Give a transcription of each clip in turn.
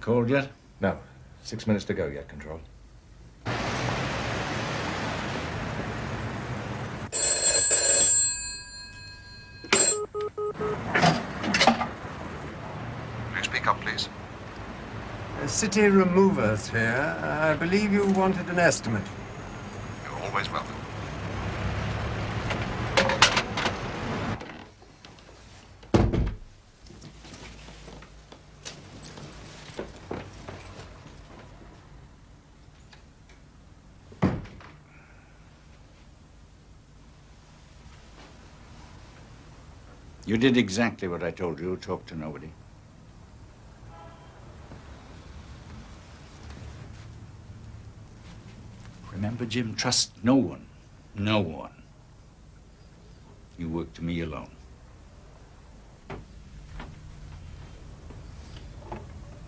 called yet? No. 6 minutes to go yet, Control. Speak up, please. City removers here. I believe you wanted an estimate. You're always welcome. You did exactly what I told you. Talk to nobody. Remember, Jim, trust no one. No one. You work to me alone.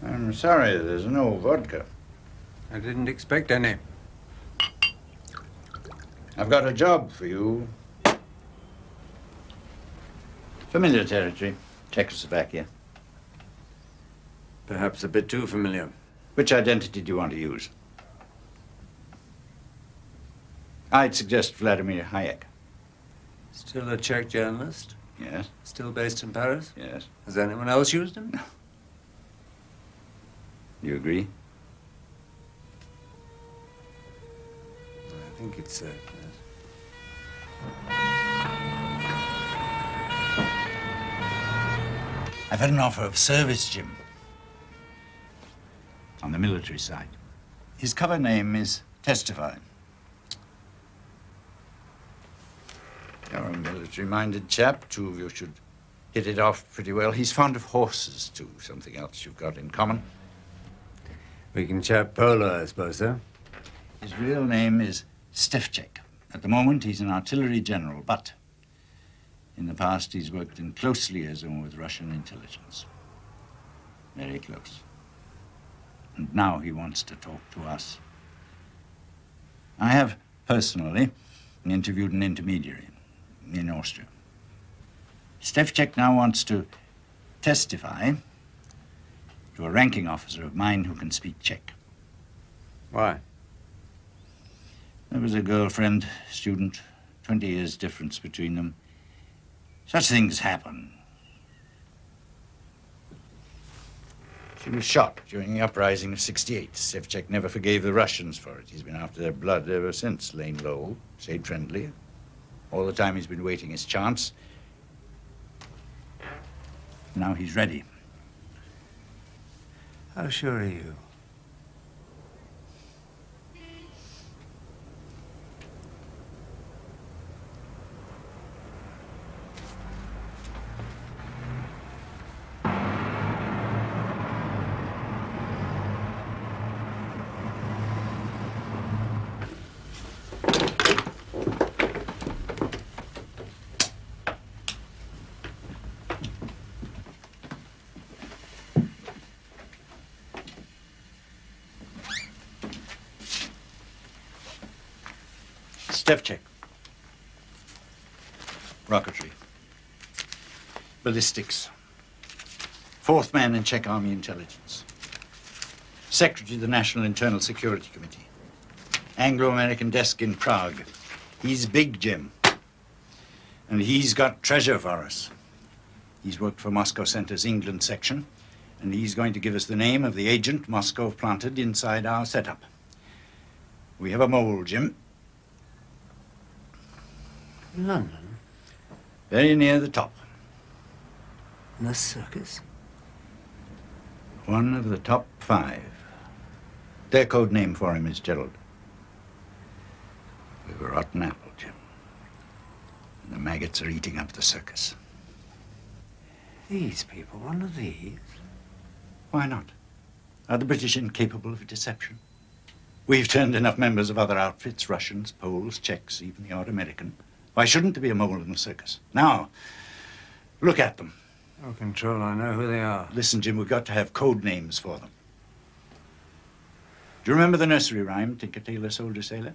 I'm sorry, there's no vodka. I didn't expect any. I've got a job for you. Familiar territory, Czechoslovakia. Perhaps a bit too familiar. Which identity do you want to use? I'd suggest Vladimir Hayek. Still a Czech journalist? Yes. Still based in Paris? Yes. Has anyone else used him? No. You agree? I think it's yes. I've had an offer of service, Jim. On the military side. His cover name is Testify. You're a military-minded chap. Two of you should hit it off pretty well. He's fond of horses, too. Something else you've got in common. We can chat polo, I suppose, sir. His real name is Stefchek. At the moment, he's an artillery general, but in the past, he's worked in close liaison with Russian intelligence. Very close. And now he wants to talk to us. I have, personally, interviewed an intermediary in Austria. Stefchek now wants to testify to a ranking officer of mine who can speak Czech. Why? There was a girlfriend, student, 20 years difference between them. Such things happen. She was shot during the uprising of '68. Stefchek never forgave the Russians for it. He's been after their blood ever since, laying low, stayed friendly. All the time he's been waiting his chance. Now he's ready. How sure are you? Stefchek. Rocketry. Ballistics. Fourth man in Czech Army intelligence. Secretary of the National Internal Security Committee. Anglo-American desk in Prague. He's big, Jim. And he's got treasure for us. He's worked for Moscow Center's England section, and he's going to give us the name of the agent Moscow planted inside our setup. We have a mole, Jim. London? Very near the top. In a circus? One of the top 5. Their code name for him is Gerald. We're a rotten apple, Jim. And the maggots are eating up the circus. These people, one of these? Why not? Are the British incapable of deception? We've turned enough members of other outfits, Russians, Poles, Czechs, even the odd American. Why shouldn't there be a mole in the circus? Now, look at them. Oh, Control, I know who they are. Listen, Jim, we've got to have code names for them. Do you remember the nursery rhyme, Tinker Tailor Soldier Sailor?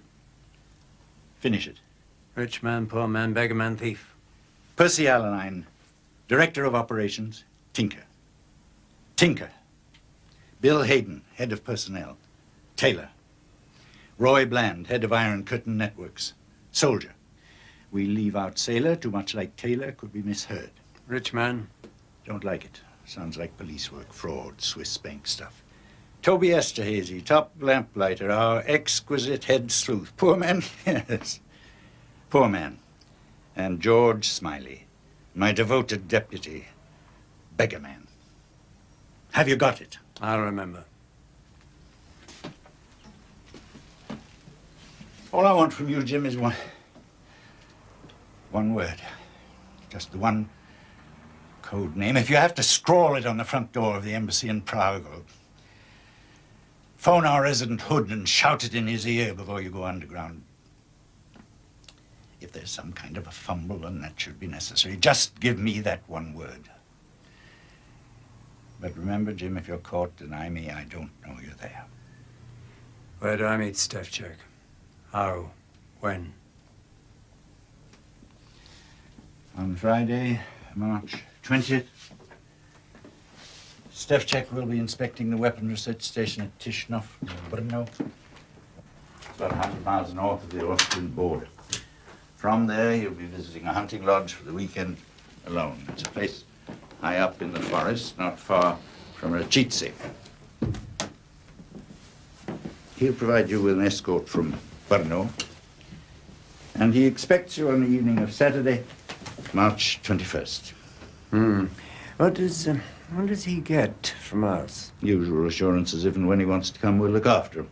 Finish it. Rich man, poor man, beggar man, thief. Percy Allenine, Director of Operations, Tinker. Tinker. Bill Hayden, head of personnel. Taylor. Roy Bland, head of Iron Curtain Networks. Soldier. We leave out Sailor. Too much like Taylor could be misheard. Rich man. Don't like it. Sounds like police work, fraud, Swiss bank stuff. Toby Esterhazy, top lamplighter, our exquisite head sleuth. Poor man? Yes. Poor man. And George Smiley, my devoted deputy, beggar man. Have you got it? I'll remember. All I want from you, Jim, is one word. Just the one code name. If you have to scrawl it on the front door of the embassy in Prague, or phone our resident Hood and shout it in his ear before you go underground. If there's some kind of a fumble, and that should be necessary, just give me that one word. But remember, Jim, if you're caught, deny me, I don't know you're there. Where do I meet Stefchek? How? When? On Friday, March 20th. Stefchek will be inspecting the weapon research station at Tishnov, Brno. It's about 100 miles north of the Austrian border. From there, you'll be visiting a hunting lodge for the weekend alone. It's a place high up in the forest, not far from Richardson. He'll provide you with an escort from Brno, and he expects you on the evening of Saturday, March 21st. What does he get from us? Usual assurances, if and when he wants to come, we'll look after him.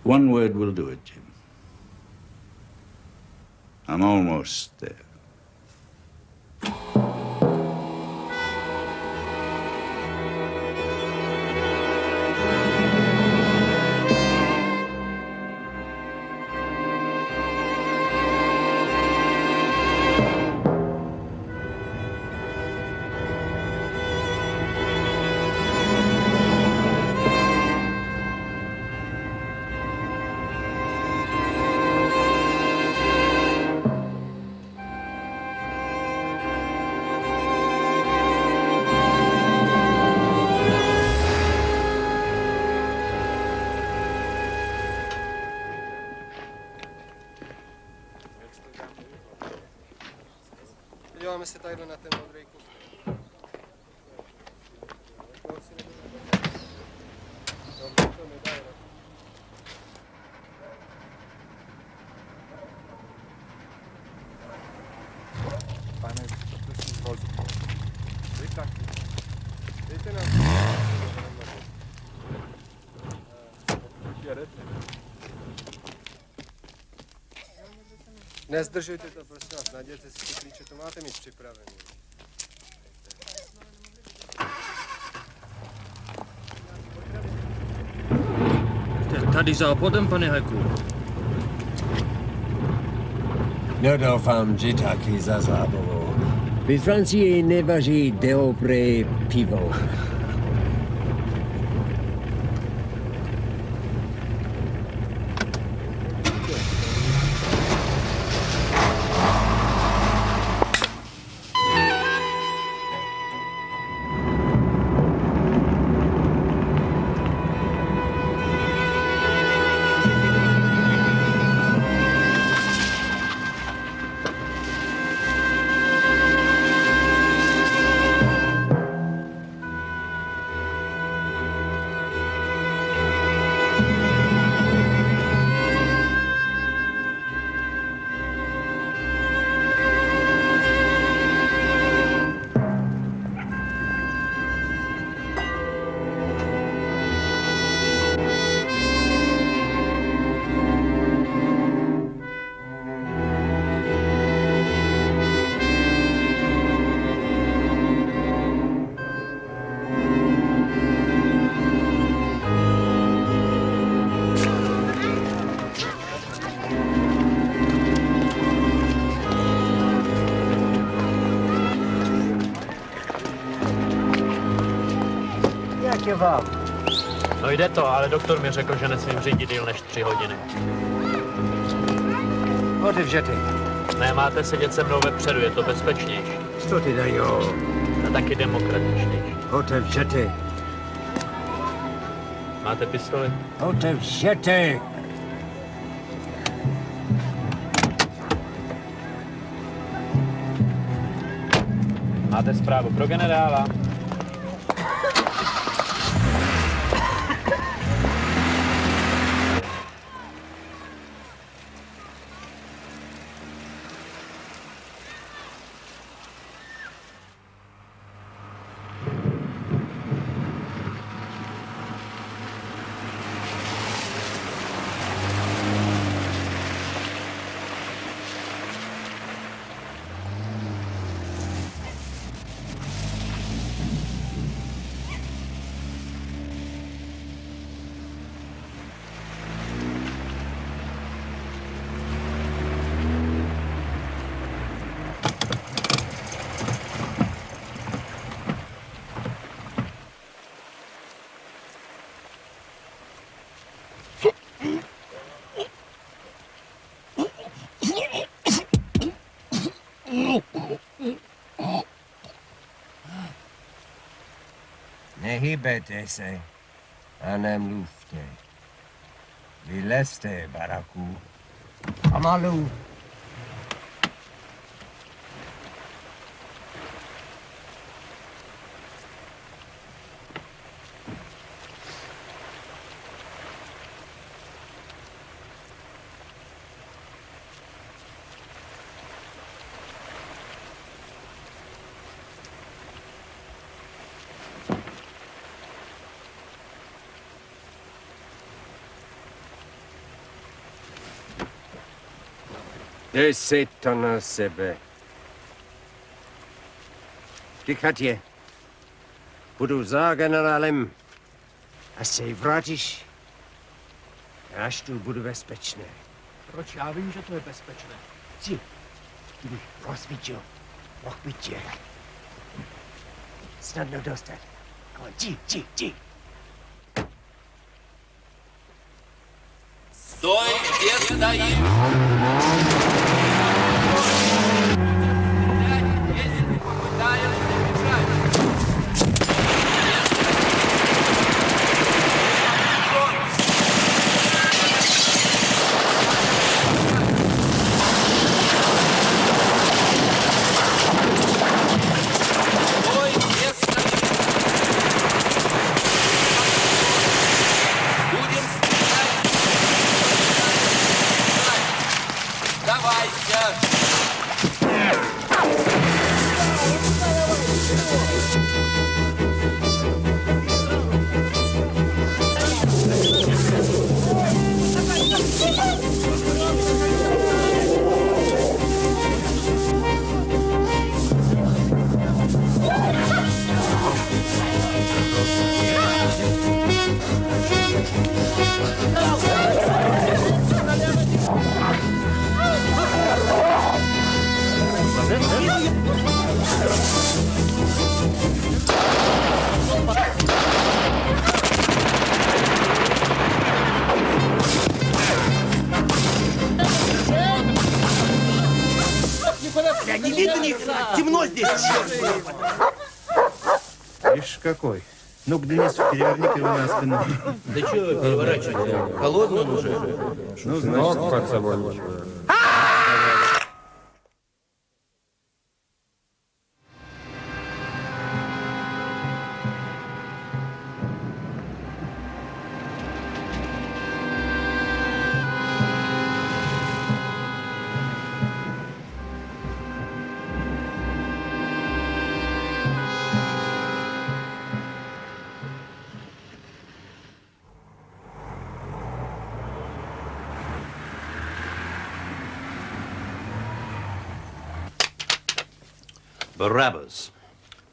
One word will do it, Jim. I'm almost there. Podíváme se tadyhle na ten modrý kus. Pane, prosím, zvolte. Vy taky. Dejte nám. Nezdržujte to, prosím vás, nadějte si ty klíče, to máte mít připravený. Tady západem, pane Heku. No doufám, že taky za zábavou. Ve Francii nevaří dobré pivo. Jak je vám? No jde to, ale doktor mi řekl, že nesmím řídit díl než 3 hodiny. Otevřete. Ne, máte sedět se mnou vepředu, je to bezpečnější. Co ty dají? A taky demokratičnější. Otevřete. Máte pistoli? Otevřete. Máte zprávu pro generála? Nehybete se a nemluvte. Vylezte, baraku. Pomalu. Deset to na sebe. Tychatě. Budu za generálem. A se vrátíš, až tu budu bezpečné. Proč já vím, že to je bezpečné? Ti, kdybych rozvítil, mohl by tě snadno dostat. Ti. Стой, где стоишь! Если попытаешься бежать. Стой, где стоишь! Будем стрелять! Давайся! Не видно них? Темно здесь, черт! Ишь какой. Ну-ка, Денис, переверни-ка его на спину. Да чего переворачивать? Холодный он уже. Ну, значит, под собой ничего. Barabbas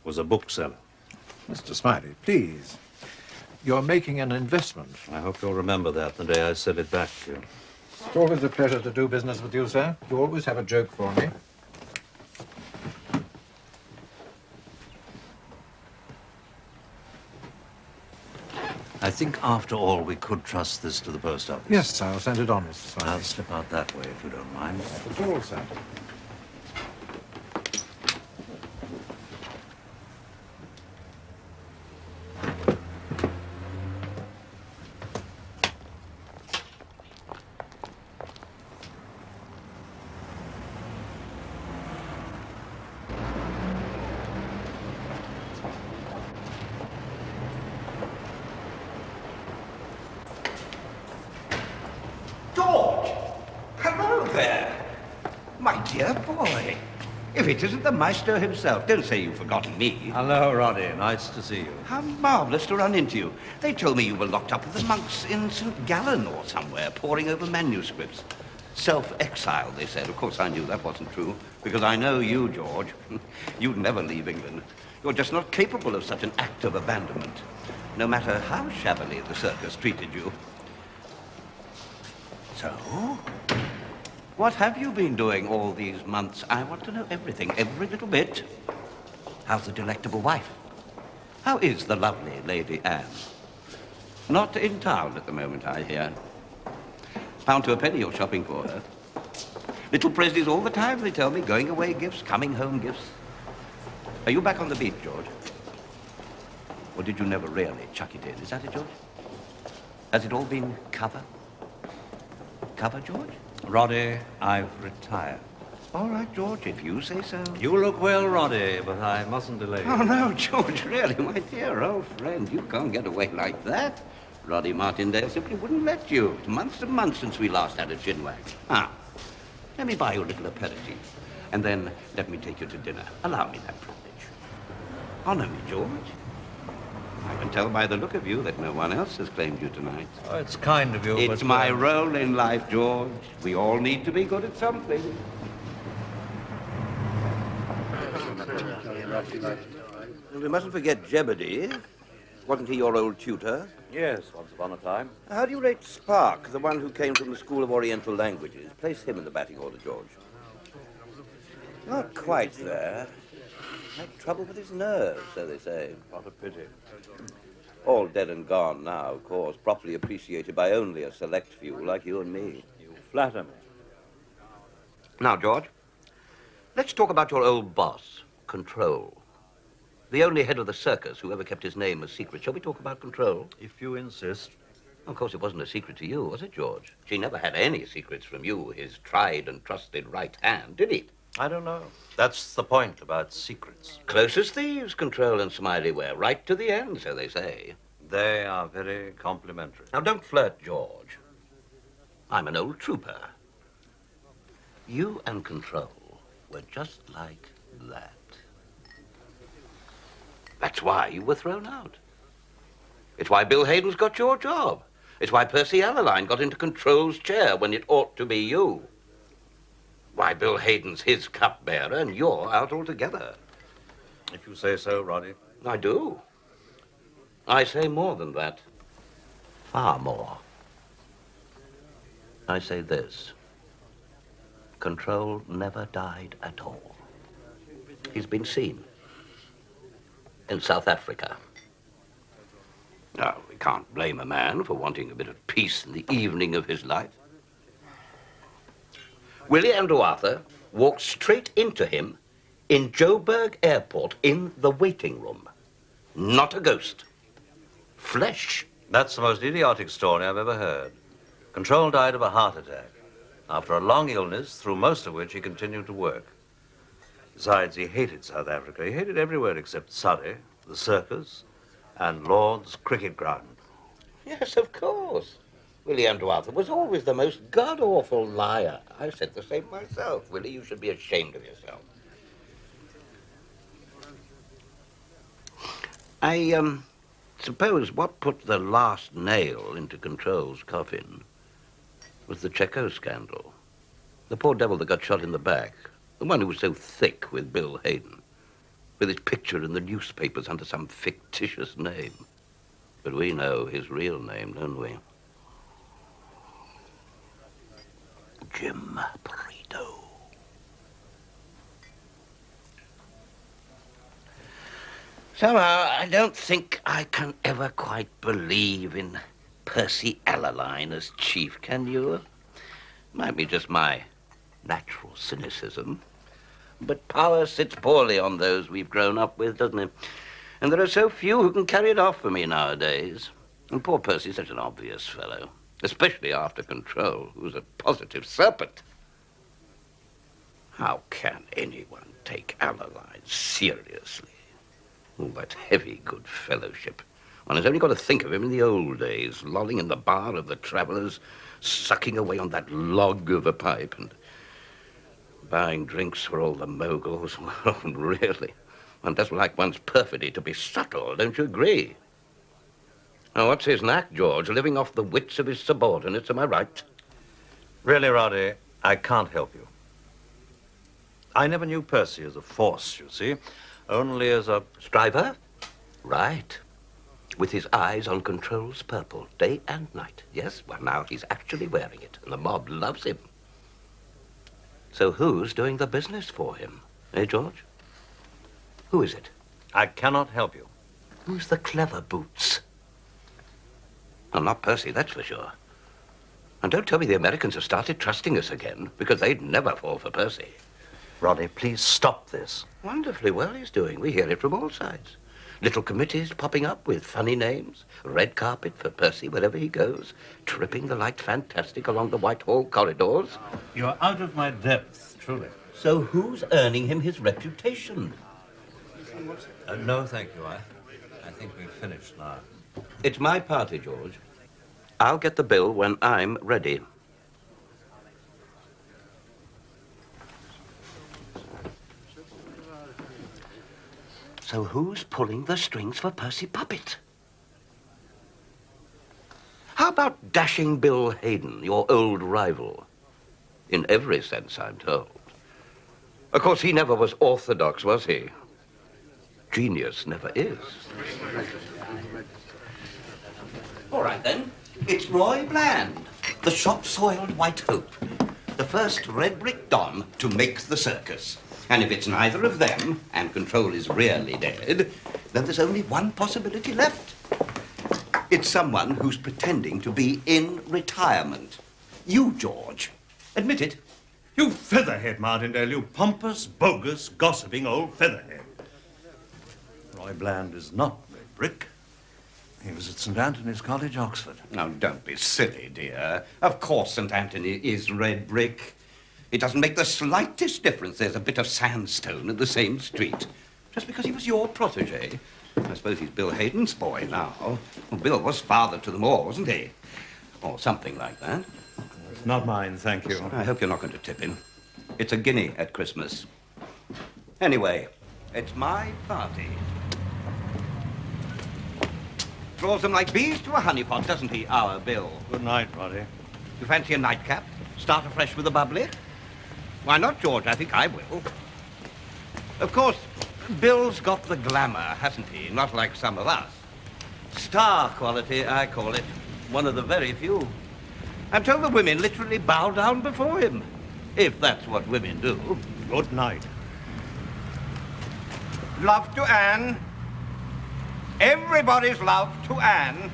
was a bookseller. Mr. Smiley, please. You're making an investment. I hope you'll remember that the day I send it back to you. It's always a pleasure to do business with you, sir. You always have a joke for me. I think, after all, we could trust this to the post office. Yes, I'll send it on, Mr. Smiley. I'll slip out that way, if you don't mind. Not at all, sir. boy. If it isn't the Maestro himself, don't say you've forgotten me. Hello, Roddy. Nice to see you. How marvellous to run into you. They told me you were locked up with the monks in St. Gallen or somewhere, poring over manuscripts. Self-exile, they said. Of course, I knew that wasn't true, because I know you, George. You'd never leave England. You're just not capable of such an act of abandonment, no matter how shabbily the circus treated you. So, what have you been doing all these months? I want to know everything, every little bit. How's the delectable wife? How is the lovely Lady Anne? Not in town at the moment, I hear. Pound to a penny you're shopping for her. Little presents all the time, they tell me. Going away gifts, coming home gifts. Are you back on the beat, George? Or did you never really chuck it in? Is that it, George? Has it all been cover? Cover, George? Roddy, I've retired. All right, George, if you say so. You look well, Roddy, but I mustn't delay you. Oh, no, George, really, my dear old friend, you can't get away like that. Roddy Martindale simply wouldn't let you. It's months and months since we last had a chinwag. Ah, let me buy you a little aperitif, and then let me take you to dinner. Allow me that privilege. Honor me, George. I can tell by the look of you that no one else has claimed you tonight. Oh, it's kind of you, It's my role in life, George. We all need to be good at something. And we mustn't forget Jebediah. Wasn't he your old tutor? Yes, once upon a time. How do you rate Spark, the one who came from the School of Oriental Languages? Place him in the batting order, George. Not quite there. Had trouble with his nerves, so they say. What a pity. All dead and gone now, of course, properly appreciated by only a select few like you and me. You flatter me. Now, George, let's talk about your old boss, Control. The only head of the circus who ever kept his name a secret. Shall we talk about Control? If you insist. Of course, it wasn't a secret to you, was it, George? She never had any secrets from you, his tried and trusted right hand, did he? I don't know. That's the point about secrets. Close as thieves, Control and Smiley were, right to the end, so they say. They are very complimentary. Now, don't flirt, George. I'm an old trooper. You and Control were just like that. That's why you were thrown out. It's why Bill Hayden's got your job. It's why Percy Allaline got into Control's chair when it ought to be you. Why Bill Hayden's his cupbearer and you're out altogether. If you say so, Roddy. I do. I say more than that. Far more. I say this. Control never died at all. He's been seen. In South Africa. Now, we can't blame a man for wanting a bit of peace in the evening of his life. Willie Andrew Arthur walked straight into him in Joburg Airport in the waiting room. Not a ghost. Flesh. That's the most idiotic story I've ever heard. Control died of a heart attack after a long illness, through most of which he continued to work. Besides, he hated South Africa. He hated everywhere except Surrey, the circus, and Lord's cricket ground. Yes, of course. Willie Andrew Arthur was always the most god-awful liar. I said the same myself. Willie, you should be ashamed of yourself. I suppose what put the last nail into Control's coffin was the Checo scandal. The poor devil that got shot in the back. The one who was so thick with Bill Hayden, with his picture in the newspapers under some fictitious name. But we know his real name, don't we? Jim Preto. Somehow, I don't think I can ever quite believe in Percy Allaline as chief, can you? Might be just my natural cynicism. But power sits poorly on those we've grown up with, doesn't it? And there are so few who can carry it off for me nowadays. And poor Percy's such an obvious fellow, especially after Control, who's a positive serpent. How can anyone take Allaline seriously? All that heavy good fellowship. One has only got to think of him in the old days, lolling in the bar of the Travellers, sucking away on that log of a pipe, and Buying drinks for all the moguls. Well, really. One doesn't like one's perfidy to be subtle, don't you agree? Now, what's his knack, George? Living off the wits of his subordinates, am I right? Really, Roddy, I can't help you. I never knew Percy as a force, you see, only as a... Striver? Right. With his eyes on Control's purple, day and night. Yes, well, now he's actually wearing it, and the mob loves him. So who's doing the business for him? Eh, George? Who is it? I cannot help you. Who's the clever boots? Well, not Percy, that's for sure. And don't tell me the Americans have started trusting us again, because they'd never fall for Percy. Roddy, please stop this. Wonderfully well he's doing. We hear it from all sides. Little committees popping up with funny names. Red carpet for Percy wherever he goes. Tripping the light fantastic along the Whitehall corridors. You're out of my depth, truly. So who's earning him his reputation? No, thank you. I think we've finished now. It's my party, George. I'll get the bill when I'm ready. So who's pulling the strings for Percy Puppet? How about dashing Bill Hayden, your old rival? In every sense, I'm told. Of course, he never was orthodox, was he? Genius never is. All right, then. It's Roy Bland, the shop-soiled White Hope, the first red brick don to make the circus. And if it's neither of them, and Control is really dead, then there's only one possibility left. It's someone who's pretending to be in retirement. You, George. Admit it. You featherhead, Martindale, you pompous, bogus, gossiping old featherhead. Roy Bland is not red brick. He was at St. Anthony's College, Oxford. Now, don't be silly, dear. Of course St. Anthony is red brick. It doesn't make the slightest difference there's a bit of sandstone in the same street. Just because he was your protege. I suppose he's Bill Hayden's boy now. Well, Bill was father to them all, wasn't he? Or something like that. It's not mine, thank you. I hope you're not going to tip him. It's a guinea at Christmas. Anyway, it's my party. Draws them like bees to a honeypot, doesn't he, our Bill? Good night, Roddy. You fancy a nightcap? Start afresh with a bubbly? Why not, George? I think I will. Of course, Bill's got the glamour, hasn't he? Not like some of us. Star quality, I call it. One of the very few. I'm told the women literally bow down before him. If that's what women do. Good night. Love to Anne. Everybody's love to Anne.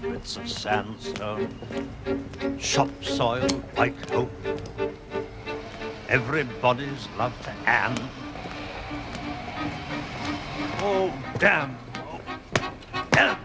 Bits of sandstone, shop soil, white hope. Everybody's love to Anne. Oh, damn. Oh, damn.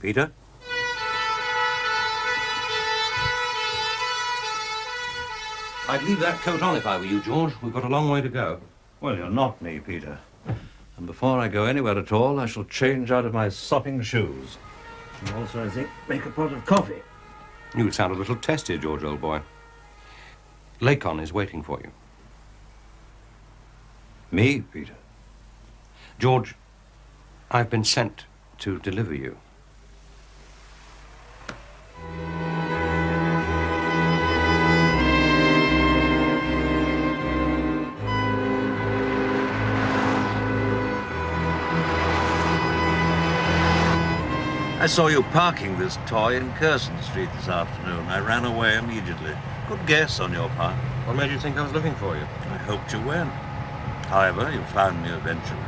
Peter? I'd leave that coat on if I were you, George. We've got a long way to go. Well, you're not me, Peter. And before I go anywhere at all, I shall change out of my sopping shoes. And also, I think, make a pot of coffee. You sound a little testy, George, old boy. Lacon is waiting for you. Me, Peter? George, I've been sent to deliver you. I saw you parking this toy in Curzon Street this afternoon. I ran away immediately. Good guess on your part. What made you think I was looking for you? I hoped you weren't. However, you found me eventually.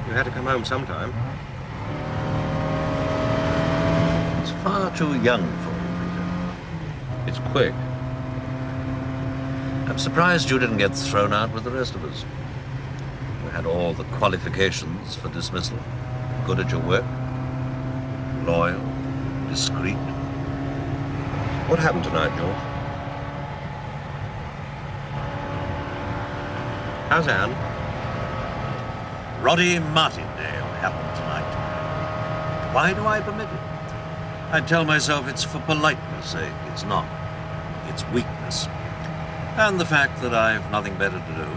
You had to come home sometime. It's far too young for you, Peter. It's quick. I'm surprised you didn't get thrown out with the rest of us. You had all the qualifications for dismissal. Good at your work. Loyal, discreet. What happened tonight, George? How's Anne? Roddy Martindale happened tonight. Why do I permit it? I tell myself it's for politeness' sake. It's not. It's weakness. And the fact that I've nothing better to do.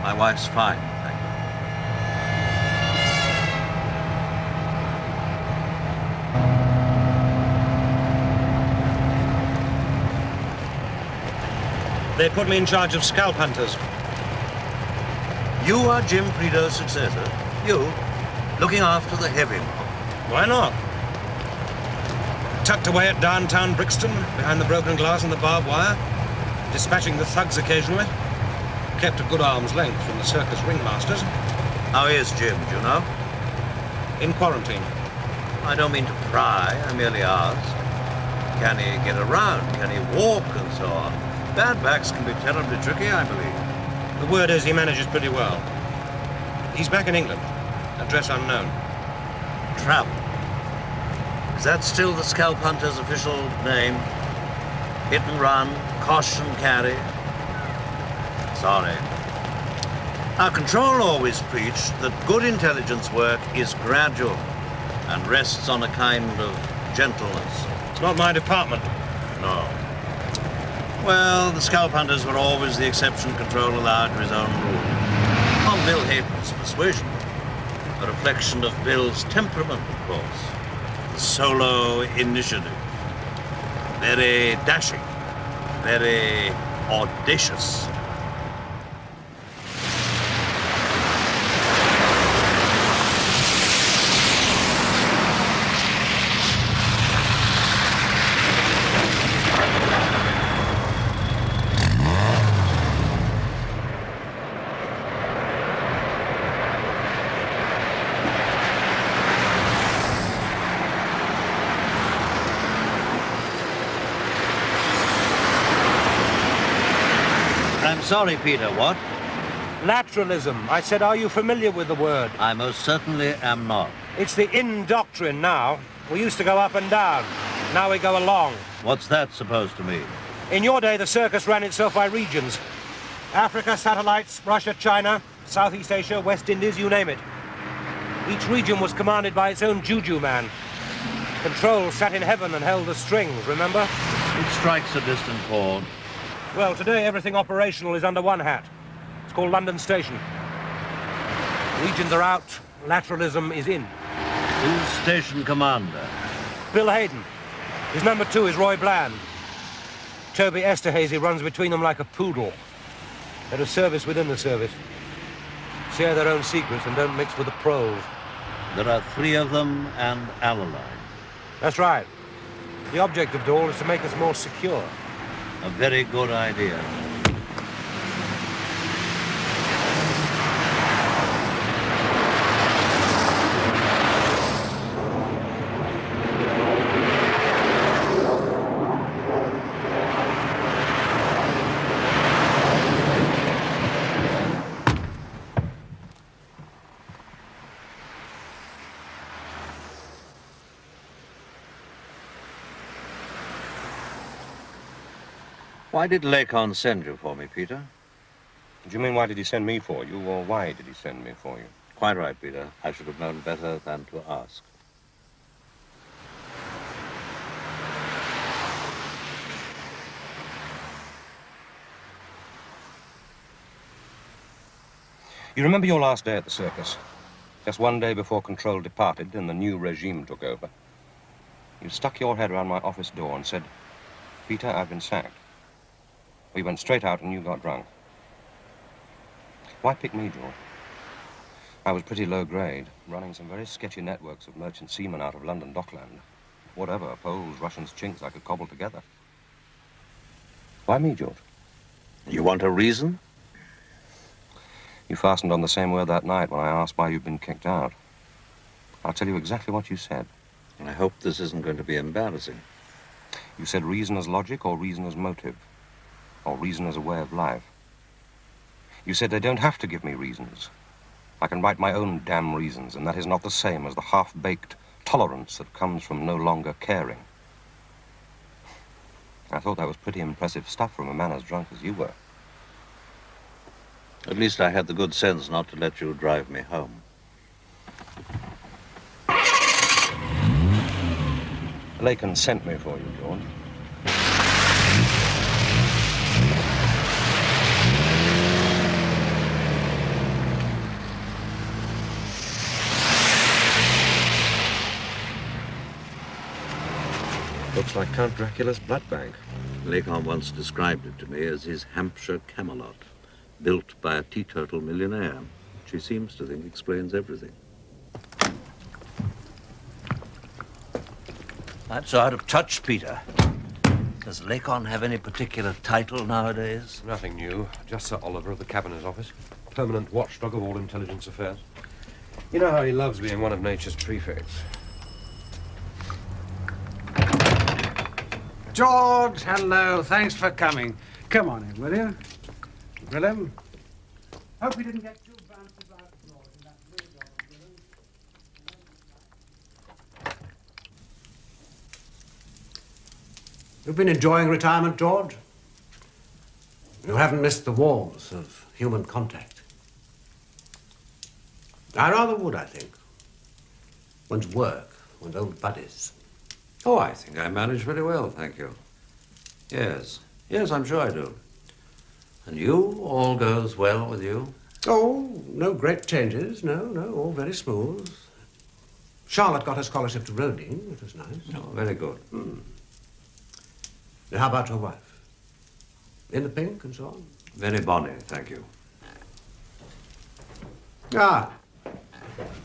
My wife's fine, thank you. They put me in charge of scalp hunters. You are Jim Prideaux's successor? You? Looking after the heavy mob? Why not? Tucked away at downtown Brixton, behind the broken glass and the barbed wire, dispatching the thugs occasionally, kept a good arm's length from the circus ringmasters. How is Jim, do you know? In quarantine. I don't mean to pry, I merely ask. Can he get around? Can he walk and so on? Bad backs can be terribly tricky, I believe. The word is he manages pretty well. He's back in England. Address unknown. Travel. Is that still the scalp hunter's official name? Hit and run, caution carry? Sorry. Our control always preached that good intelligence work is gradual and rests on a kind of gentleness. It's not my department. No. Well, the scalp hunters were always the exception control allowed to his own rule. On Bill Hayden's persuasion. A reflection of Bill's temperament, of course. The solo initiative. Very dashing. Very audacious. Sorry, Peter, what? Lateralism. I said, are you familiar with the word? I most certainly am not. It's the in doctrine now. We used to go up and down. Now we go along. What's that supposed to mean? In your day, the circus ran itself by regions. Africa, satellites, Russia, China, Southeast Asia, West Indies, you name it. Each region was commanded by its own juju man. Control sat in heaven and held the strings, remember? It strikes a distant chord. Well, today everything operational is under one hat. It's called London Station. Regions are out, lateralism is in. Who's station commander? Bill Hayden. His number 2 is Roy Bland. Toby Esterhazy runs between them like a poodle. They're a service within the service. Share their own secrets and don't mix with the pros. There are 3 of them and Alaline. That's right. The object of it all is to make us more secure. A very good idea. Why did Lacon send you for me, Peter? Do you mean why did he send me for you, or why did he send me for you? Quite right, Peter. I should have known better than to ask. You remember your last day at the circus? Just one day before control departed and the new regime took over. You stuck your head around my office door and said, "Peter, I've been sacked." We went straight out and you got drunk. Why pick me, George? I was pretty low grade, running some very sketchy networks of merchant seamen out of London Dockland. Whatever, Poles, Russians, Chinks I could cobble together. Why me, George? You want a reason? You fastened on the same word that night when I asked why you'd been kicked out. I'll tell you exactly what you said. I hope this isn't going to be embarrassing. You said reason as logic or reason as motive, or reason as a way of life. You said they don't have to give me reasons. I can write my own damn reasons, and that is not the same as the half-baked tolerance that comes from no longer caring. I thought that was pretty impressive stuff from a man as drunk as you were. At least I had the good sense not to let you drive me home. Lacon sent me for you, George. Looks like Count Dracula's blood bank. Lacon once described it to me as his Hampshire Camelot, built by a teetotal millionaire, which he seems to think explains everything. That's out of touch, Peter. Does Lacon have any particular title nowadays? Nothing new. Just Sir Oliver of the Cabinet's office. Permanent watchdog of all intelligence affairs. You know how he loves being one of nature's prefects. George, hello. Thanks for coming. Come on in, will you? Willem? Hope we didn't get too bouncy about George in that blue dog, Willem. You've been enjoying retirement, George? You haven't missed the warmth of human contact. I rather would, I think. One's work, one's old buddies. Oh, I think I manage very well, thank you. Yes, I'm sure I do. And you, all goes well with you? Oh, no great changes. No, all very smooth. Charlotte got her scholarship to Roding. It was nice. Oh, very good. Now, how about your wife? In the pink and so on? Very bonny, thank you. Ah,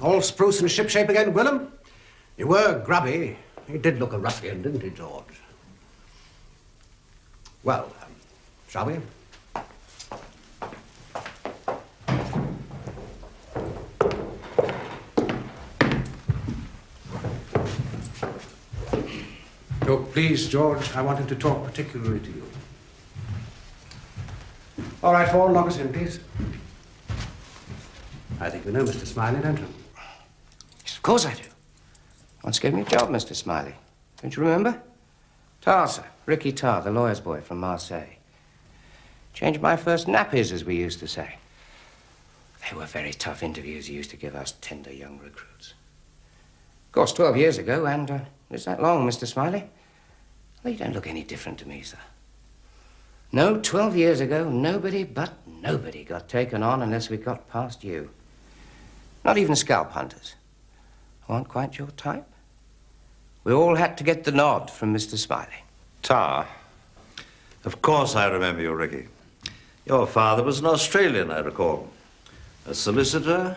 all spruce and shipshape again, Willem? You were grubby. He did look a ruffian, didn't he, George? Well, shall we? Oh, please, George, I wanted to talk particularly to you. All right, Paul, knock us in, please. I think we know Mr. Smiley, don't you? Yes, of course I do. Once gave me a job, Mr. Smiley. Don't you remember? Tar, sir. Ricky Tar, the lawyer's boy from Marseille. Changed my first nappies, as we used to say. They were very tough interviews he used to give us tender young recruits. Of course, 12 years ago, and is that long, Mr. Smiley? Well, you don't look any different to me, sir. No, 12 years ago, nobody but nobody got taken on unless we got past you. Not even scalp hunters. Aren't quite your type? We all had to get the nod from Mr. Smiley. Tar. Of course I remember you, Ricky. Your father was an Australian, I recall. A solicitor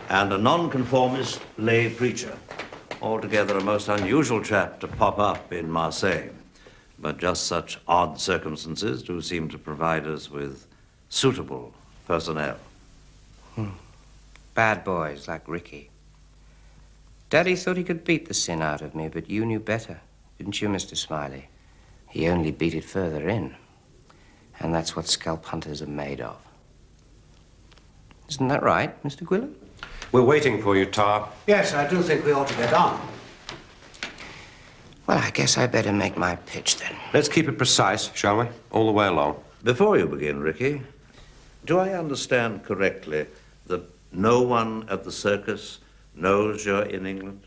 and a nonconformist lay preacher. Altogether a most unusual chap to pop up in Marseille. But just such odd circumstances do seem to provide us with suitable personnel. Bad boys like Ricky. Daddy thought he could beat the sin out of me, but you knew better, didn't you, Mr. Smiley? He only beat it further in. And that's what scalp hunters are made of. Isn't that right, Mr. Gwilym? We're waiting for you, Tar. Yes, I do think we ought to get on. Well, I guess I better make my pitch then. Let's keep it precise, shall we? All the way along. Before you begin, Ricky, do I understand correctly that no one at the circus knows you're in England?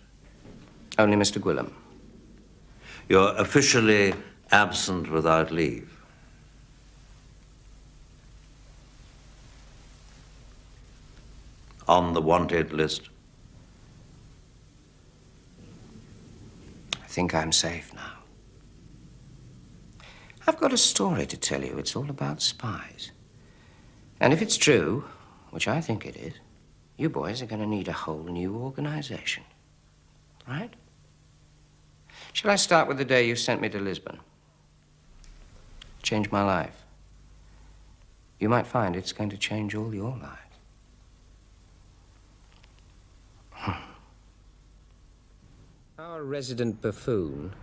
Only Mr. Gwilym. You're officially absent without leave. On the wanted list. I think I'm safe now. I've got a story to tell you. It's all about spies. And if it's true, which I think it is, you boys are going to need a whole new organization. Right? Shall I start with the day you sent me to Lisbon? Changed my life. You might find it's going to change all your lives. Our resident buffoon,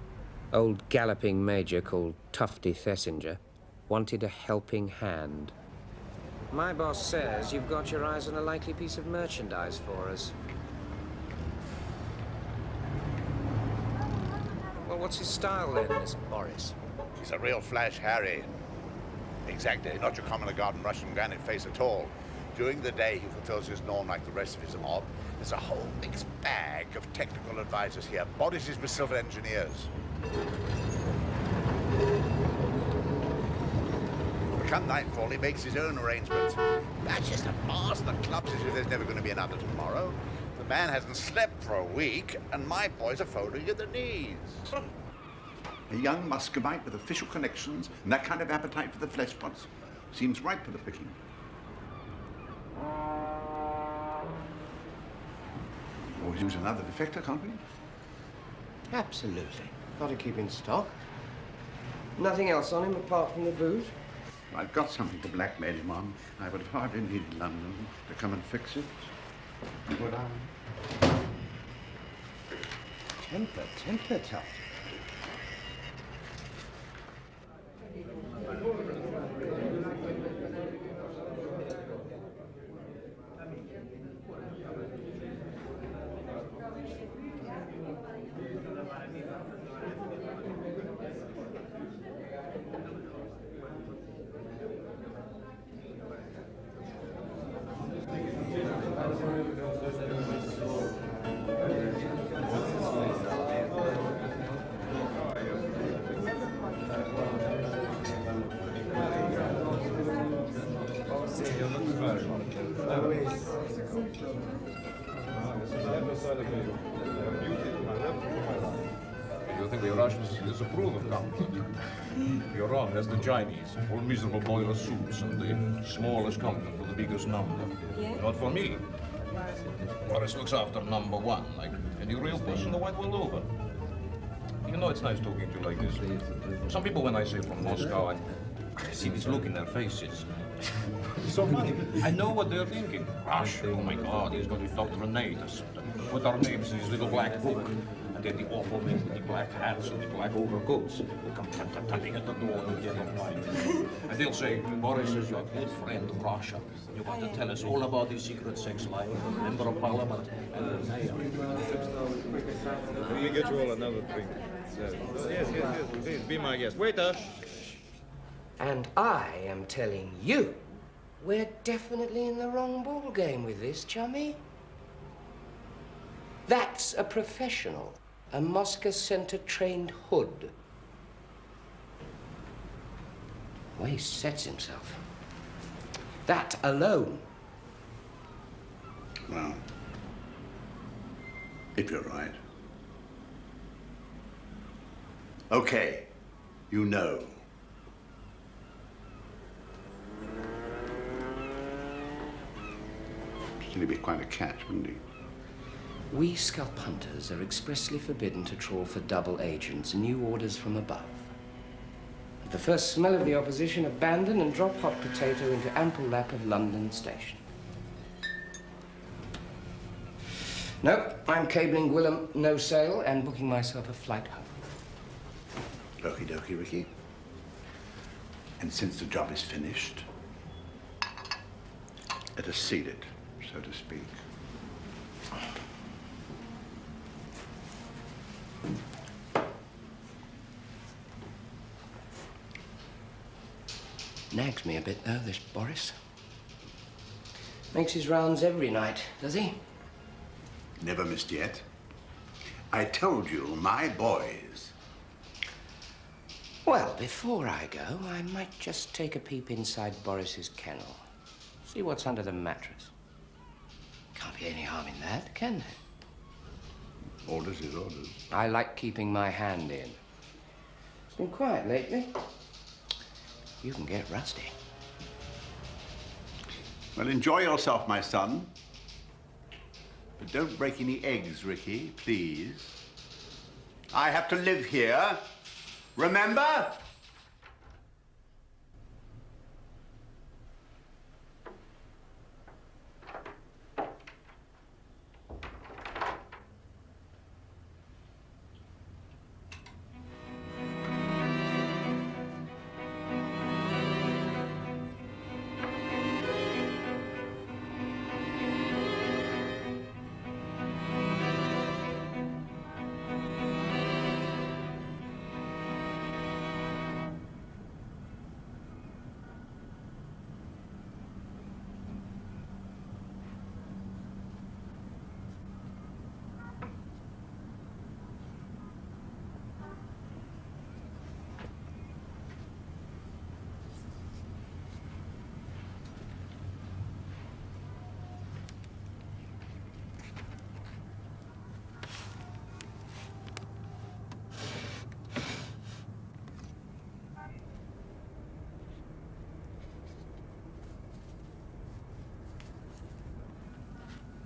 old galloping major called Tufty Thesinger, wanted a helping hand. My boss says you've got your eyes on a likely piece of merchandise for us. Well, what's his style then, Miss Boris? He's a real flash Harry. Exactly, not your common garden Russian granite face at all. During the day, he fulfills his norm like the rest of his mob. There's a whole mixed bag of technical advisors here. Bodices with civil engineers. Come nightfall, he makes his own arrangements. That's just a master the clubs as if there's never going to be another tomorrow. The man hasn't slept for a week, and my boys are folding at the knees. A young Muscovite with official connections and that kind of appetite for the flesh pots seems ripe for the picking. Or use another defector, can't we? Absolutely. Got to keep in stock. Nothing else on him apart from the booze? I've got something to blackmail him on. I would have hardly needed London to come and fix it. Would I? Temper, tough. You think the Russians disapprove of comfort? You're wrong, that's the Chinese. All miserable boiler suits and the smallest comfort for the biggest number. Yeah? Not for me. Boris looks after number one, like any real person the white world over. You know, it's nice talking to you like this. Some people, when I say from Moscow, I see this look in their faces. It's so funny. I know what they're thinking. Russia, oh my God, he's going to indoctrinate us. Put our names in his little black book. And then the awful men with the black hats and the black overcoats will come tapping at the door and get on fire. And they'll say, Boris is your good friend, Russia. You want to tell us all about his secret sex life, member of parliament, and the mayor. Let me get you all another drink. Yes, please, be my guest. Waiter! And I am telling you, we're definitely in the wrong ball game with this, chummy. That's a professional, a Moscow Center trained hood. The way he sets himself. That alone. Well, if you're right. Okay, you know. He'd be quite a catch, wouldn't he? We scalp hunters are expressly forbidden to trawl for double agents, new orders from above. At the first smell of the opposition, abandon and drop hot potato into ample lap of London Station. No, I'm cabling Gwilym no sale and booking myself a flight home. Okie dokie, Ricky. And since the job is finished, let us seal it, so to speak. Nags me a bit, though, this Boris. Makes his rounds every night, does he? Never missed yet. I told you, my boys. Well, before I go, I might just take a peep inside Boris's kennel. See what's under the mattress. Can't be any harm in that, can there? Orders is orders. I like keeping my hand in. It's been quiet lately. You can get rusty. Well, enjoy yourself, my son. But don't break any eggs, Ricky, please. I have to live here. Remember?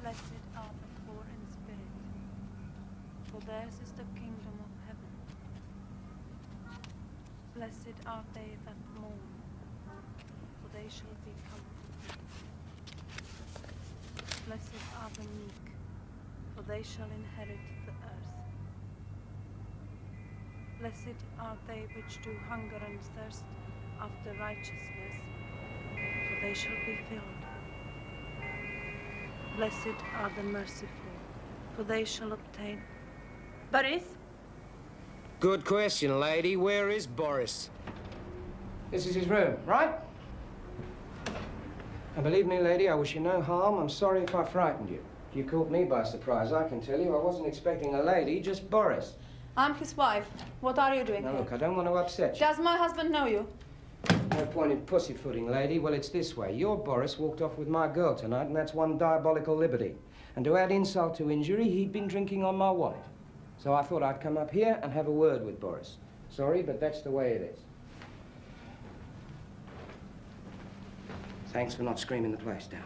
Blessed are the poor in spirit, for theirs is the kingdom of heaven. Blessed are they that mourn, for they shall be comforted. Blessed are the meek, for they shall inherit the earth. Blessed are they which do hunger and thirst after righteousness, for they shall be filled. Blessed are the merciful, for they shall obtain. Boris? Good question, lady. Where is Boris? This is his room, right? And believe me, lady, I wish you no harm. I'm sorry if I frightened you. You caught me by surprise, I can tell you. I wasn't expecting a lady, just Boris. I'm his wife. What are you doing Now, here? look, I don't want to upset you. Does my husband know you? No point in pussyfooting, lady. Well, it's this way. Your Boris walked off with my girl tonight, and that's one diabolical liberty. And to add insult to injury, he'd been drinking on my wallet. So I thought I'd come up here and have a word with Boris. Sorry, but that's the way it is. Thanks for not screaming the place down.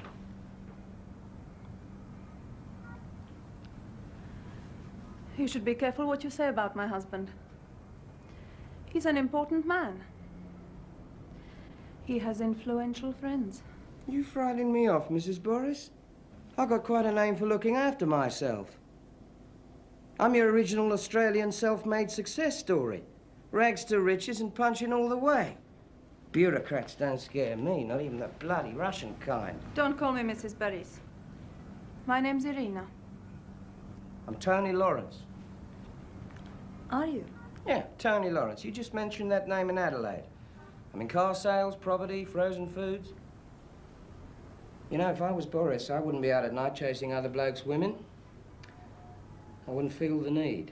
You should be careful what you say about my husband. He's an important man. He has influential friends. You frighten me off, Mrs. Boris. I've got quite a name for looking after myself. I'm your original Australian self-made success story. Rags to riches and punching all the way. Bureaucrats don't scare me, not even the bloody Russian kind. Don't call me Mrs. Boris. My name's Irina. I'm Tony Lawrence. Are you? Yeah, Tony Lawrence. You just mentioned that name in Adelaide. I'm in car sales, property, frozen foods. You know, if I was Boris, I wouldn't be out at night chasing other blokes' women. I wouldn't feel the need.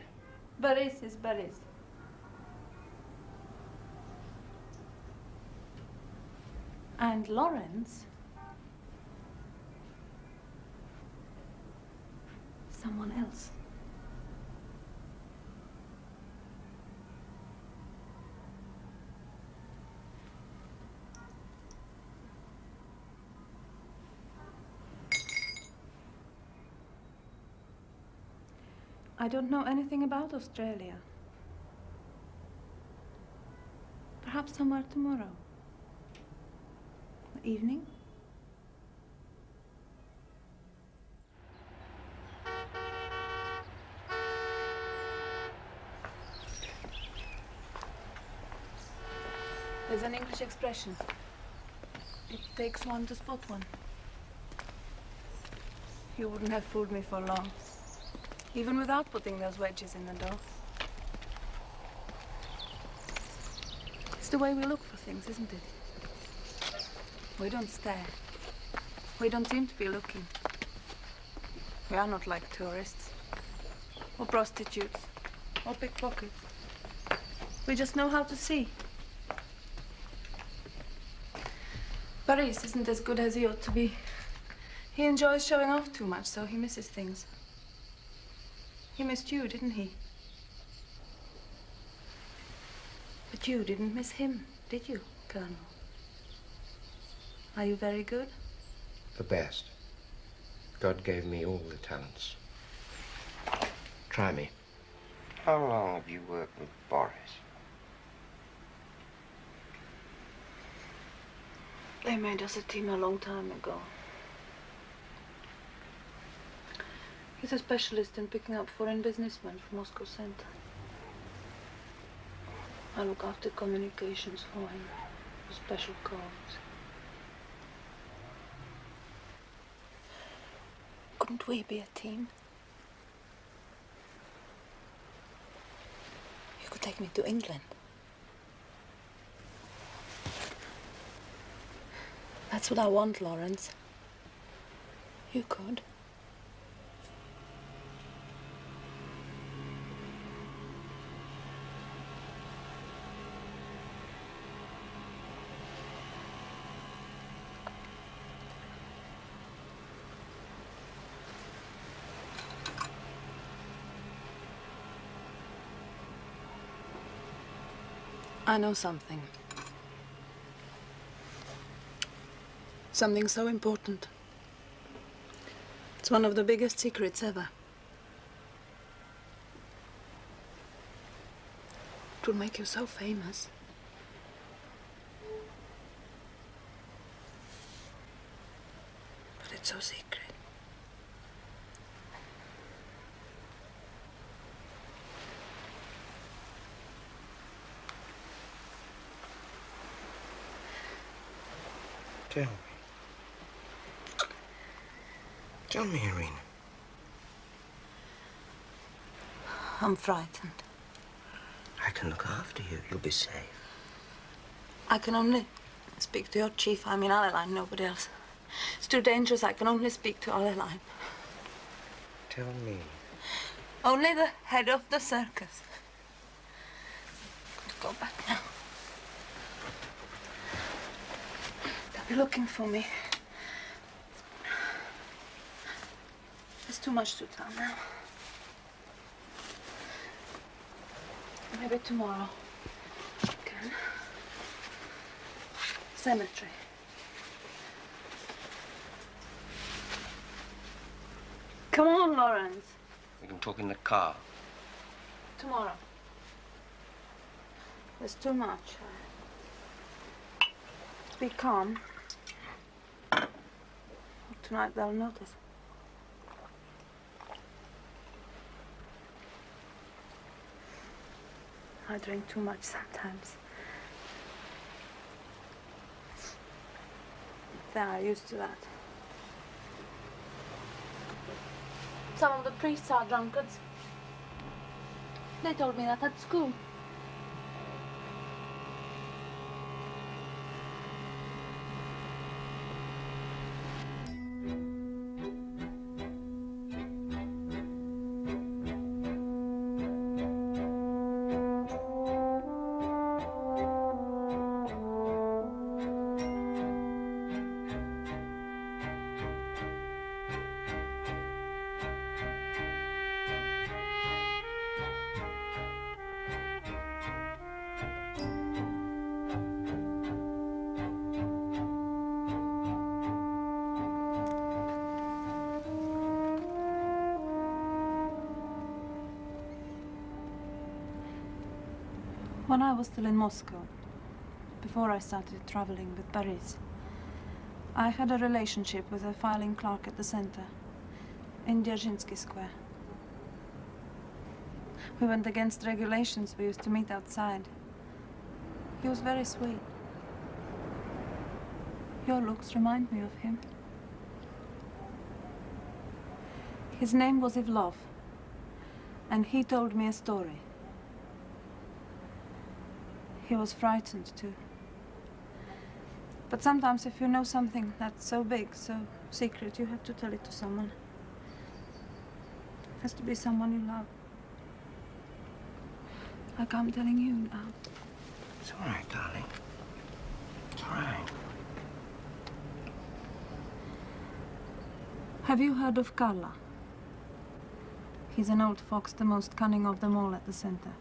Boris is Boris. And Lawrence? Someone else. I don't know anything about Australia. Perhaps somewhere tomorrow. Evening? There's an English expression. It takes one to spot one. You wouldn't have fooled me for long. Even without putting those wedges in the door. It's the way we look for things, isn't it? We don't stare. We don't seem to be looking. We are not like tourists, or prostitutes, or pickpockets. We just know how to see. Paris isn't as good as he ought to be. He enjoys showing off too much, so he misses things. He missed you, didn't he? But you didn't miss him, did you, Colonel? Are you very good? The best. God gave me all the talents. Try me. How long have you worked with Boris? They made us a team a long time ago. He's a specialist in picking up foreign businessmen from Moscow Center. I look after communications for him, for special codes. Couldn't we be a team? You could take me to England. That's what I want, Lawrence. You could. I know something. Something so important. It's one of the biggest secrets ever. It would make you so famous. But it's so secret. Tell me. Tell me, Irene. I'm frightened. I can look after you. You'll be safe. I can only speak to your chief. I mean, Adeline, nobody else. It's too dangerous. I can only speak to Adeline. Tell me. Only the head of the circus. Go back now. They'll be looking for me. There's too much to tell now. Maybe tomorrow. Again. Cemetery. Come on, Lawrence. We can talk in the car. Tomorrow. There's too much. Be calm. Tonight they'll notice. I drink too much sometimes. They are used to that. Some of the priests are drunkards. They told me that at school. When I was still in Moscow, before I started traveling with Paris, I had a relationship with a filing clerk at the center, in Dzerzhinsky Square. We went against regulations. We used to meet outside. He was very sweet. Your looks remind me of him. His name was Ivlov, and he told me a story. He was frightened, too. But sometimes if you know something that's so big, so secret, you have to tell it to someone. It has to be someone you love. Like I'm telling you now. It's all right, darling. It's all right. Have you heard of Carla? He's an old fox, the most cunning of them all at the center.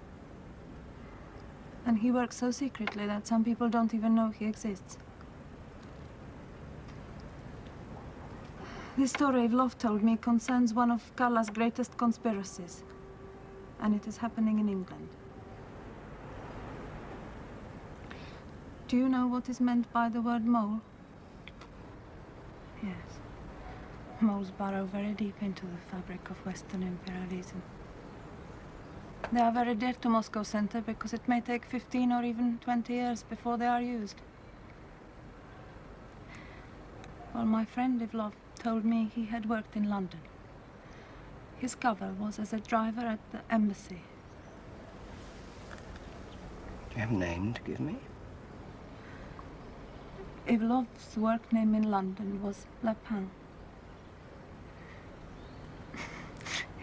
And he works so secretly that some people don't even know he exists. This story Ivlov told me concerns one of Carla's greatest conspiracies. And it is happening in England. Do you know what is meant by the word mole? Yes. Moles burrow very deep into the fabric of Western imperialism. They are very dear to Moscow Center because it may take 15 or even 20 years before they are used. Well, my friend Ivlov told me he had worked in London. His cover was as a driver at the embassy. Do you have a name to give me? Ivlov's work name in London was Lapin.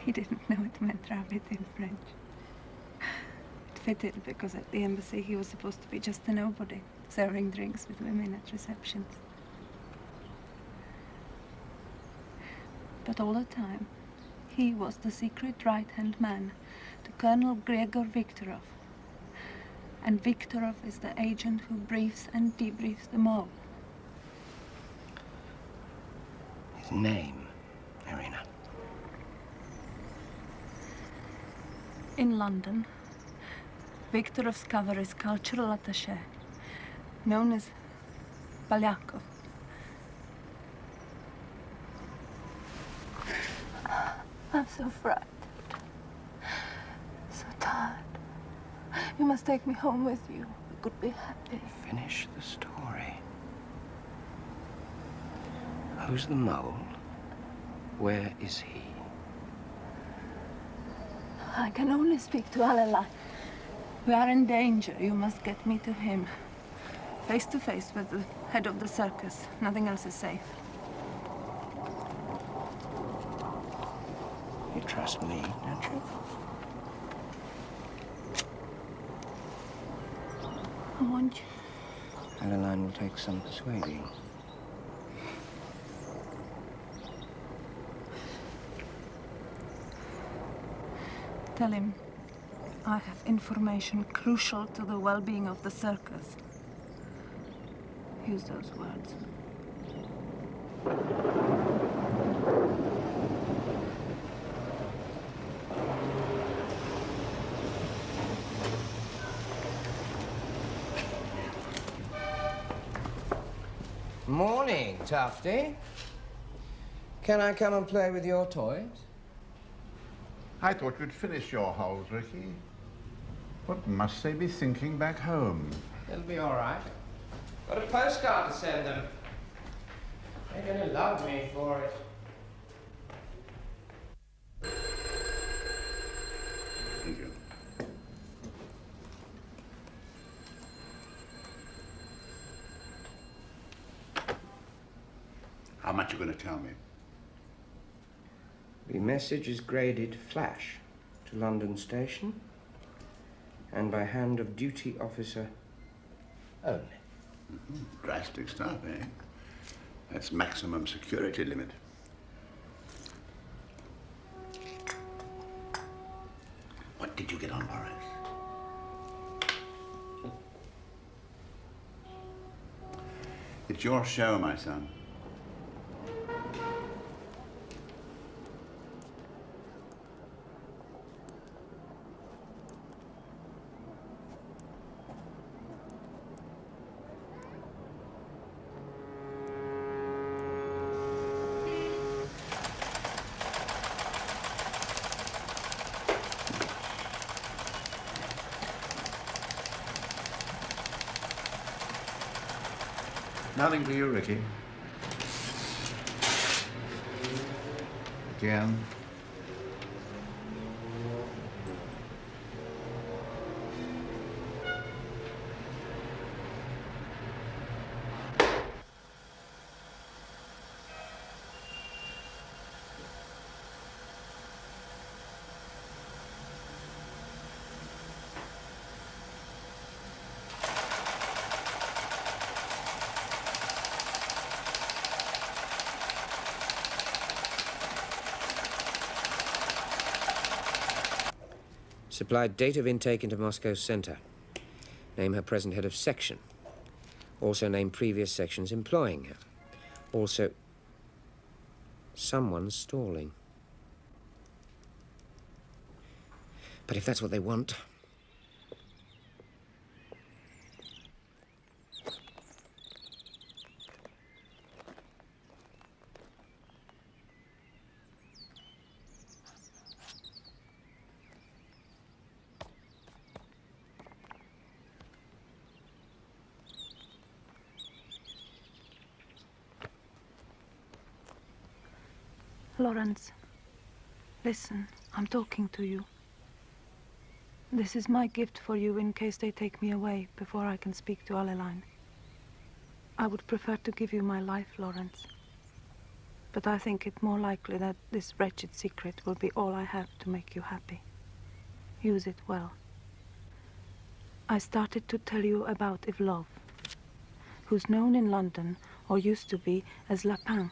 He didn't know it meant rabbit in French. It fitted because at the embassy he was supposed to be just a nobody, serving drinks with women at receptions. But all the time, he was the secret right-hand man to Colonel Gregor Viktorov. And Viktorov is the agent who briefs and debriefs them all. His name, Irina. In London, Viktorov's cover is cultural attaché, known as Polyakov. I'm so frightened, so tired. You must take me home with you. We could be happy. Finish the story. Who's the mole? Where is he? I can only speak to Alelai. We are in danger. You must get me to him. Face to face with the head of the circus. Nothing else is safe. You trust me, don't you? I want you. Adeline will take some persuading. Tell him I have information crucial to the well-being of the circus. Use those words. Morning, Tufty. Can I come and play with your toys? I thought you'd finish your holes, Ricky. What must they be thinking back home? It'll be all right. Got a postcard to send them. They're gonna love me for it. Thank you. How much you going to tell me? The message is graded flash to London Station and by hand of duty officer only. Drastic stuff, eh? That's maximum security limit. What did you get on Boris? It's your show, my son. Nothing for you, Ricky. Again. Supplied date of intake into Moscow Center. Name her present head of section. Also name previous sections employing her. Also... someone's stalling. But if that's what they want... Lawrence, listen, I'm talking to you. This is my gift for you in case they take me away before I can speak to Alleline. I would prefer to give you my life, Lawrence. But I think it more likely that this wretched secret will be all I have to make you happy. Use it well. I started to tell you about Ivlov, who's known in London, or used to be, as Lapin,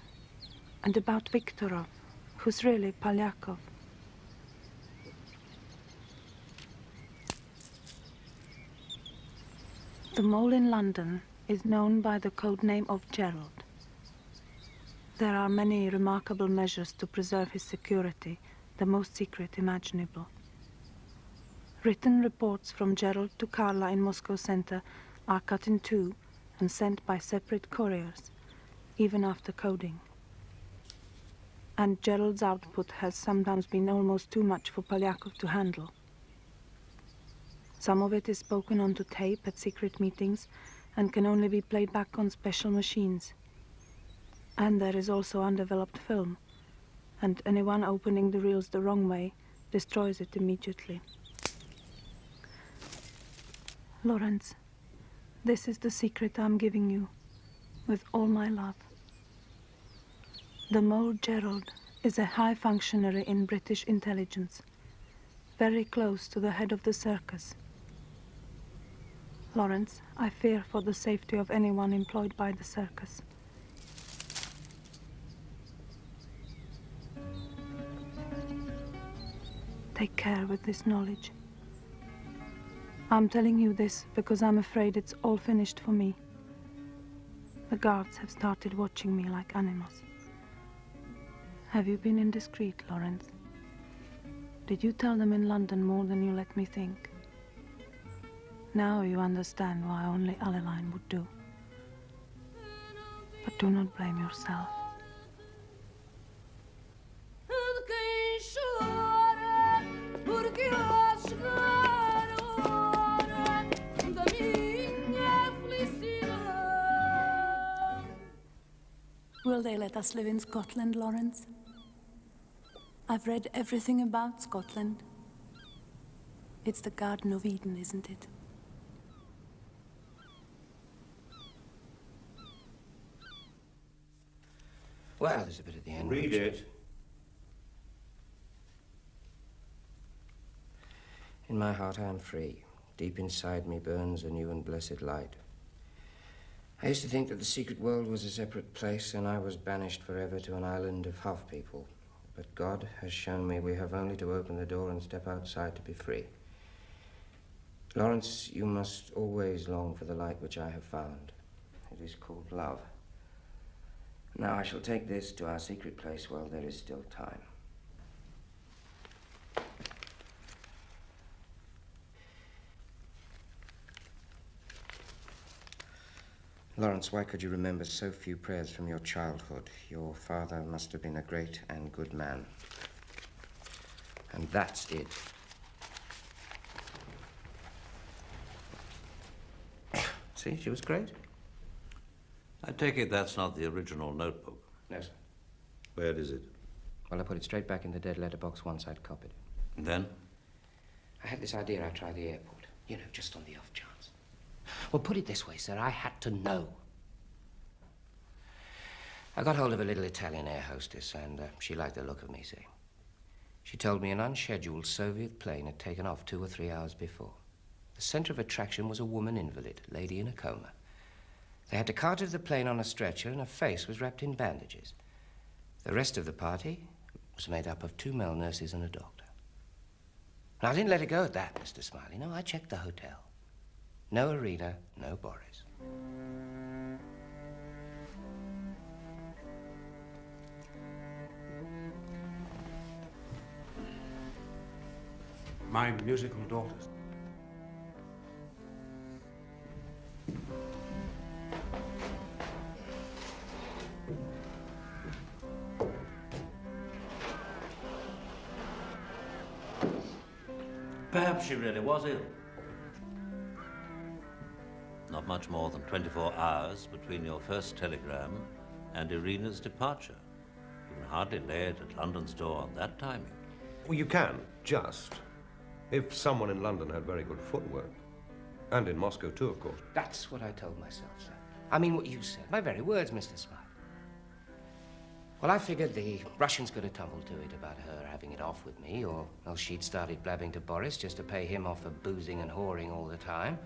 and about Viktorov, who's really Polyakov. The mole in London is known by the code name of Gerald. There are many remarkable measures to preserve his security, the most secret imaginable. Written reports from Gerald to Carla in Moscow Center are cut in two and sent by separate couriers, even after coding. And Gerald's output has sometimes been almost too much for Polyakov to handle. Some of it is spoken onto tape at secret meetings and can only be played back on special machines. And there is also undeveloped film, and anyone opening the reels the wrong way destroys it immediately. Lawrence, this is the secret I'm giving you, with all my love. The mole Gerald is a high functionary in British intelligence, very close to the head of the circus. Lawrence, I fear for the safety of anyone employed by the circus. Take care with this knowledge. I'm telling you this because I'm afraid it's all finished for me. The guards have started watching me like animals. Have you been indiscreet, Lawrence? Did you tell them in London more than you let me think? Now you understand why only Alleline would do. But do not blame yourself. Will they let us live in Scotland, Lawrence? I've read everything about Scotland. It's the Garden of Eden, isn't it? Well, there's a bit at the end. Read it. In my heart I am free. Deep inside me burns a new and blessed light. I used to think that the secret world was a separate place and I was banished forever to an island of half people. But God has shown me we have only to open the door and step outside to be free. Lawrence, you must always long for the light which I have found. It is called love. Now I shall take this to our secret place while there is still time. Lawrence, why could you remember so few prayers from your childhood? Your father must have been a great and good man. And that's it. See, she was great. I take it that's not the original notebook. No, sir. Where is it? Well, I put it straight back in the dead letterbox once I'd copied it. And then? I had this idea I'd try the airport. You know, just on the off chance. Well, put it this way, sir. I had to know. I got hold of a little Italian air hostess, and she liked the look of me, see. She told me an unscheduled Soviet plane had taken off 2 or 3 hours before. The center of attraction was a woman invalid, a lady in a coma. They had to cart her to the plane on a stretcher, and her face was wrapped in bandages. The rest of the party was made up of 2 male nurses and a doctor. And I didn't let it go at that, Mr. Smiley. No, I checked the hotel. No arena, no Boris. My musical daughters. Perhaps she really was ill. Not much more than 24 hours between your first telegram and Irina's departure. You can hardly lay it at London's door on that timing. Well, you can, just. If someone in London had very good footwork. And in Moscow, too, of course. That's what I told myself, sir. I mean what you said. My very words, Mr. Smiley. Well, I figured the Russian's going to tumble to it about her having it off with me, or else she'd started blabbing to Boris just to pay him off for boozing and whoring all the time.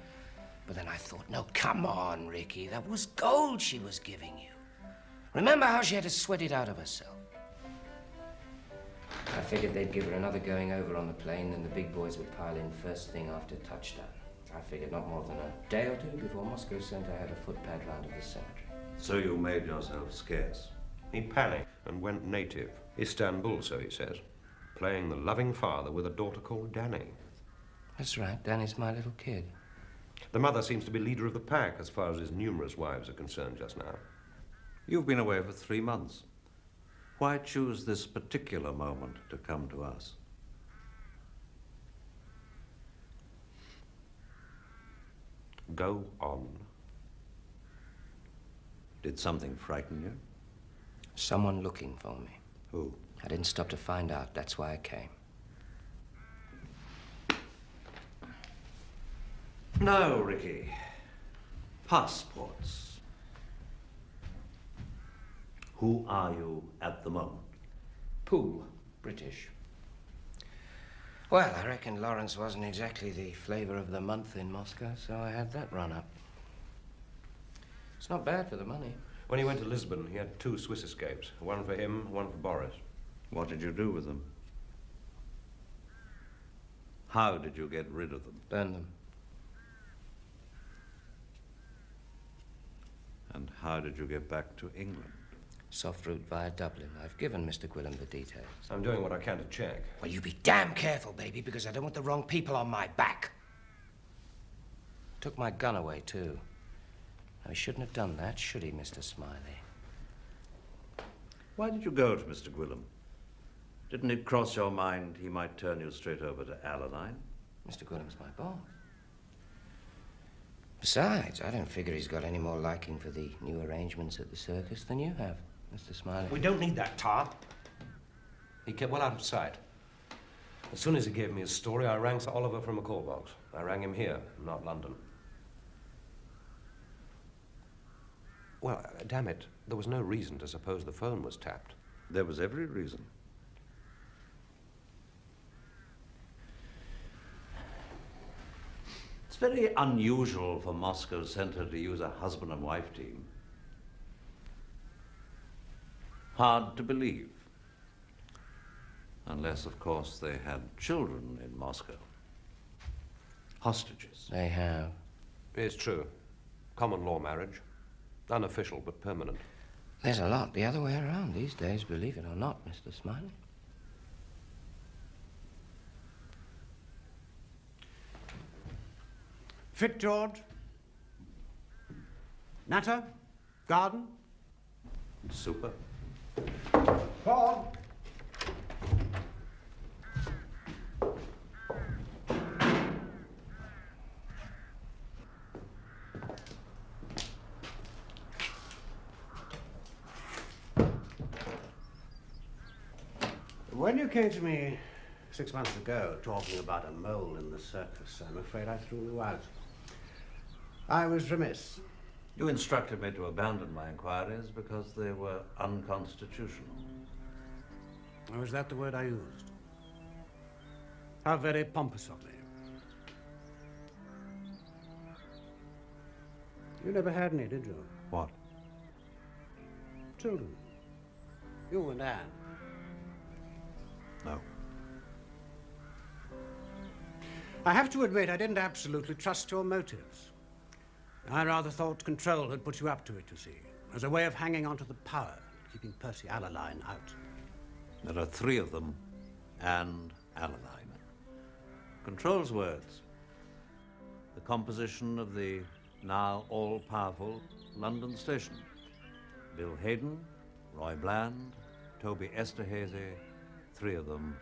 But then I thought, no, come on, Ricky. That was gold she was giving you. Remember how she had to sweat it out of herself? I figured they'd give her another going over on the plane, then the big boys would pile in first thing after touchdown. I figured not more than a day or two before Moscow sent her had a footpad round to the cemetery. So you made yourself scarce. He panicked and went native. Istanbul, so he says. Playing the loving father with a daughter called Danny. That's right, Danny's my little kid. The mother seems to be leader of the pack as far as his numerous wives are concerned just now. You've been away for 3 months. Why choose this particular moment to come to us? Go on. Did something frighten you? Someone looking for me. Who? I didn't stop to find out. That's why I came. No, Ricky. Passports. Who are you at the moment? Poole, British. Well, I reckon Lawrence wasn't exactly the flavor of the month in Moscow, so I had that run up. It's not bad for the money. When he went to Lisbon, he had 2 Swiss escapes. One for him, one for Boris. What did you do with them? How did you get rid of them? Burn them. And how did you get back to England? Soft route via Dublin. I've given Mr. Gwilym the details. I'm doing what I can to check. Well, you be damn careful, baby, because I don't want the wrong people on my back. Took my gun away, too. Now, he shouldn't have done that, should he, Mr. Smiley? Why did you go to Mr. Gwilym? Didn't it cross your mind he might turn you straight over to Alanine? Mr. Gwilym's my boss. Besides, I don't figure he's got any more liking for the new arrangements at the circus than you have, Mr. Smiley. We don't need that tar. He kept well out of sight. As soon as he gave me his story, I rang Sir Oliver from a call box. I rang him here, not London. Well, damn it, there was no reason to suppose the phone was tapped. There was every reason. It's very unusual for Moscow Center to use a husband and wife team. Hard to believe. Unless, of course, they had children in Moscow. Hostages. They have. It's true. Common law marriage. Unofficial, but permanent. There's a lot the other way around these days, believe it or not, Mr. Smiley. Fit, George? Natter? Garden? Super. Paul? When you came to me 6 months ago talking about a mole in the circus, I'm afraid I threw you out. I was remiss. You instructed me to abandon my inquiries because they were unconstitutional. Oh, is that the word I used? How very pompous of me. You never had any, did you? What? Children. You and Anne. No. I have to admit I didn't absolutely trust your motives. I rather thought Control had put you up to it, you see, as a way of hanging on to the power, keeping Percy Alaline out. There are 3 of them, and Alaline. Control's words. The composition of the now all-powerful London station. Bill Hayden, Roy Bland, Toby Esterhazy, 3 of them,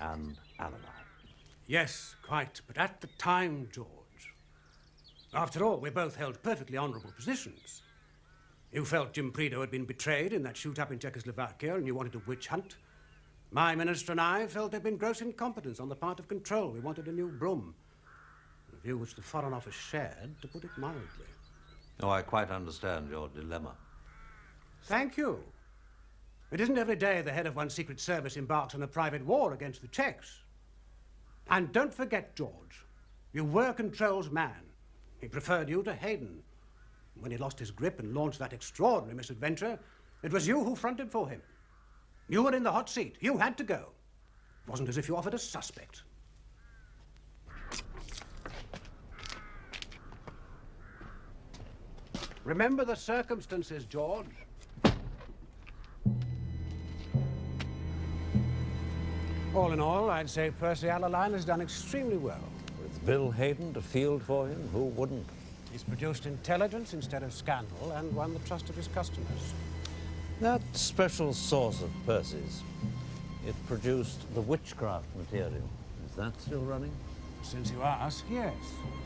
and Alaline. Yes, quite, but at the time, George. After all, we both held perfectly honourable positions. You felt Jim Prideaux had been betrayed in that shoot-up in Czechoslovakia and you wanted a witch hunt. My minister and I felt there'd been gross incompetence on the part of Control. We wanted a new broom. A view which the Foreign Office shared, to put it mildly. Oh, I quite understand your dilemma. Thank you. It isn't every day the head of one's secret service embarks on a private war against the Czechs. And don't forget, George, you were Control's man. He preferred you to Hayden. When he lost his grip and launched that extraordinary misadventure, it was you who fronted for him. You were in the hot seat. You had to go. It wasn't as if you offered a suspect. Remember the circumstances, George. All in all, I'd say Percy Alaline has done extremely well. With Bill Hayden to field for him, who wouldn't? He's produced intelligence instead of scandal and won the trust of his customers. That special sauce of Percy's, it produced the witchcraft material. Is that still running? Since you ask, yes.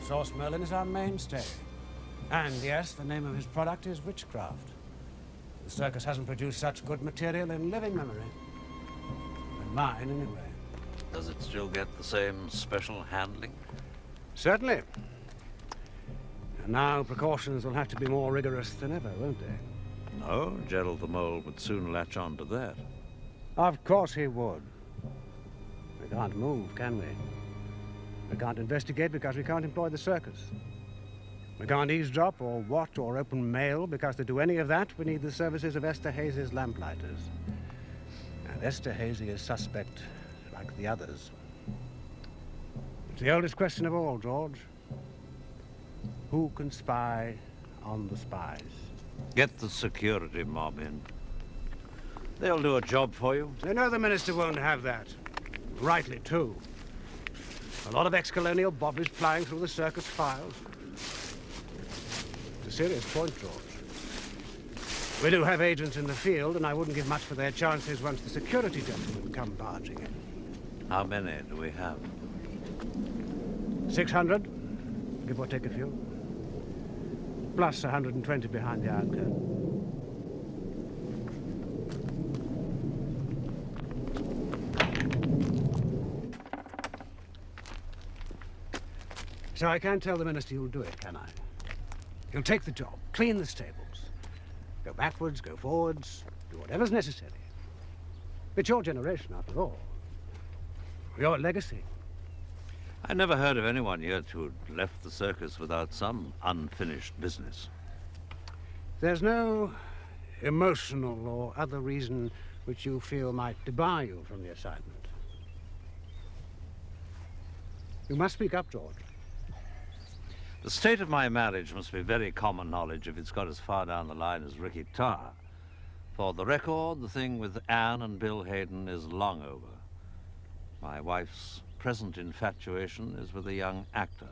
Sauce Merlin is our mainstay. And yes, the name of his product is witchcraft. The circus hasn't produced such good material in living memory. And mine, anyway. Does it still get the same special handling? Certainly. And now precautions will have to be more rigorous than ever, won't they? No, Gerald the Mole would soon latch on to that. Of course he would. We can't move, can we? We can't investigate because we can't employ the circus. We can't eavesdrop or watch or open mail because to do any of that, we need the services of Esterhazy's lamplighters. And Esterhazy is suspect like the others. It's the oldest question of all, George. Who can spy on the spies? Get the security mob in. They'll do a job for you. They know the minister won't have that. Rightly, too. A lot of ex-colonial bobbies flying through the circus files. It's a serious point, George. We do have agents in the field, and I wouldn't give much for their chances once the security gentlemen come barging in. How many do we have? 600, give or take a few. Plus 120 behind the Iron Curtain. So I can't tell the minister you'll do it, can I? You'll take the job, clean the stables, go backwards, go forwards, do whatever's necessary. It's your generation, after all. Your legacy. I never heard of anyone yet who'd left the circus without some unfinished business. There's no emotional or other reason which you feel might debar you from the assignment. You must speak up, George. The state of my marriage must be very common knowledge if it's got as far down the line as Ricky Tarr. For the record, the thing with Anne and Bill Hayden is long over. My wife's present infatuation is with a young actor,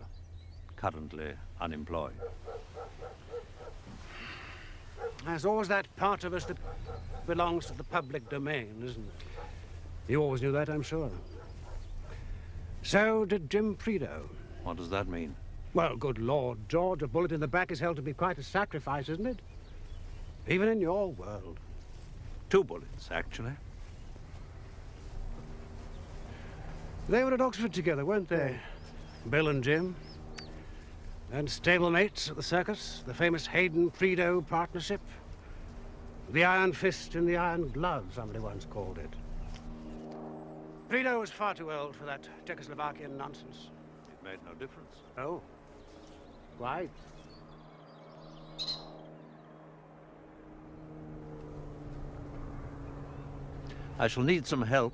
currently unemployed. There's always that part of us that belongs to the public domain, isn't it? You always knew that, I'm sure. So did Jim Prideaux. What does that mean? Well, good Lord, George, a bullet in the back is held to be quite a sacrifice, isn't it? Even in your world. 2 bullets, actually. They were at Oxford together, weren't they? Bill and Jim. And stablemates at the circus, the famous Hayden-Prideaux partnership. The iron fist in the iron glove, somebody once called it. Prideaux was far too old for that Czechoslovakian nonsense. It made no difference. Oh. Why? I shall need some help.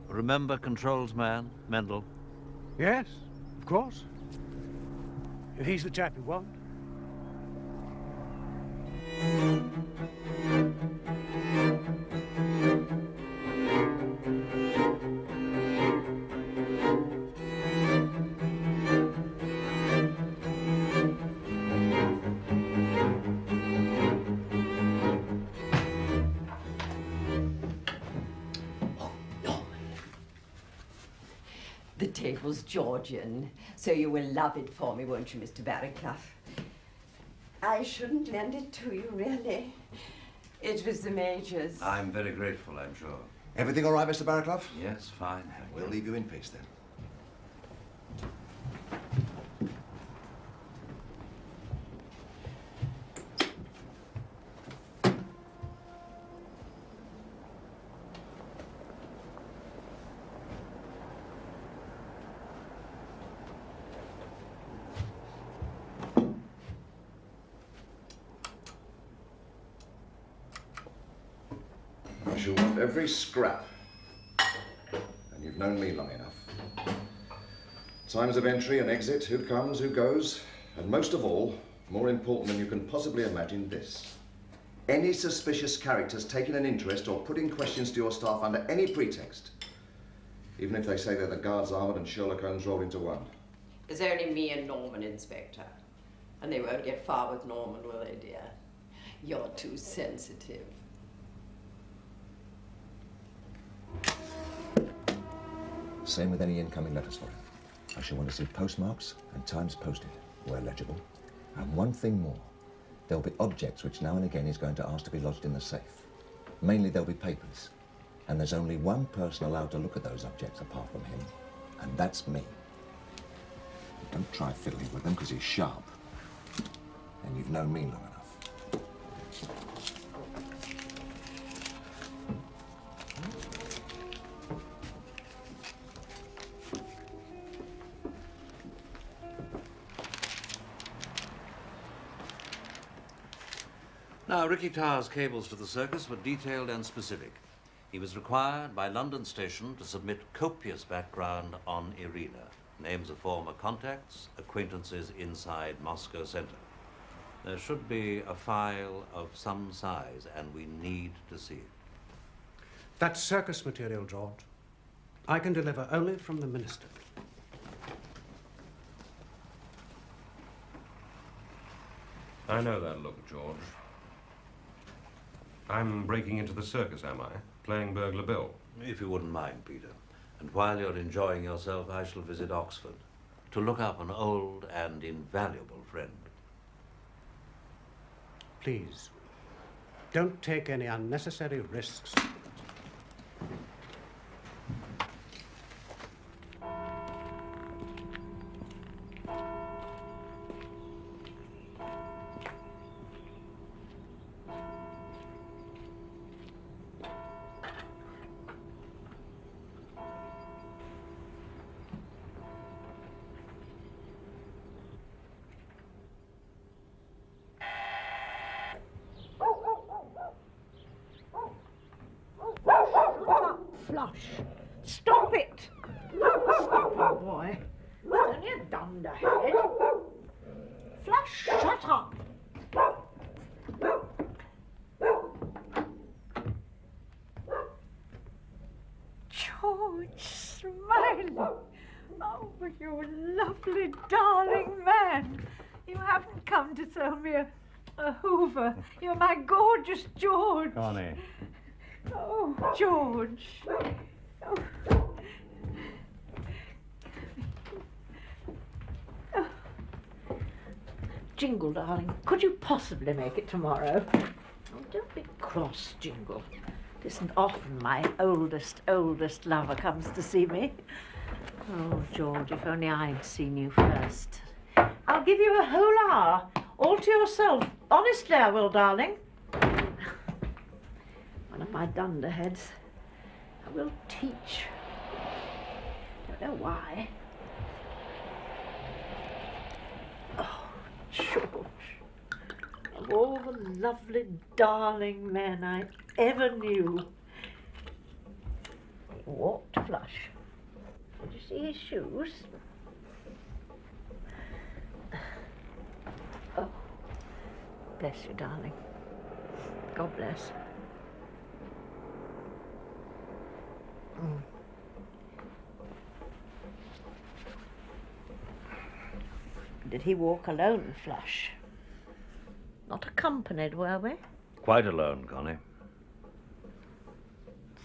Remember Control's man, Mendel. Yes, of course. If he's the chap you want. The table's Georgian, so you will love it for me, won't you, Mr. Barraclough? I shouldn't lend it to you, really. It was the Major's. I'm very grateful, I'm sure. Everything all right, Mr. Barraclough? Yes, fine. We'll leave you in peace, then. I shall want every scrap. And you've known me long enough. Times of entry and exit, who comes, who goes, and most of all, more important than you can possibly imagine, this. Any suspicious characters taking an interest or putting questions to your staff under any pretext. Even if they say they're the Guards Armoured and Sherlock Holmes rolled into one. There's only me and Norman, Inspector. And they won't get far with Norman, will they, dear? You're too sensitive. Same with any incoming letters for him. I shall want to see postmarks and times posted, where legible. And one thing more. There'll be objects which now and again he's going to ask to be lodged in the safe. Mainly there'll be papers. And there's only one person allowed to look at those objects apart from him, and that's me. Don't try fiddling with them, because he's sharp. And you've known me long enough. Now, Ricky Tarr's cables for the circus were detailed and specific. He was required by London Station to submit copious background on Irina, names of former contacts, acquaintances inside Moscow Center. There should be a file of some size, and we need to see it. That's circus material, George. I can deliver only from the Minister. I know that look, George. I'm breaking into the circus, am I? Playing burglar Bill. If you wouldn't mind, Peter. And while you're enjoying yourself, I shall visit Oxford to look up an old and invaluable friend. Please, don't take any unnecessary risks. Flush. Stop it! Stop it, boy. It's only a dunderhead. Flush, shut up. George Smiley. Oh, you lovely, darling man. You haven't come to throw me a Hoover. You're my gorgeous George. Connie. Oh, George. Oh. Oh. Jingle, darling, could you possibly make it tomorrow? Oh, don't be cross, Jingle. It isn't often my oldest lover comes to see me. Oh, George, if only I'd seen you first. I'll give you a whole hour, all to yourself. Honestly, I will, darling. One of my dunderheads. I will teach. Don't know why. Oh, George. Of all the lovely, darling men I ever knew, he walked flush. Did you see his shoes? Oh, bless you, darling. God bless. Did he walk alone, Flush? Not accompanied, were we? Quite alone, Connie.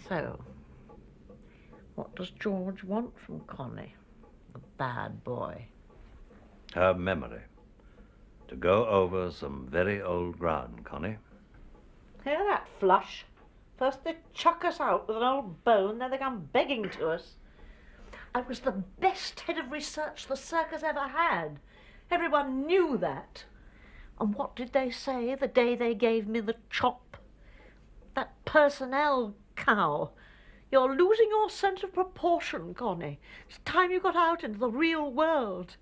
So, what does George want from Connie, the bad boy? Her memory. To go over some very old ground, Connie. Hear that, Flush? First they chuck us out with an old bone, then they come begging to us. I was the best head of research the circus ever had. Everyone knew that. And what did they say the day they gave me the chop? That personnel cow. You're losing your sense of proportion, Connie. It's time you got out into the real world.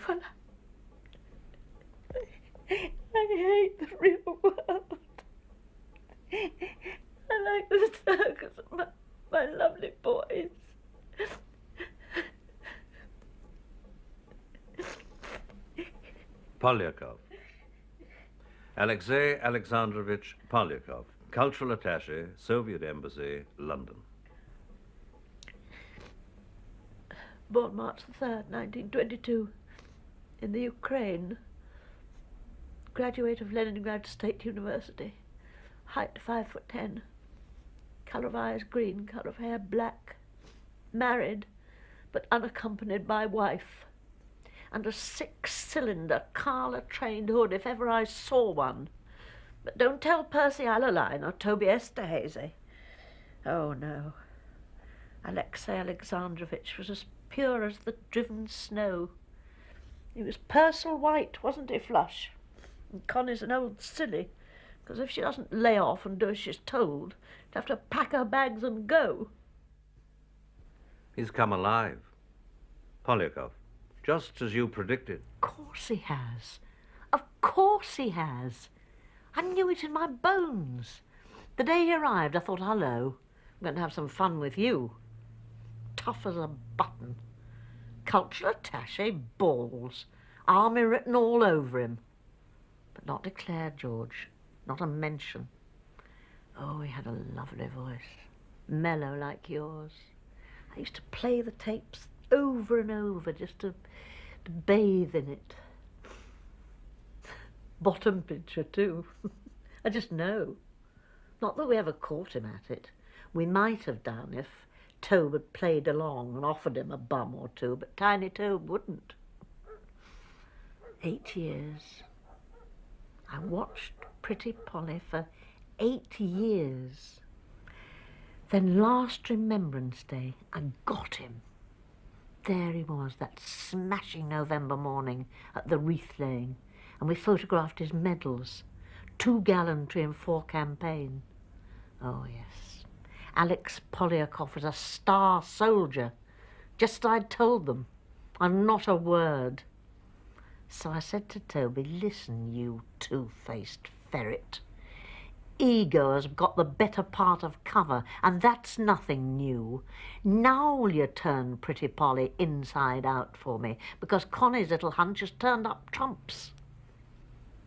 Well, I hate the real world. I like the circus and my lovely boys. Polyakov. Alexei Alexandrovich Polyakov, Cultural Attaché, Soviet Embassy, London. Born March the 3rd, 1922, in the Ukraine. Graduate of Leningrad State University. Height 5'10". Colour of eyes green, colour of hair black. Married, but unaccompanied by wife. And a 6-cylinder Carla-trained hood, if ever I saw one. But don't tell Percy Alaline or Toby Esterhazy. Oh, no. Alexei Alexandrovich was as pure as the driven snow. He was Purcell White, wasn't he, Flush? And Connie's an old silly, because if she doesn't lay off and do as she's told, she'd have to pack her bags and go. He's come alive. Polyakov. Just as you predicted. Of course he has. Of course he has. I knew it in my bones. The day he arrived, I thought, hello, I'm going to have some fun with you. Tough as a button. Cultural attaché, balls. Army written all over him. But not declared, George. Not a mention. Oh, he had a lovely voice. Mellow like yours. I used to play the tapes over and over just to bathe in it. Bottom picture too. I just know. Not that we ever caught him at it. We might have done if Tobe had played along and offered him a bum or two, but Tiny Tobe wouldn't. 8 years. I watched Pretty Polly for 8 years. Then last Remembrance Day, I got him. There he was, that smashing November morning at the wreath laying, and we photographed his medals. 2 gallantry and 4 campaign. Oh, yes. Alex Polyakov was a star soldier, just as I'd told them, and not a word. So I said to Toby, listen, you two-faced ferret. Ego has got the better part of cover, and that's nothing new. Now will you turn Pretty Polly inside out for me, because Connie's little hunch has turned up trumps.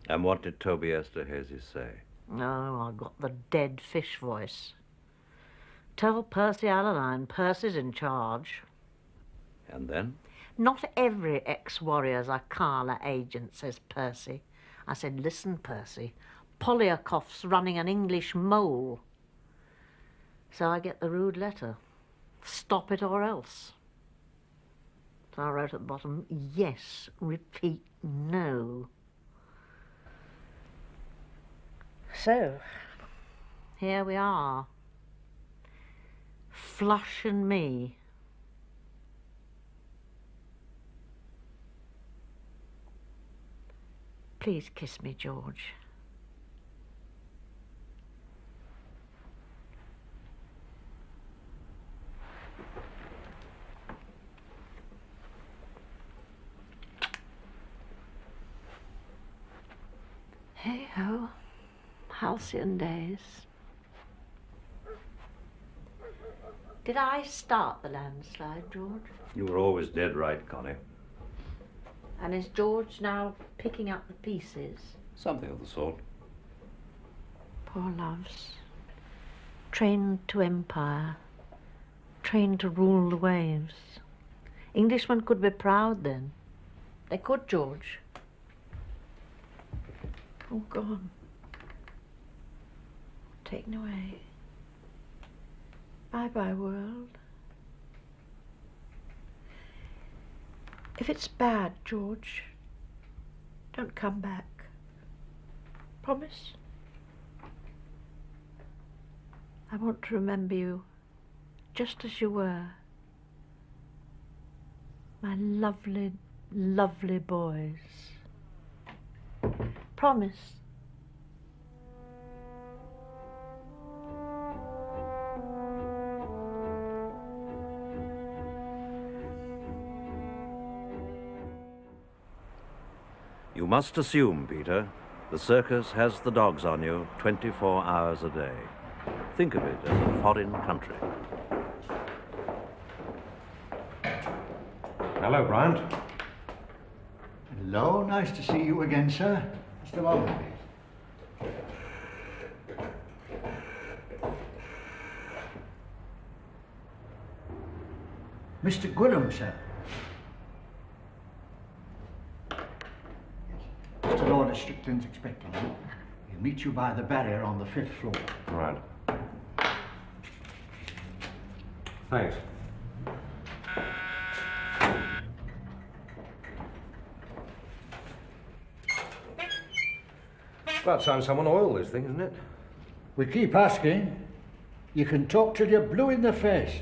And what did Toby Esterhazy say? Oh, I got the dead fish voice. Tell Percy Alaline, Percy's in charge. And then? Not every ex-warrior's a Carla agent, says Percy. I said, listen, Percy, Polyakov's running an English mole. So I get the rude letter. Stop it or else. So I wrote at the bottom, yes, repeat, no. So, here we are. Flush and me. Please kiss me, George. Hey-ho, halcyon days. Did I start the landslide, George? You were always dead right, Connie. And is George now picking up the pieces? Something of the sort. Poor loves. Trained to empire. Trained to rule the waves. Englishmen could be proud then. They could, George. All gone. Taken away. Bye-bye, world. If it's bad, George, don't come back. Promise? I want to remember you just as you were. My lovely, lovely boys. Promise. You must assume, Peter, the circus has the dogs on you 24 hours a day. Think of it as a foreign country. Hello, Bryant. Hello, nice to see you again, sir. Just a moment, please. Mr. Gwilym, sir. Mr. Lord Strickland's expecting you. He'll meet you by the barrier on the 5th floor. Right. Thanks. About time someone oiled this thing, isn't it? We keep asking. You can talk till you're blue in the face.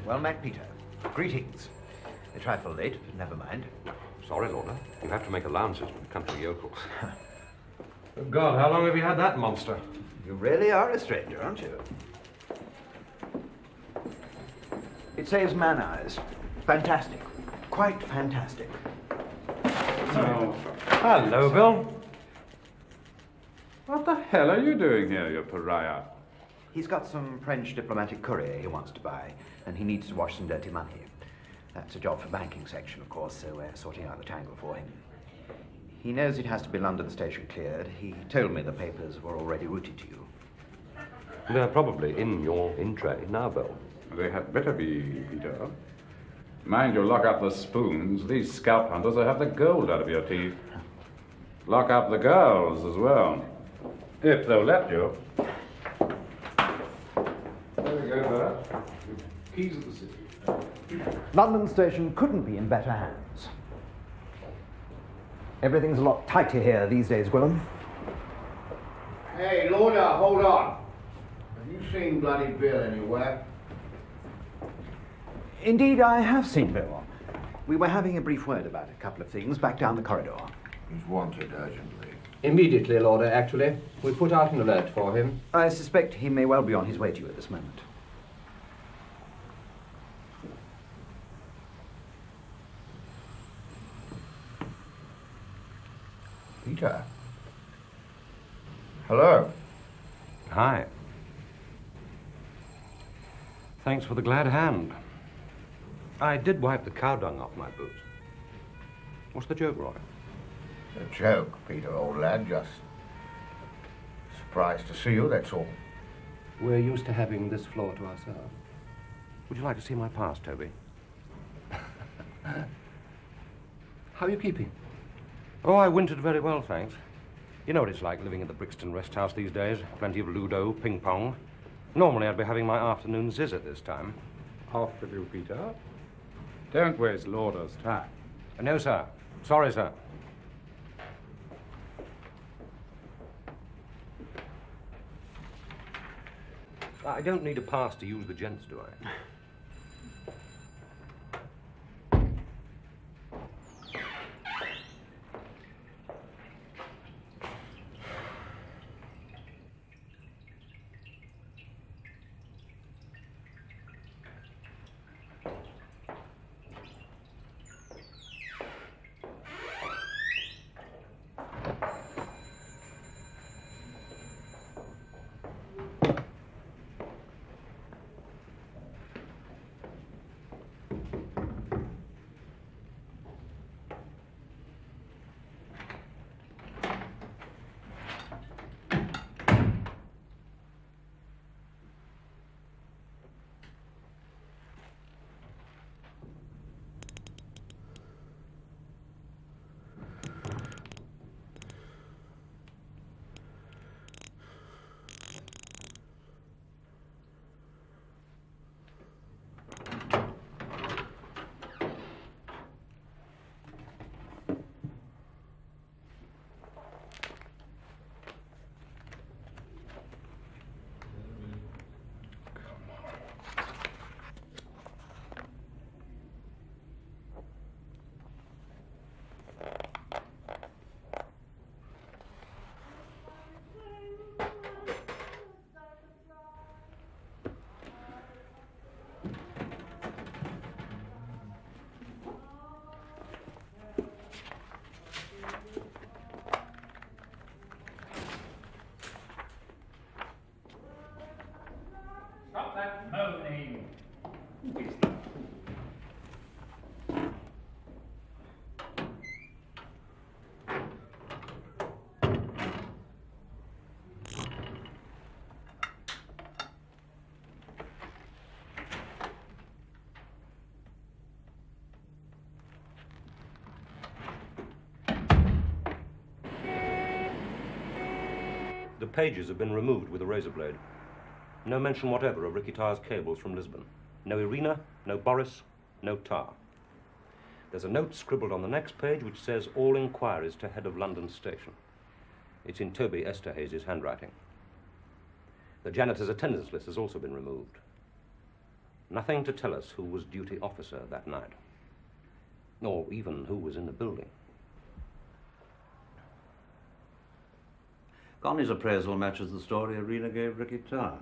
Well met, Peter. Greetings. A trifle late, but never mind. Sorry, Lorna. You have to make allowances for the country yokels. Good God, how long have you had that monster? You really are a stranger, aren't you? It saves man eyes. Fantastic. Quite fantastic. Oh. Hello, Bill. What the hell are you doing here, you pariah? He's got some French diplomatic courier he wants to buy, and he needs to wash some dirty money. That's a job for banking section, of course, so we're sorting out the tangle for him. He knows it has to be London station cleared. He told me the papers were already routed to you. They're probably in your in-tray now, Bill. They had better be, Peter. Mind you, lock up the spoons. These scalp hunters will have the gold out of your teeth. Lock up the girls as well, if they'll let you. There we go, Bert. Keys of the city. London station couldn't be in better hands. Everything's a lot tighter here these days, Gwilym. Hey, Lorda, hold on. Have you seen bloody Bill anywhere? Indeed, I have seen Bill. We were having a brief word about a couple of things back down the corridor. He's wanted urgently. Immediately, Lorda, actually. We put out an alert for him. I suspect he may well be on his way to you at this moment. Peter. Hello. Hi. Thanks for the glad hand. I did wipe the cow dung off my boots. What's the joke, Roy? A joke, Peter, old lad. Just surprised to see you, that's all. We're used to having this floor to ourselves. Would you like to see my pass, Toby? How are you keeping? Oh, I wintered very well, thanks. You know what it's like living at the Brixton Rest House these days. Plenty of Ludo, ping-pong. Normally I'd be having my afternoon ziz at this time. Off with you, Peter. Don't waste Lorda's time. No, sir. Sorry, sir. I don't need a pass to use the gents, do I? The pages have been removed with a razor blade. No mention whatever of Ricky Tarr's cables from Lisbon. No Irina, no Boris, no Tar. There's a note scribbled on the next page which says all inquiries to head of London station. It's in Toby Esterhazy's handwriting. The janitor's attendance list has also been removed. Nothing to tell us who was duty officer that night, or even who was in the building. Connie's appraisal matches the story Irina gave Ricky Tarr.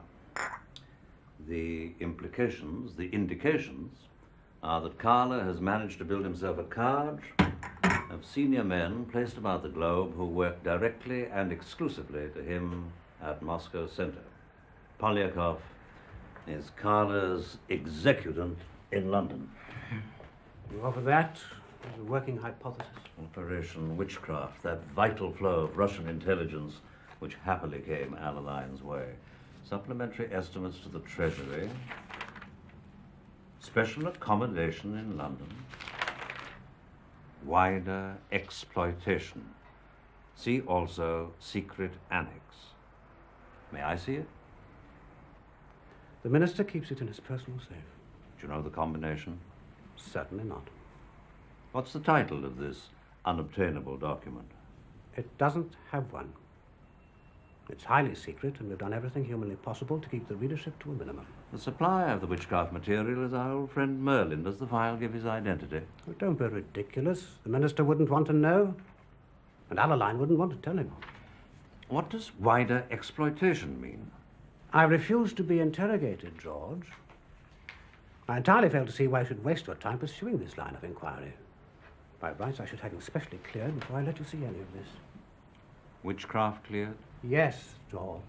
The implications, the indications, are that Carla has managed to build himself a cadre of senior men placed about the globe who work directly and exclusively to him at Moscow Center. Polyakov is Carla's executant in London. You offer that as a working hypothesis? Operation Witchcraft, that vital flow of Russian intelligence which happily came Alaline's way. Supplementary estimates to the Treasury. Special accommodation in London. Wider exploitation. See also secret annex. May I see it? The minister keeps it in his personal safe. Do you know the combination? Certainly not. What's the title of this unobtainable document? It doesn't have one. It's highly secret, and we've done everything humanly possible to keep the readership to a minimum. The supplier of the witchcraft material is our old friend Merlin. Does the file give his identity? Oh, don't be ridiculous. The minister wouldn't want to know, and Alaline wouldn't want to tell him. What does wider exploitation mean? I refuse to be interrogated, George. I entirely fail to see why I should waste your time pursuing this line of inquiry. By rights, I should have you specially cleared before I let you see any of this. Witchcraft cleared? Yes, George.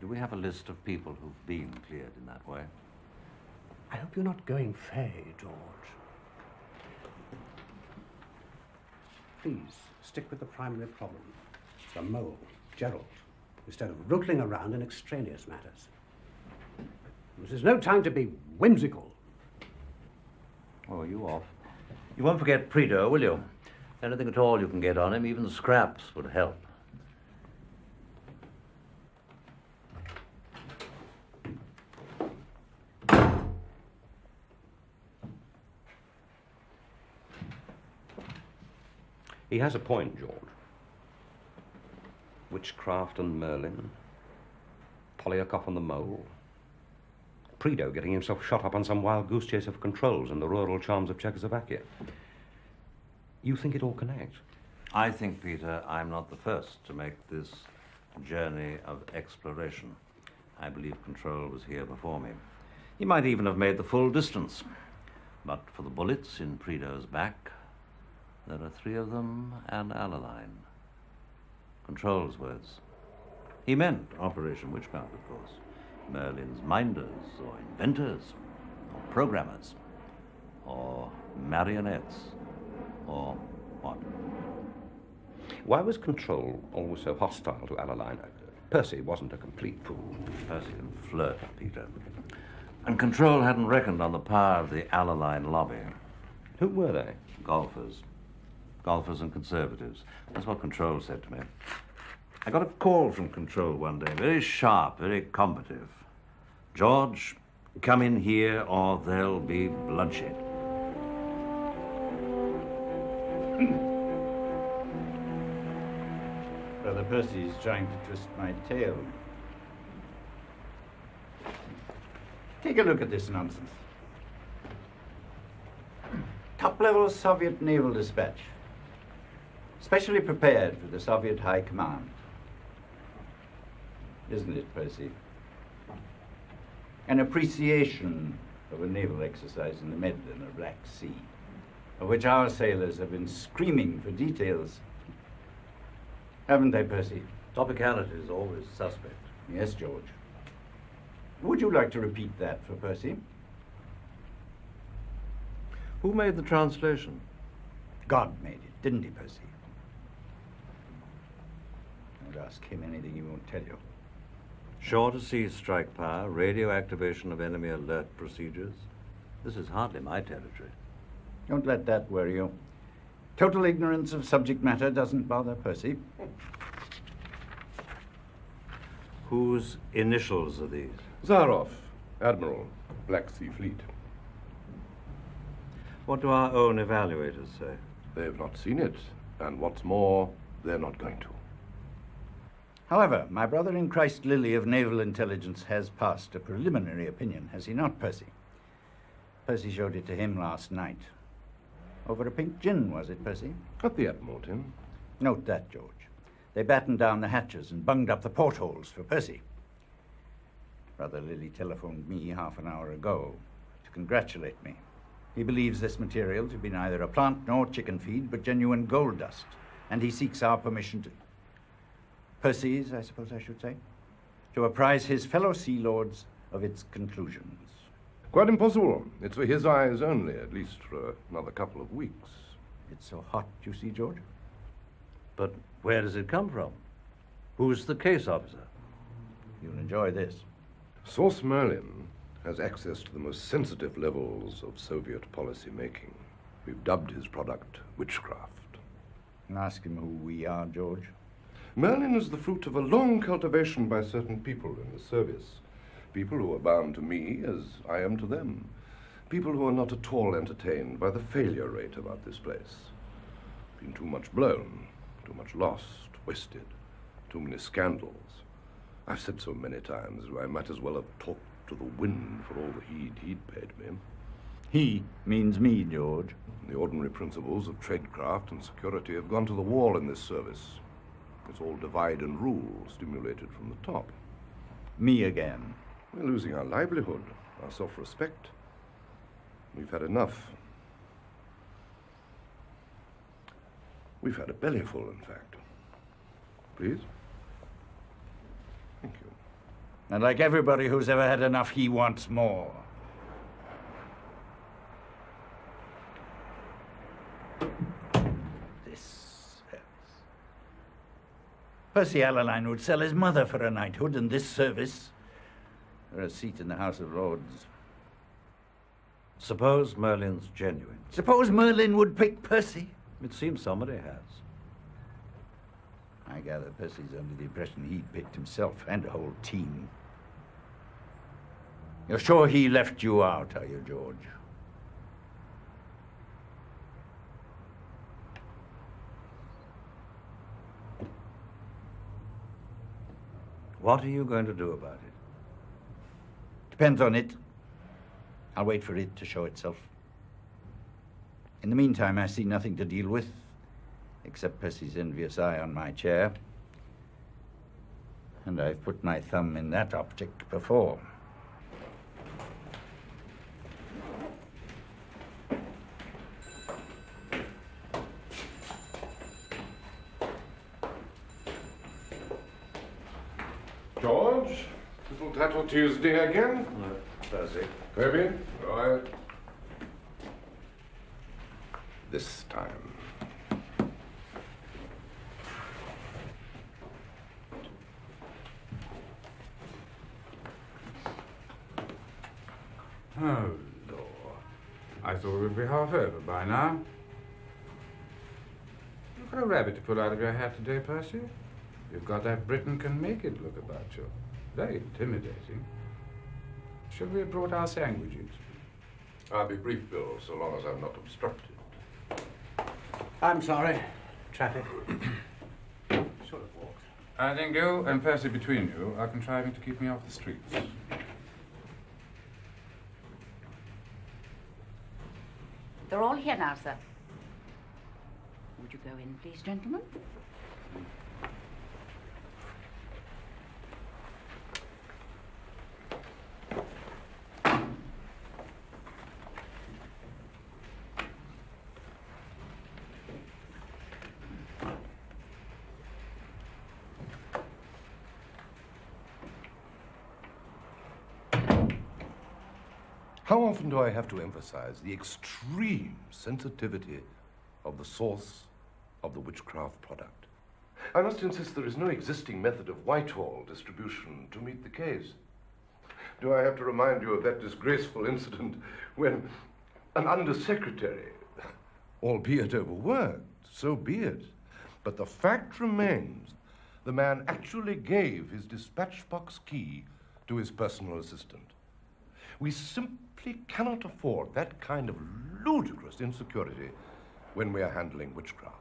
Do we have a list of people who've been cleared in that way? I hope you're not going fey, George. Please, stick with the primary problem. The mole, Gerald, instead of rootling around in extraneous matters. This is no time to be whimsical. Oh, you off. You won't forget Prideaux, will you? Anything at all you can get on him, even the scraps would help. He has a point, George. Witchcraft and Merlin. Polyakov and the mole. Prideaux getting himself shot up on some wild goose chase of controls in the rural charms of Czechoslovakia. You think it all connects? I think, Peter, I'm not the first to make this journey of exploration. I believe Control was here before me. He might even have made the full distance. But for the bullets in Prideaux's back, there are 3 of them and Alaline. Control's words. He meant Operation Witchcraft, of course. Merlin's minders, or inventors, or programmers, or marionettes, or what? Why was Control always so hostile to Alaline? Percy wasn't a complete fool. Percy can flirt, Peter. And Control hadn't reckoned on the power of the Alaline lobby. Who were they? Golfers. Golfers and conservatives. That's what Control said to me. I got a call from Control one day, very sharp, very combative. George, come in here or there'll be bloodshed. Brother Percy's trying to twist my tail. Take a look at this nonsense. Top-level Soviet naval dispatch. Specially prepared for the Soviet High Command. Isn't it, Percy? An appreciation of a naval exercise in the Mediterranean or Black Sea, of which our sailors have been screaming for details. Haven't they, Percy? Topicality is always suspect. Yes, George. Would you like to repeat that for Percy? Who made the translation? God made it, didn't he, Percy? Don't ask him anything he won't tell you. Shore-to-sea strike power, radio activation of enemy alert procedures. This is hardly my territory. Don't let that worry you. Total ignorance of subject matter doesn't bother Percy. Whose initials are these? Zaroff, Admiral, Black Sea Fleet. What do our own evaluators say? They've not seen it, and what's more, they're not going to. However, my brother in Christ Lily of Naval Intelligence has passed a preliminary opinion, has he not, Percy? Percy showed it to him last night. Over a pink gin, was it, Percy? At the Admiralty. Note that, George. They battened down the hatches and bunged up the portholes for Percy. Brother Lily telephoned me half an hour ago to congratulate me. He believes this material to be neither a plant nor chicken feed, but genuine gold dust, and he seeks our permission to... Percy's, I suppose I should say, to apprise his fellow Sea Lords of its conclusions. Quite impossible. It's for his eyes only, at least for another couple of weeks. It's so hot, you see, George. But where does it come from? Who's the case officer? You'll enjoy this. Source Merlin has access to the most sensitive levels of Soviet policy making. We've dubbed his product witchcraft. Ask him who we are, George. Merlin is the fruit of a long cultivation by certain people in the service. People who are bound to me as I am to them. People who are not at all entertained by the failure rate about this place. Been too much blown, too much lost, wasted, too many scandals. I've said so many times I might as well have talked to the wind for all the heed he'd paid me. He means me, George. The ordinary principles of tradecraft and security have gone to the wall in this service. It's all divide and rule, stimulated from the top. Me again. We're losing our livelihood, our self-respect. We've had enough. We've had a bellyful, in fact. Please? Thank you. And like everybody who's ever had enough, he wants more. This service. Percy Allaline would sell his mother for a knighthood, and this service for a seat in the House of Lords. Suppose Merlin's genuine. Suppose Merlin would pick Percy. It seems somebody has. I gather Percy's under the impression he'd picked himself and a whole team. You're sure he left you out, are you, George? What are you going to do about it? Depends on it. I'll wait for it to show itself. In the meantime, I see nothing to deal with, except Percy's envious eye on my chair. And I've put my thumb in that optic before. George, little Tattle Tuesday again? No, Percy. Kirby, right. This time. Oh, Lord. I thought it would be half over by now. You've got a rabbit to pull out of your hat today, Percy. You've got that Britain can make it look about you. Very intimidating. Should we have brought our sandwiches? I'll be brief, Bill, so long as I'm not obstructed. I'm sorry. Traffic. Should have walked. I think you and Percy between you are contriving to keep me off the streets. They're all here now, sir. Would you go in, please, gentlemen? How often do I have to emphasize the extreme sensitivity of the source of the witchcraft product? I must insist there is no existing method of Whitehall distribution to meet the case. Do I have to remind you of that disgraceful incident when an undersecretary, albeit overworked, so be it, but the fact remains the man actually gave his dispatch box key to his personal assistant. We simply cannot afford that kind of ludicrous insecurity when we are handling witchcraft.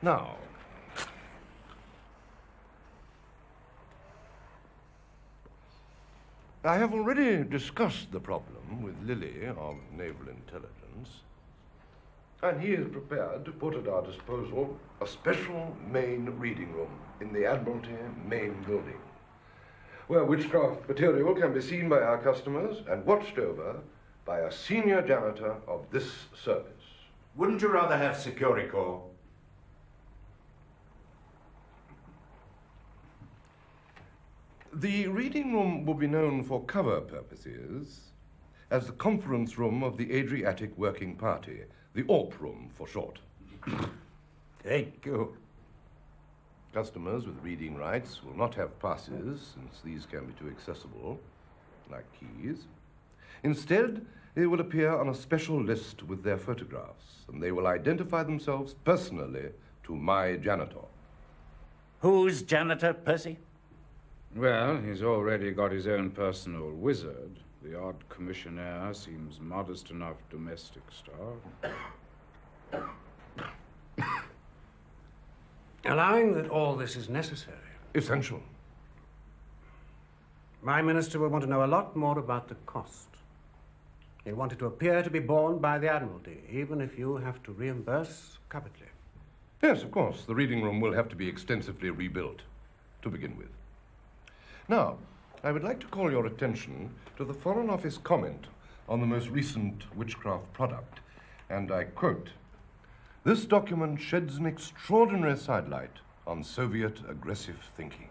Now, I have already discussed the problem with Lilly of Naval Intelligence, and he is prepared to put at our disposal a special main reading room in the Admiralty main building, where witchcraft material can be seen by our customers and watched over by a senior janitor of this service. Wouldn't you rather have Securicor? The reading room will be known for cover purposes as the conference room of the Adriatic Working Party, the AWP room for short. Thank you. Customers with reading rights will not have passes, since these can be too accessible, like keys. Instead, they will appear on a special list with their photographs, and they will identify themselves personally to my janitor. Who's janitor, Percy? Well, he's already got his own personal wizard. The odd commissionaire seems modest enough domestic star. Allowing that all this is necessary. Essential. My minister will want to know a lot more about the cost. He'll want it to appear to be borne by the Admiralty, even if you have to reimburse capitally. Yes, of course. The reading room will have to be extensively rebuilt, to begin with. Now, I would like to call your attention to the Foreign Office comment on the most recent witchcraft product, and I quote, "This document sheds an extraordinary sidelight on Soviet aggressive thinking."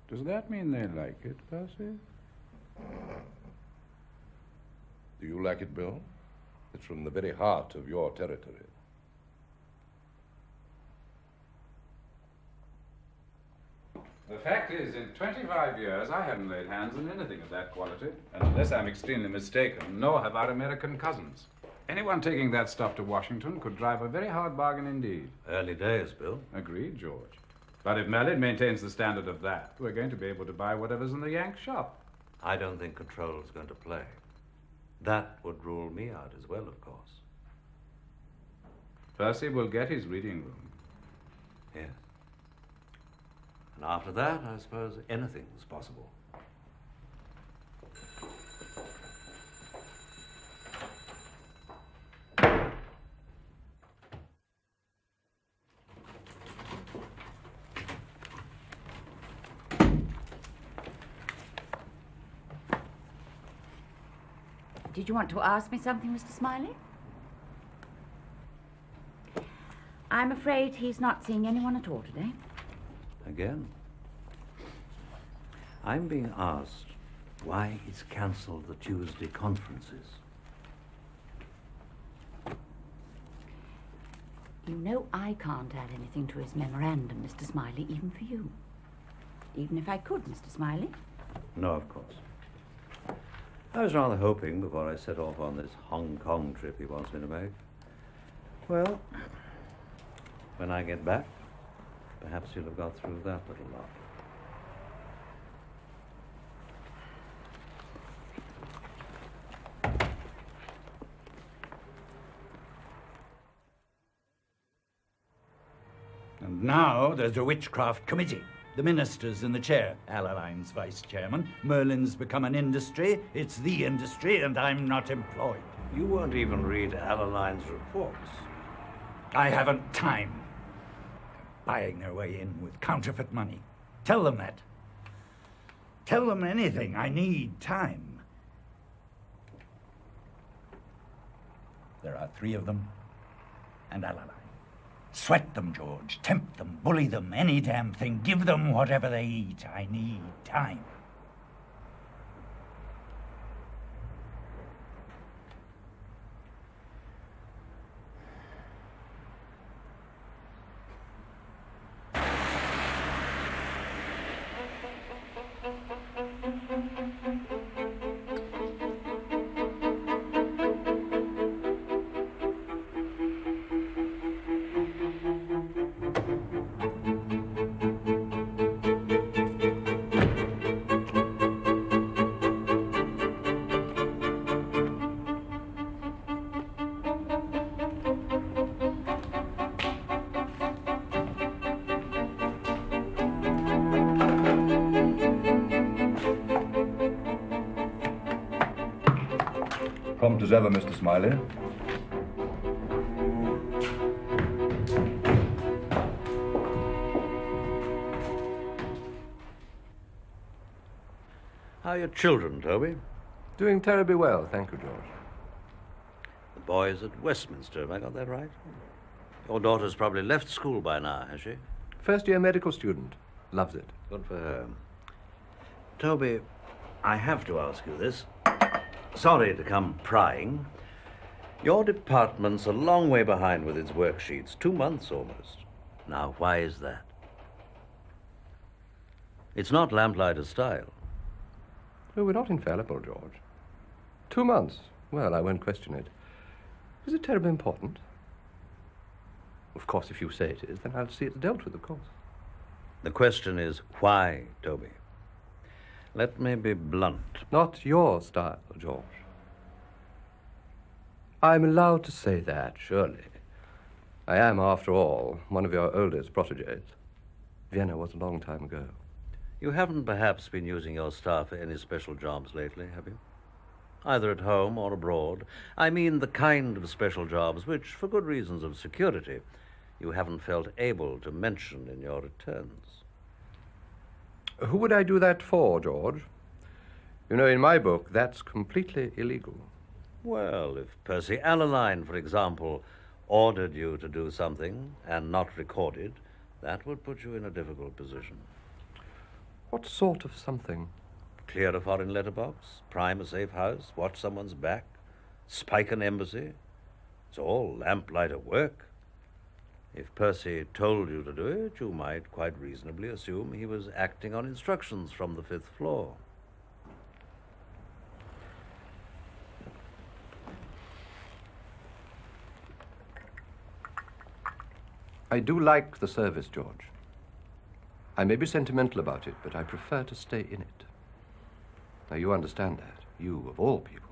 Does that mean they like it, Percy? Do you like it, Bill? It's from the very heart of your territory. The fact is, in 25 years, I haven't laid hands on anything of that quality. And unless I'm extremely mistaken, nor have our American cousins. Anyone taking that stuff to Washington could drive a very hard bargain indeed. Early days, Bill. Agreed, George. But if Merlin maintains the standard of that, we're going to be able to buy whatever's in the Yank shop. I don't think control is going to play. That would rule me out as well, of course. Percy will get his reading room. Yes. And after that, I suppose anything is possible. Did you want to ask me something, Mr. Smiley? I'm afraid he's not seeing anyone at all today. Again? I'm being asked why he's cancelled the Tuesday conferences. You know I can't add anything to his memorandum, Mr. Smiley, even for you. Even if I could, Mr. Smiley. No, of course. I was rather hoping, before I set off on this Hong Kong trip he wants me to make. Well, when I get back, perhaps you'll have got through that little lot. And now there's a witchcraft committee. The minister's in the chair. Allaline's vice chairman. Merlin's become an industry. It's the industry, and I'm not employed. You won't even read Allaline's reports. I haven't time. Buying their way in with counterfeit money. Tell them that. Tell them anything. I need time. There are 3 of them, and Allaline. Sweat them, George. Tempt them, bully them, any damn thing. Give them whatever they eat. I need time. prompt as ever, Mr. Smiley. How are your children, Toby? Doing terribly well, thank you, George. The boy's at Westminster, have I got that right? Your daughter's probably left school by now, has she? First-year medical student. Loves it. Good for her. Toby, I have to ask you this. Sorry to come prying. Your department's a long way behind with its worksheets, 2 months almost. Now, why is that? It's not lamplighter style. Oh, we're not infallible, George. 2 months. Well, I won't question it. Is it terribly important? Of course, if you say it is, then I'll see it's dealt with, of course. The question is, why, Toby? Let me be blunt. Not your style, George. I'm allowed to say that, surely. I am, after all, one of your oldest protégés. Vienna was a long time ago. You haven't perhaps been using your staff for any special jobs lately, have you? Either at home or abroad. I mean the kind of special jobs which, for good reasons of security, you haven't felt able to mention in your returns. Who would I do that for, George? You know, in my book, that's completely illegal. Well, if Percy Allaline, for example, ordered you to do something and not recorded, that would put you in a difficult position. What sort of something? Clear a foreign letterbox, prime a safe house, watch someone's back, spike an embassy. It's all lamplighter work. If Percy told you to do it, you might quite reasonably assume he was acting on instructions from the 5th floor. I do like the service, George. I may be sentimental about it, but I prefer to stay in it. Now, you understand that, you of all people.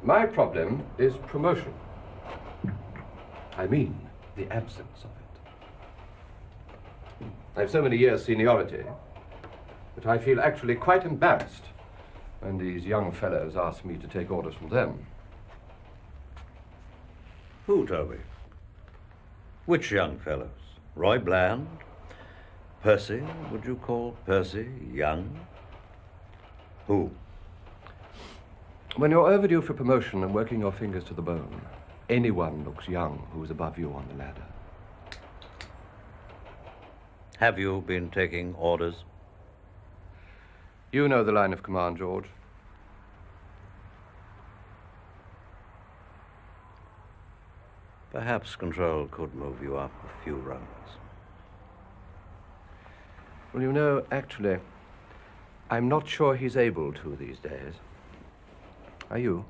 My problem is promotion. I mean, the absence of it. I have so many years' seniority that I feel actually quite embarrassed when these young fellows ask me to take orders from them. Who, Toby? Which young fellows? Roy Bland? Percy? Would you call Percy young? Who? When you're overdue for promotion and working your fingers to the bone, anyone looks young who's above you on the ladder. Have you been taking orders? You know the line of command, George. Perhaps Control could move you up a few rungs. Well, you know, actually, I'm not sure he's able to these days. Are you?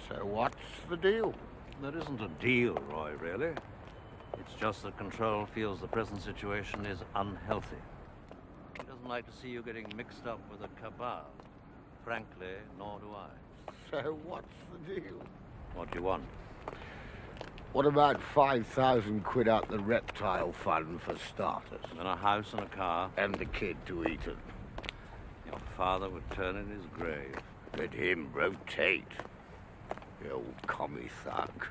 So what's the deal? There isn't a deal, Roy, really. It's just that Control feels the present situation is unhealthy. He doesn't like to see you getting mixed up with a cabal. Frankly, nor do I. So what's the deal? What do you want? What about 5,000 quid out the reptile fund for starters? And a house and a car. And the kid to Eton. Your father would turn in his grave. Let him rotate. The old commie thug.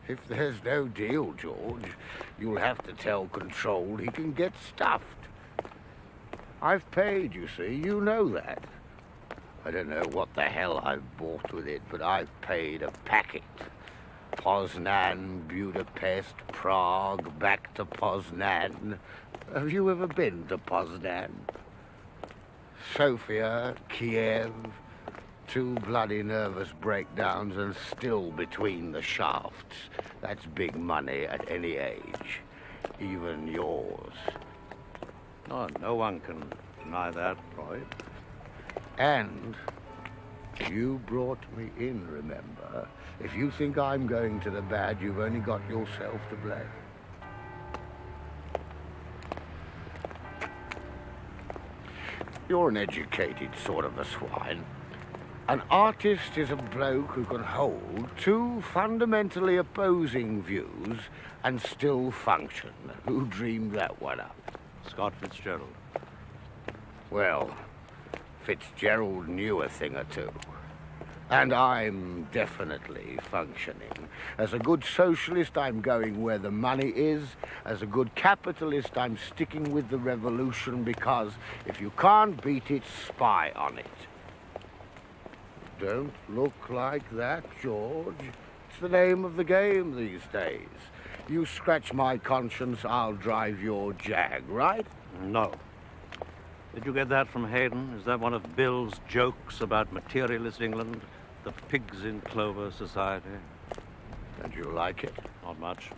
If there's no deal, George, you'll have to tell Control he can get stuffed. I've paid, you see, you know that. I don't know what the hell I've bought with it, but I've paid a packet. Poznan, Budapest, Prague, back to Poznan. Have you ever been to Poznan? Sofia, Kiev, 2 bloody nervous breakdowns and still between the shafts. That's big money at any age, even yours. Oh, no one can deny that, Roy. And you brought me in, remember? If you think I'm going to the bad, you've only got yourself to blame. You're an educated sort of a swine. An artist is a bloke who can hold two fundamentally opposing views and still function. Who dreamed that one up? Scott Fitzgerald. Well, Fitzgerald knew a thing or two. And I'm definitely functioning. As a good socialist, I'm going where the money is. As a good capitalist, I'm sticking with the revolution because if you can't beat it, spy on it. Don't look like that, George. It's the name of the game these days. You scratch my conscience, I'll drive your jag, right? No. Did you get that from Hayden? Is that one of Bill's jokes about materialist England? The pigs in clover society? And you like it? Not much.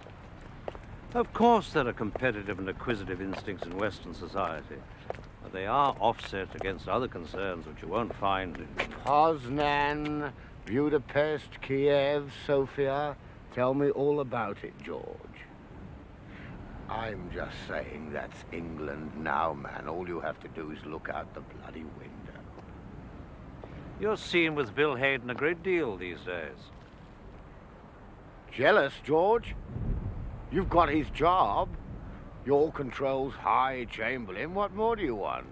Of course there are competitive and acquisitive instincts in Western society. But they are offset against other concerns which you won't find in... Poznan, Budapest, Kiev, Sofia. Tell me all about it, George. I'm just saying that's England now, man. All you have to do is look out the bloody window. You're seen with Bill Hayden a great deal these days. Jealous, George? You've got his job. Your control's High Chamberlain. What more do you want?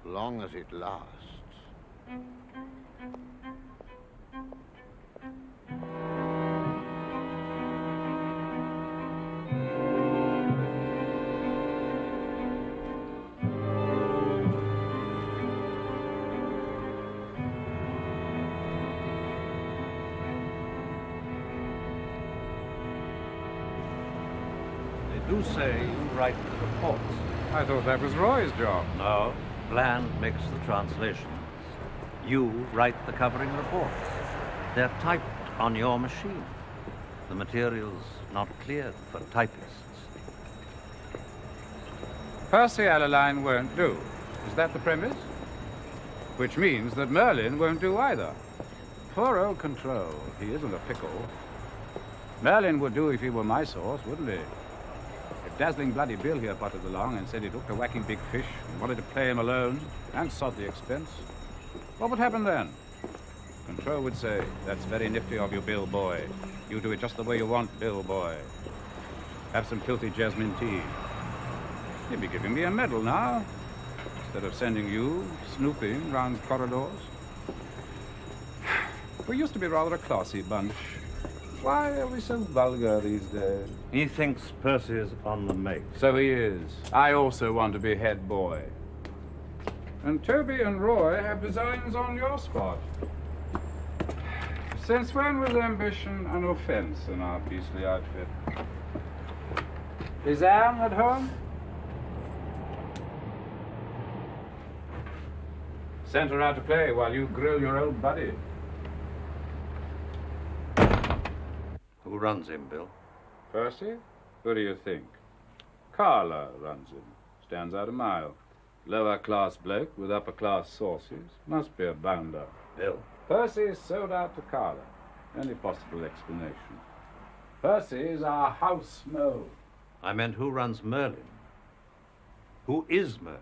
Long as it lasts. You say you write the reports. I thought that was Roy's job. No, Bland makes the translations. You write the covering reports. They're typed on your machine. The material's not cleared for typists. Percy Alaline won't do. Is that the premise? Which means that Merlin won't do either. Poor old Control. He isn't a pickle. Merlin would do if he were my source, wouldn't he? Dazzling Bloody Bill here potted along and said he looked a whacking big fish and wanted to play him alone and sod the expense. What would happen then? Control would say, that's very nifty of you, Bill boy. You do it just the way you want, Bill boy. Have some filthy jasmine tea. He'd be giving me a medal now, instead of sending you snooping round corridors. We used to be rather a classy bunch. Why are we so vulgar these days? He thinks Percy's on the make. So he is. I also want to be head boy. And Toby and Roy have designs on your spot. Since when was ambition an offense in our beastly outfit? Is Anne at home? Send her out to play while you grill your old buddy. Who runs him, Bill? Percy? Who do you think? Carla runs him. Stands out a mile. Lower class bloke with upper class sources. Must be a bounder. Bill? Percy is sold out to Carla. Only possible explanation. Percy is our house mole. I meant who runs Merlin? Who is Merlin?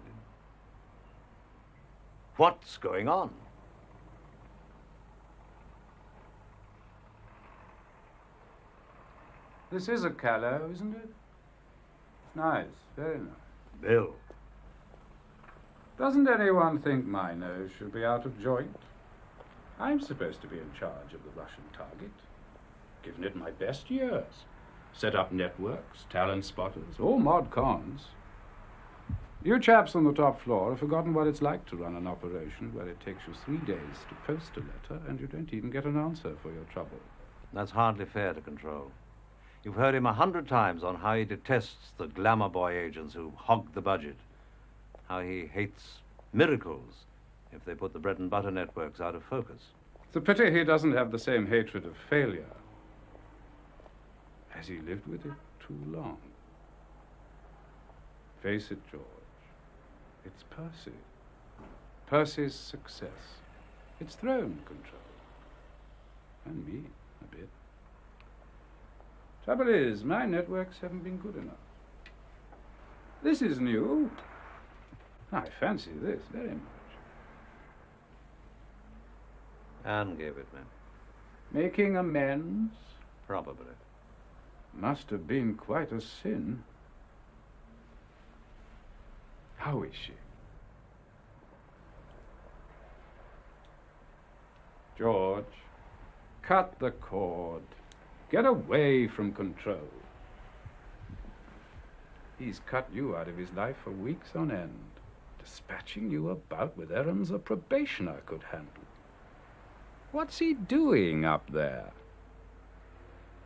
What's going on? This is a callow, isn't it? Nice, very nice. Bill. Doesn't anyone think my nose should be out of joint? I'm supposed to be in charge of the Russian target. Given it my best years. Set up networks, talent spotters, all mod cons. You chaps on the top floor have forgotten what it's like to run an operation where it takes you 3 days to post a letter and you don't even get an answer for your trouble. That's hardly fair to Control. You've heard him 100 times on how he detests the glamour boy agents who hog the budget. How he hates miracles if they put the bread and butter networks out of focus. It's a pity he doesn't have the same hatred of failure. Has he lived with it too long? Face it, George. It's Percy. Percy's success. It's throne control. And me, a bit. Trouble is, my networks haven't been good enough. This is new. I fancy this very much. Anne gave it me. Making amends? Probably. Must have been quite a sin. How is she? George, cut the cord. Get away from control. He's cut you out of his life for weeks on end, dispatching you about with errands a probationer could handle. What's he doing up there?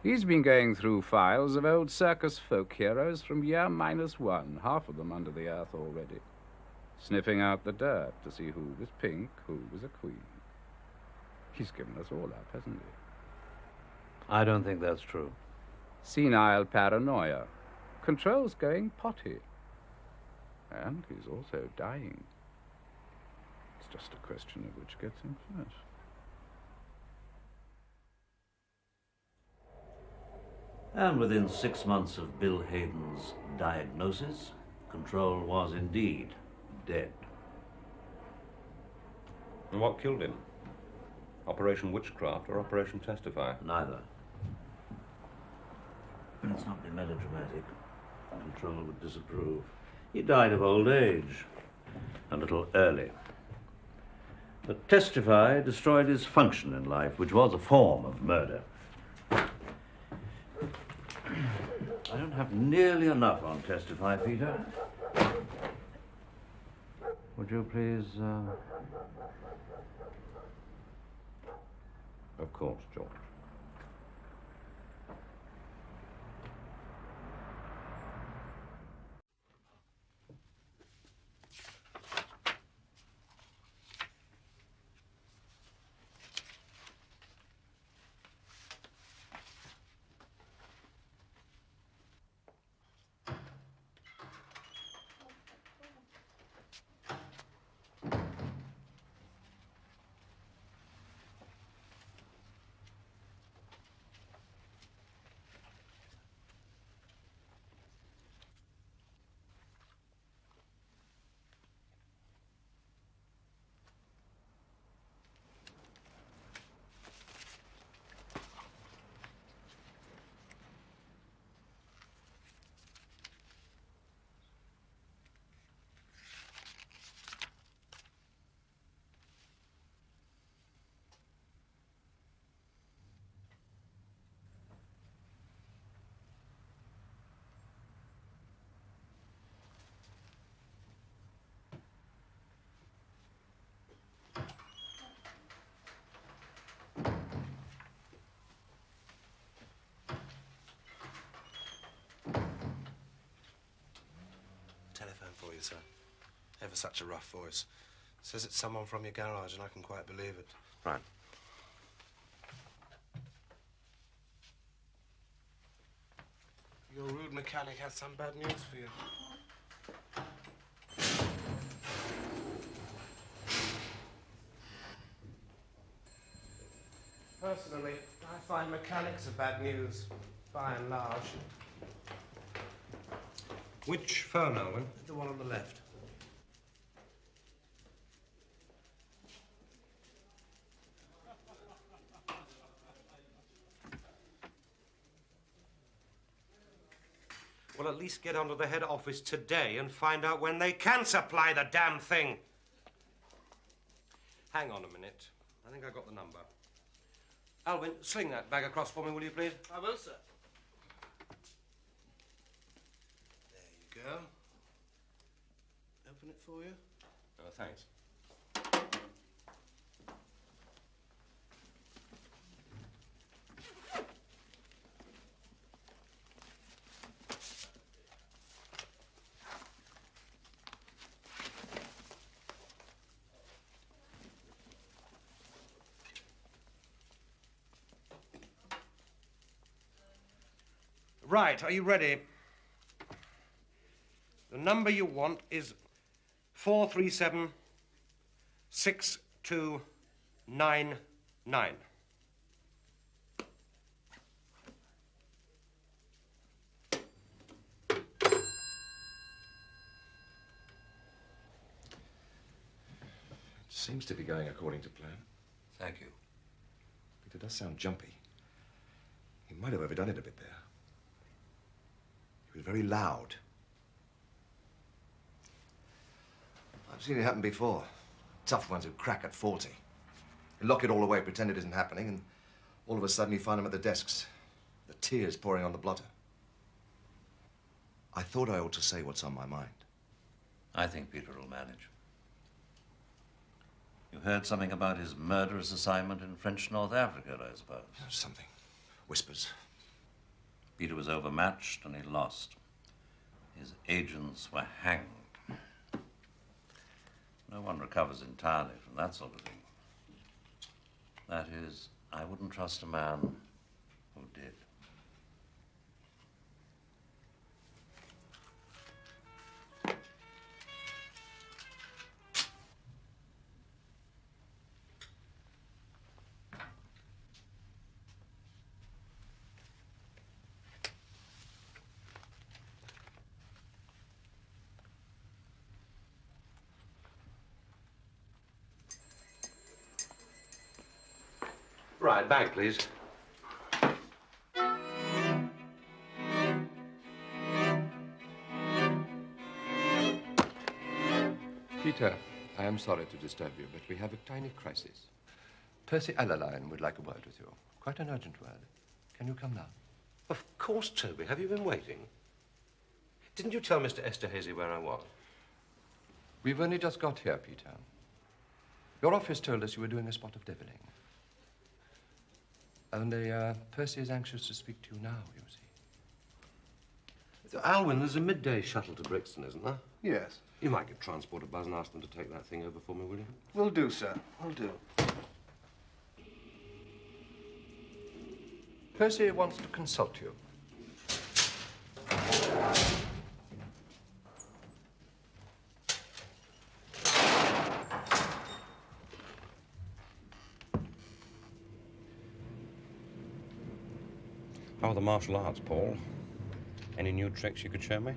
He's been going through files of old circus folk heroes from year -1, half of them under the earth already, sniffing out the dirt to see who was pink, who was a queen. He's given us all up, hasn't he? I don't think that's true. Senile paranoia. Control's going potty. And he's also dying. It's just a question of which gets him first. And within 6 months of Bill Hayden's diagnosis, Control was indeed dead. And what killed him? Operation Witchcraft or Operation Testify? Neither. Let's not be melodramatic. Control would disapprove. He died of old age, a little early. But Testify destroyed his function in life, which was a form of murder. I don't have nearly enough on Testify, Peter. Would you please, Of course, George. Telephone for you, sir. Ever such a rough voice. Says it's someone from your garage, and I can quite believe it. Right. Your rude mechanic has some bad news for you. Personally, I find mechanics are bad news, by and large. Which phone, Alvin? The one on the left. Well, at least get onto the head office today and find out when they can supply the damn thing. Hang on a minute. I think I got the number. Alvin, sling that bag across for me, will you, please? I will, sir. There you go. Open it for you. Oh, thanks. Right, are you ready? The number you want is 437-6299. Seems to be going according to plan. Thank you. Peter does sound jumpy. He might have overdone it a bit there. He was very loud. I've seen it happen before. Tough ones who crack at 40. You lock it all away, pretend it isn't happening, and all of a sudden you find them at the desks. The tears pouring on the blotter. I thought I ought to say what's on my mind. I think Peter will manage. You heard something about his murderous assignment in French North Africa, I suppose? Something. Whispers. Peter was overmatched and he lost. His agents were hanged. No one recovers entirely from that sort of thing. That is, I wouldn't trust a man who did. Right, bag, please. Peter, I am sorry to disturb you, but we have a tiny crisis. Percy Alaline would like a word with you. Quite an urgent word. Can you come now? Of course, Toby. Have you been waiting? Didn't you tell Mr. Esterhazy where I was? We've only just got here, Peter. Your office told us you were doing a spot of deviling. Only, Percy is anxious to speak to you now, you see. Alwyn, there's a midday shuttle to Brixton, isn't there? Yes. You might get transport a buzz and ask them to take that thing over for me, will you? Will do, sir. Will do. Percy wants to consult you. How are the martial arts, Paul? Any new tricks you could show me?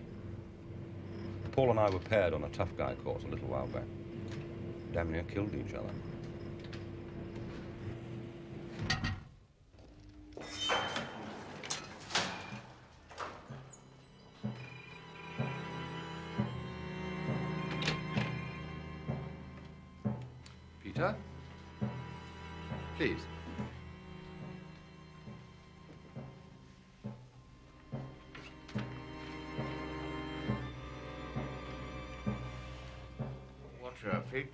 Paul and I were paired on a tough guy course a little while back. Damn near killed each other. Peter? Please. Watch out, Pete.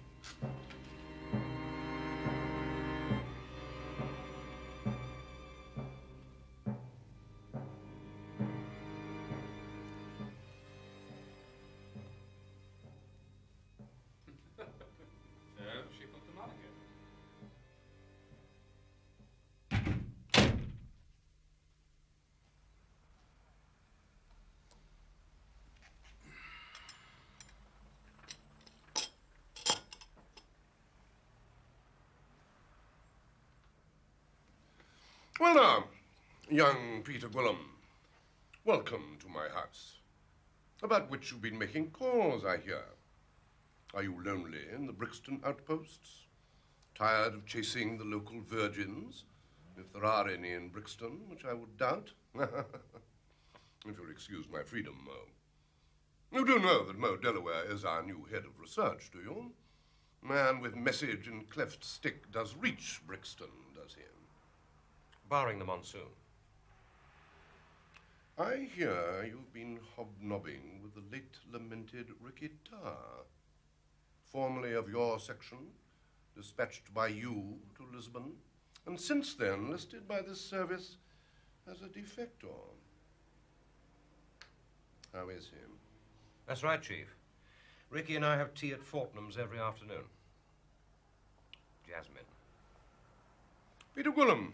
She put them on again. Well now, young Peter Gwilym, welcome to my house, about which you've been making calls, I hear. Are you lonely in the Brixton outposts? Tired of chasing the local virgins, if there are any in Brixton, which I would doubt? If you'll excuse my freedom, Mo. You do know that Mo Delaware is our new head of research, do you? Man with message and cleft stick does reach Brixton, does he? Barring the monsoon. I hear you've been hobnobbing with the late lamented Ricky Tarr, formerly of your section, dispatched by you to Lisbon, and since then listed by this service as a defector. How is he? That's right, Chief. Ricky and I have tea at Fortnum's every afternoon. Jasmine. Peter Gwilym,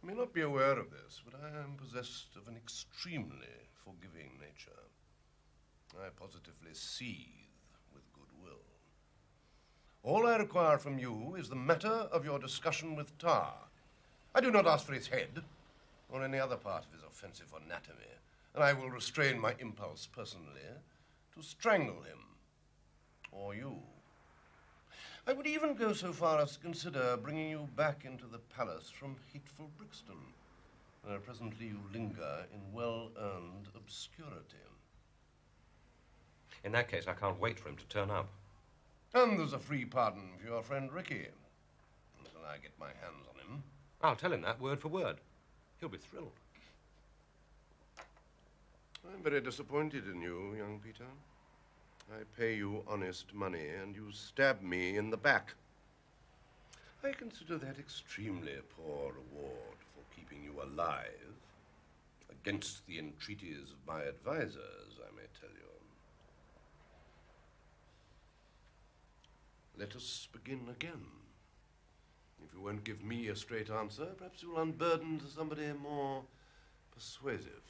you may not be aware of this, but I am possessed of an extremely forgiving nature. I positively seethe with goodwill. All I require from you is the matter of your discussion with Tarr. I do not ask for his head, or any other part of his offensive anatomy, and I will restrain my impulse personally to strangle him, or you. I would even go so far as to consider bringing you back into the palace from hateful Brixton, where presently you linger in well-earned obscurity. In that case, I can't wait for him to turn up. And there's a free pardon for your friend Ricky, until I get my hands on him. I'll tell him that word for word. He'll be thrilled. I'm very disappointed in you, young Peter. I pay you honest money, and you stab me in the back. I consider that extremely poor reward for keeping you alive, against the entreaties of my advisors, I may tell you. Let us begin again. If you won't give me a straight answer, perhaps you'll unburden to somebody more persuasive.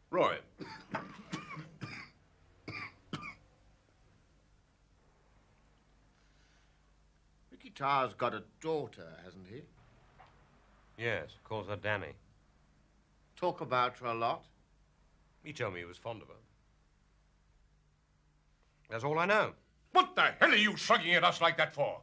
Roy. Ricky Tarr's got a daughter, hasn't he? Yes, calls her Danny. Talk about her a lot? He told me he was fond of her. That's all I know. What the hell are you shrugging at us like that for?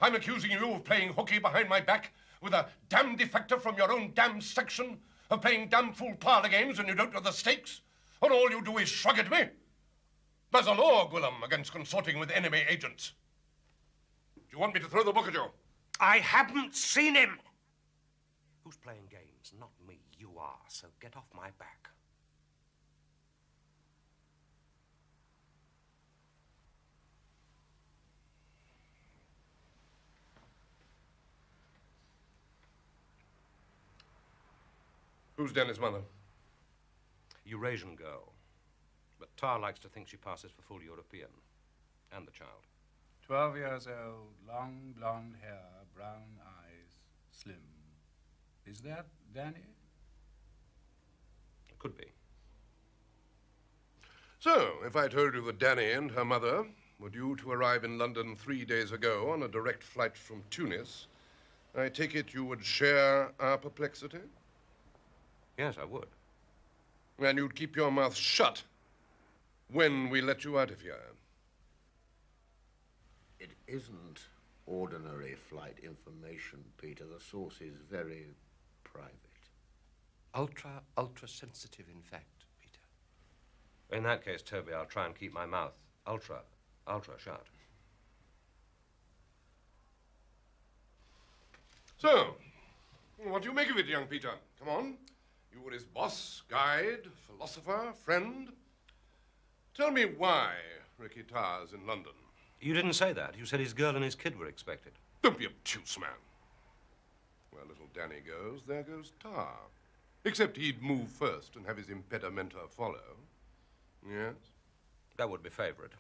I'm accusing you of playing hooky behind my back with a damn defector from your own damn section, of playing damn fool parlor games when you don't know the stakes, and all you do is shrug at me. There's a law, Gwilym, against consorting with enemy agents. Do you want me to throw the book at you? I haven't seen him. Who's playing games? Not me. You are, so get off my back. Who's Danny's mother? Eurasian girl. But Tarr likes to think she passes for full European. And the child. 12 years old, long blonde hair, brown eyes, slim. Is that Danny? It could be. So, if I told you that Danny and her mother were due to arrive in London 3 days ago on a direct flight from Tunis, I take it you would share our perplexity? Yes, I would. And you'd keep your mouth shut when we let you out of here. It isn't ordinary flight information, Peter. The source is very private. Ultra sensitive, in fact, Peter. In that case, Toby, I'll try and keep my mouth ultra shut. So, what do you make of it, young Peter? Come on. You were his boss, guide, philosopher, friend. Tell me why Ricky Tarr's in London. You didn't say that. You said his girl and his kid were expected. Don't be obtuse, man. Where little Danny goes, there goes Tarr. Except he'd move first and have his impedimenta follow. Yes? That would be favourite.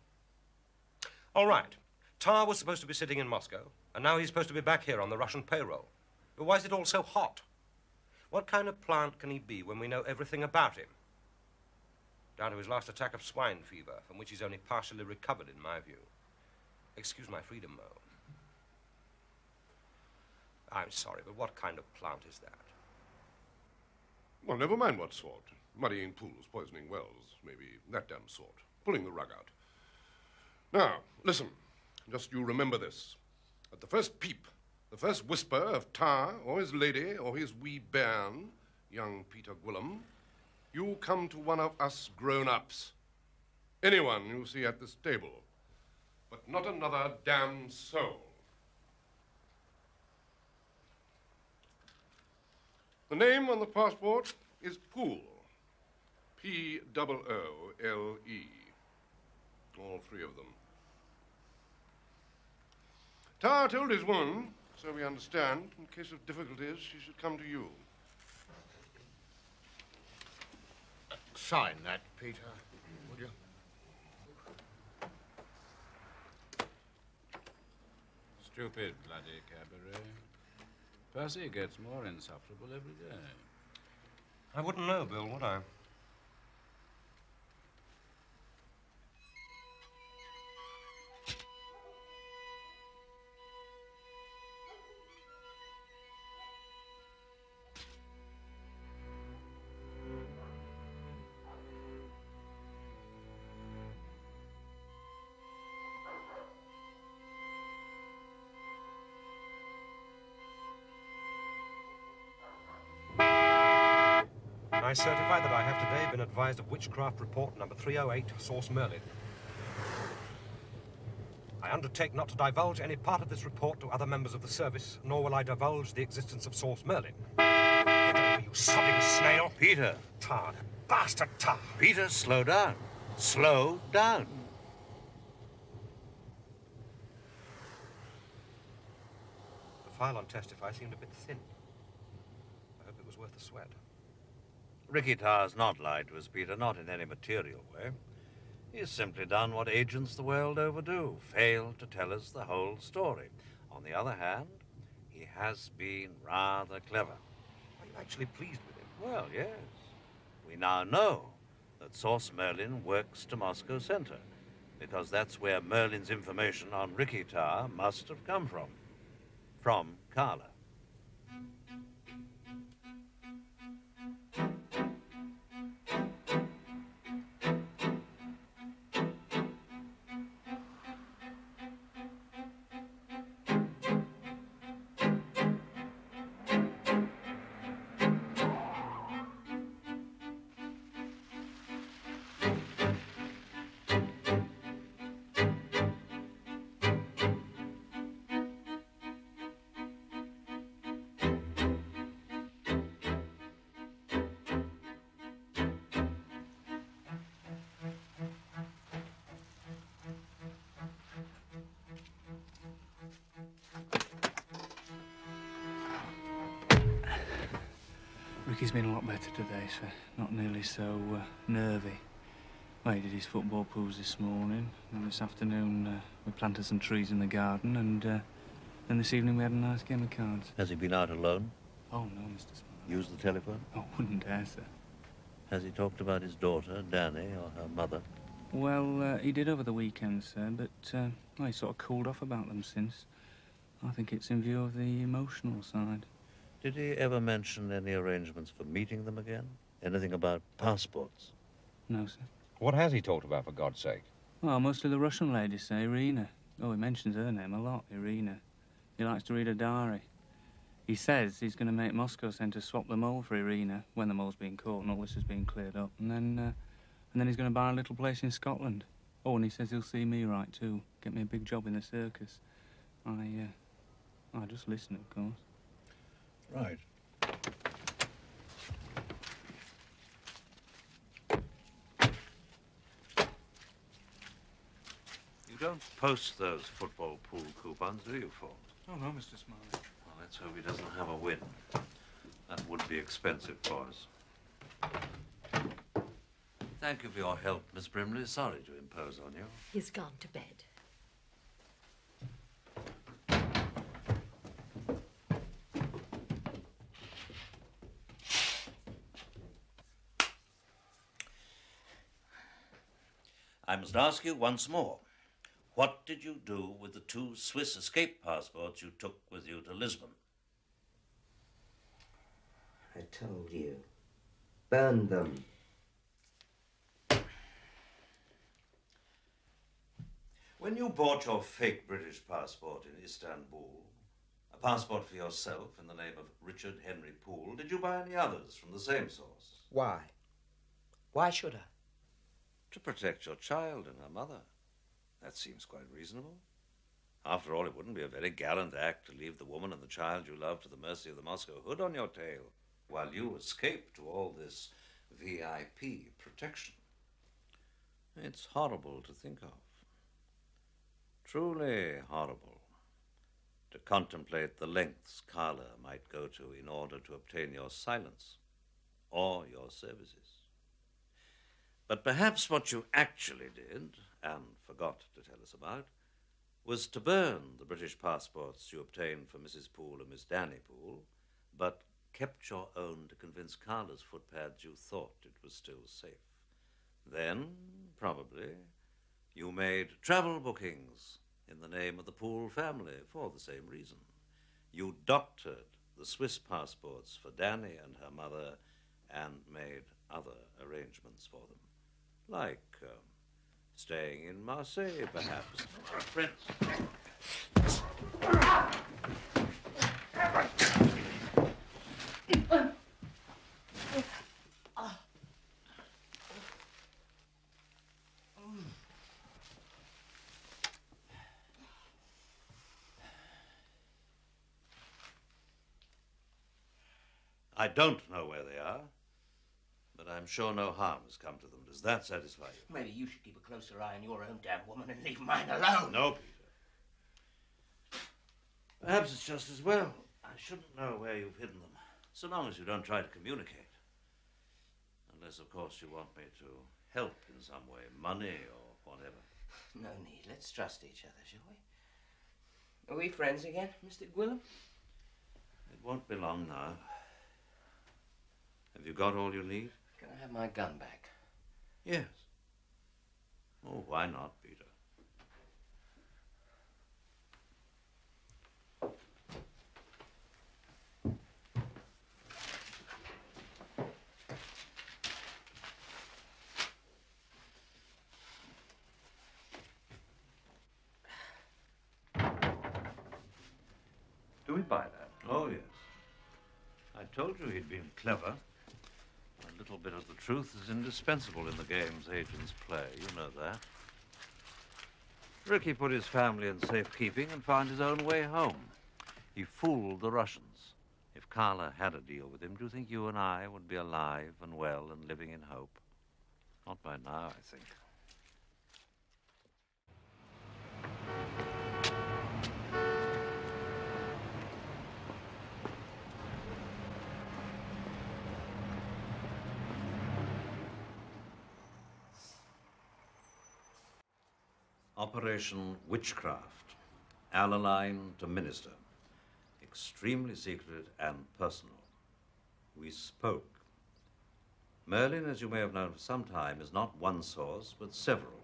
All right. Tarr was supposed to be sitting in Moscow, and now he's supposed to be back here on the Russian payroll. But why is it all so hot? What kind of plant can he be when we know everything about him? Down to his last attack of swine fever, from which he's only partially recovered, in my view. Excuse my freedom, Mo. I'm sorry, but what kind of plant is that? Well, never mind what sort. Muddying pools, poisoning wells, maybe that damn sort. Pulling the rug out. Now, listen. Just you remember this. At the first peep, the first whisper of Tarr or his lady or his wee bairn, young Peter Gwilym, you come to one of us grown-ups. Anyone you see at this table. But not another damn soul. The name on the passport is Poole. Poole. All three of them. Tarr told his woman, so we understand, in case of difficulties, she should come to you. Sign that, Peter, would you? Stupid bloody cabaret. Percy gets more insufferable every day. I wouldn't know, Bill, would I? I certify that I have today been advised of Witchcraft Report number 308, source Merlin. I undertake not to divulge any part of this report to other members of the service, nor will I divulge the existence of source Merlin. Get over, you sobbing snail. Peter. Tar. Bastard tar. Peter, slow down. Slow down. The file on Testify seemed a bit thin. I hope it was worth the sweat. Ricky Tarr's not lied to us, Peter, not in any material way. He's simply done what agents the world over do, failed to tell us the whole story. On the other hand, he has been rather clever. Are you actually pleased with him? Well, yes. We now know that Source Merlin works to Moscow Center, because that's where Merlin's information on Ricky Tarr must have come from. From Carla. Ricky's been a lot better today, sir. Not nearly so nervy. Well, he did his football pools this morning, and this afternoon we planted some trees in the garden, and then this evening we had a nice game of cards. Has he been out alone? Oh, no, Mr. Smiley. Used the telephone? Oh, wouldn't dare, sir. Has he talked about his daughter, Danny, or her mother? Well, he did over the weekend, sir, but well, he sort of cooled off about them since. I think it's in view of the emotional side. Did he ever mention any arrangements for meeting them again? Anything about passports? No, sir. What has he talked about, for God's sake? Well, mostly the Russian lady, sir, Irina. Oh, he mentions her name a lot, Irina. He likes to read her diary. He says he's going to make Moscow Center swap the mole for Irina when the mole's been caught and all this has been cleared up. And then he's going to buy a little place in Scotland. Oh, and he says he'll see me right, too. Get me a big job in the circus. I just listen, of course. Right. You don't post those football pool coupons, do you, Ford? Oh, no, Mr. Smiley. Well, let's hope he doesn't have a win. That would be expensive for us. Thank you for your help, Miss Brimley. Sorry to impose on you. He's gone to bed. I must ask you once more, what did you do with the 2 Swiss escape passports you took with you to Lisbon? I told you. Burn them. When you bought your fake British passport in Istanbul, a passport for yourself in the name of Richard Henry Poole, did you buy any others from the same source? Why? Why should I? To protect your child and her mother. That seems quite reasonable. After all, it wouldn't be a very gallant act to leave the woman and the child you love to the mercy of the Moscow hood on your tail, while you escape to all this VIP protection. It's horrible to think of. Truly horrible. To contemplate the lengths Carla might go to in order to obtain your silence or your services. But perhaps what you actually did, and forgot to tell us about, was to burn the British passports you obtained for Mrs. Poole and Miss Danny Poole, but kept your own to convince Carla's footpads you thought it was still safe. Then, probably, you made travel bookings in the name of the Poole family for the same reason. You doctored the Swiss passports for Danny and her mother and made other arrangements for them. Like staying in Marseille, perhaps. Prince. I don't know where they are, but I'm sure no harm has come to them. Does that satisfy you? Maybe you should keep a closer eye on your own damn woman and leave mine alone. No, Peter. Perhaps it's just as well. I shouldn't know where you've hidden them, so long as you don't try to communicate. Unless, of course, you want me to help in some way, money or whatever. No need. Let's trust each other, shall we? Are we friends again, Mr. Gwilym? It won't be long now. Have you got all you need? Can I have my gun back? Yes. Oh, why not, Peter? Do we buy that? Oh, yes. I told you he'd been clever. A little bit of the truth is indispensable in the games agents play. You know that. Ricky put his family in safekeeping and found his own way home. He fooled the Russians. If Carla had a deal with him, do you think you and I would be alive and well and living in hope? Not by now, I think. Operation Witchcraft, Alaline to Minister. Extremely secret and personal. We spoke. Merlin, as you may have known for some time, is not one source, but several.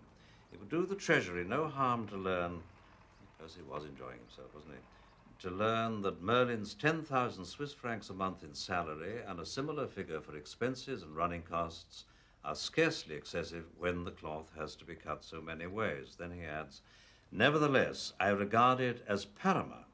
It would do the Treasury no harm to learn, Percy was enjoying himself, wasn't he? To learn that Merlin's 10,000 Swiss francs a month in salary and a similar figure for expenses and running costs are scarcely excessive when the cloth has to be cut so many ways. Then he adds, nevertheless, I regard it as paramount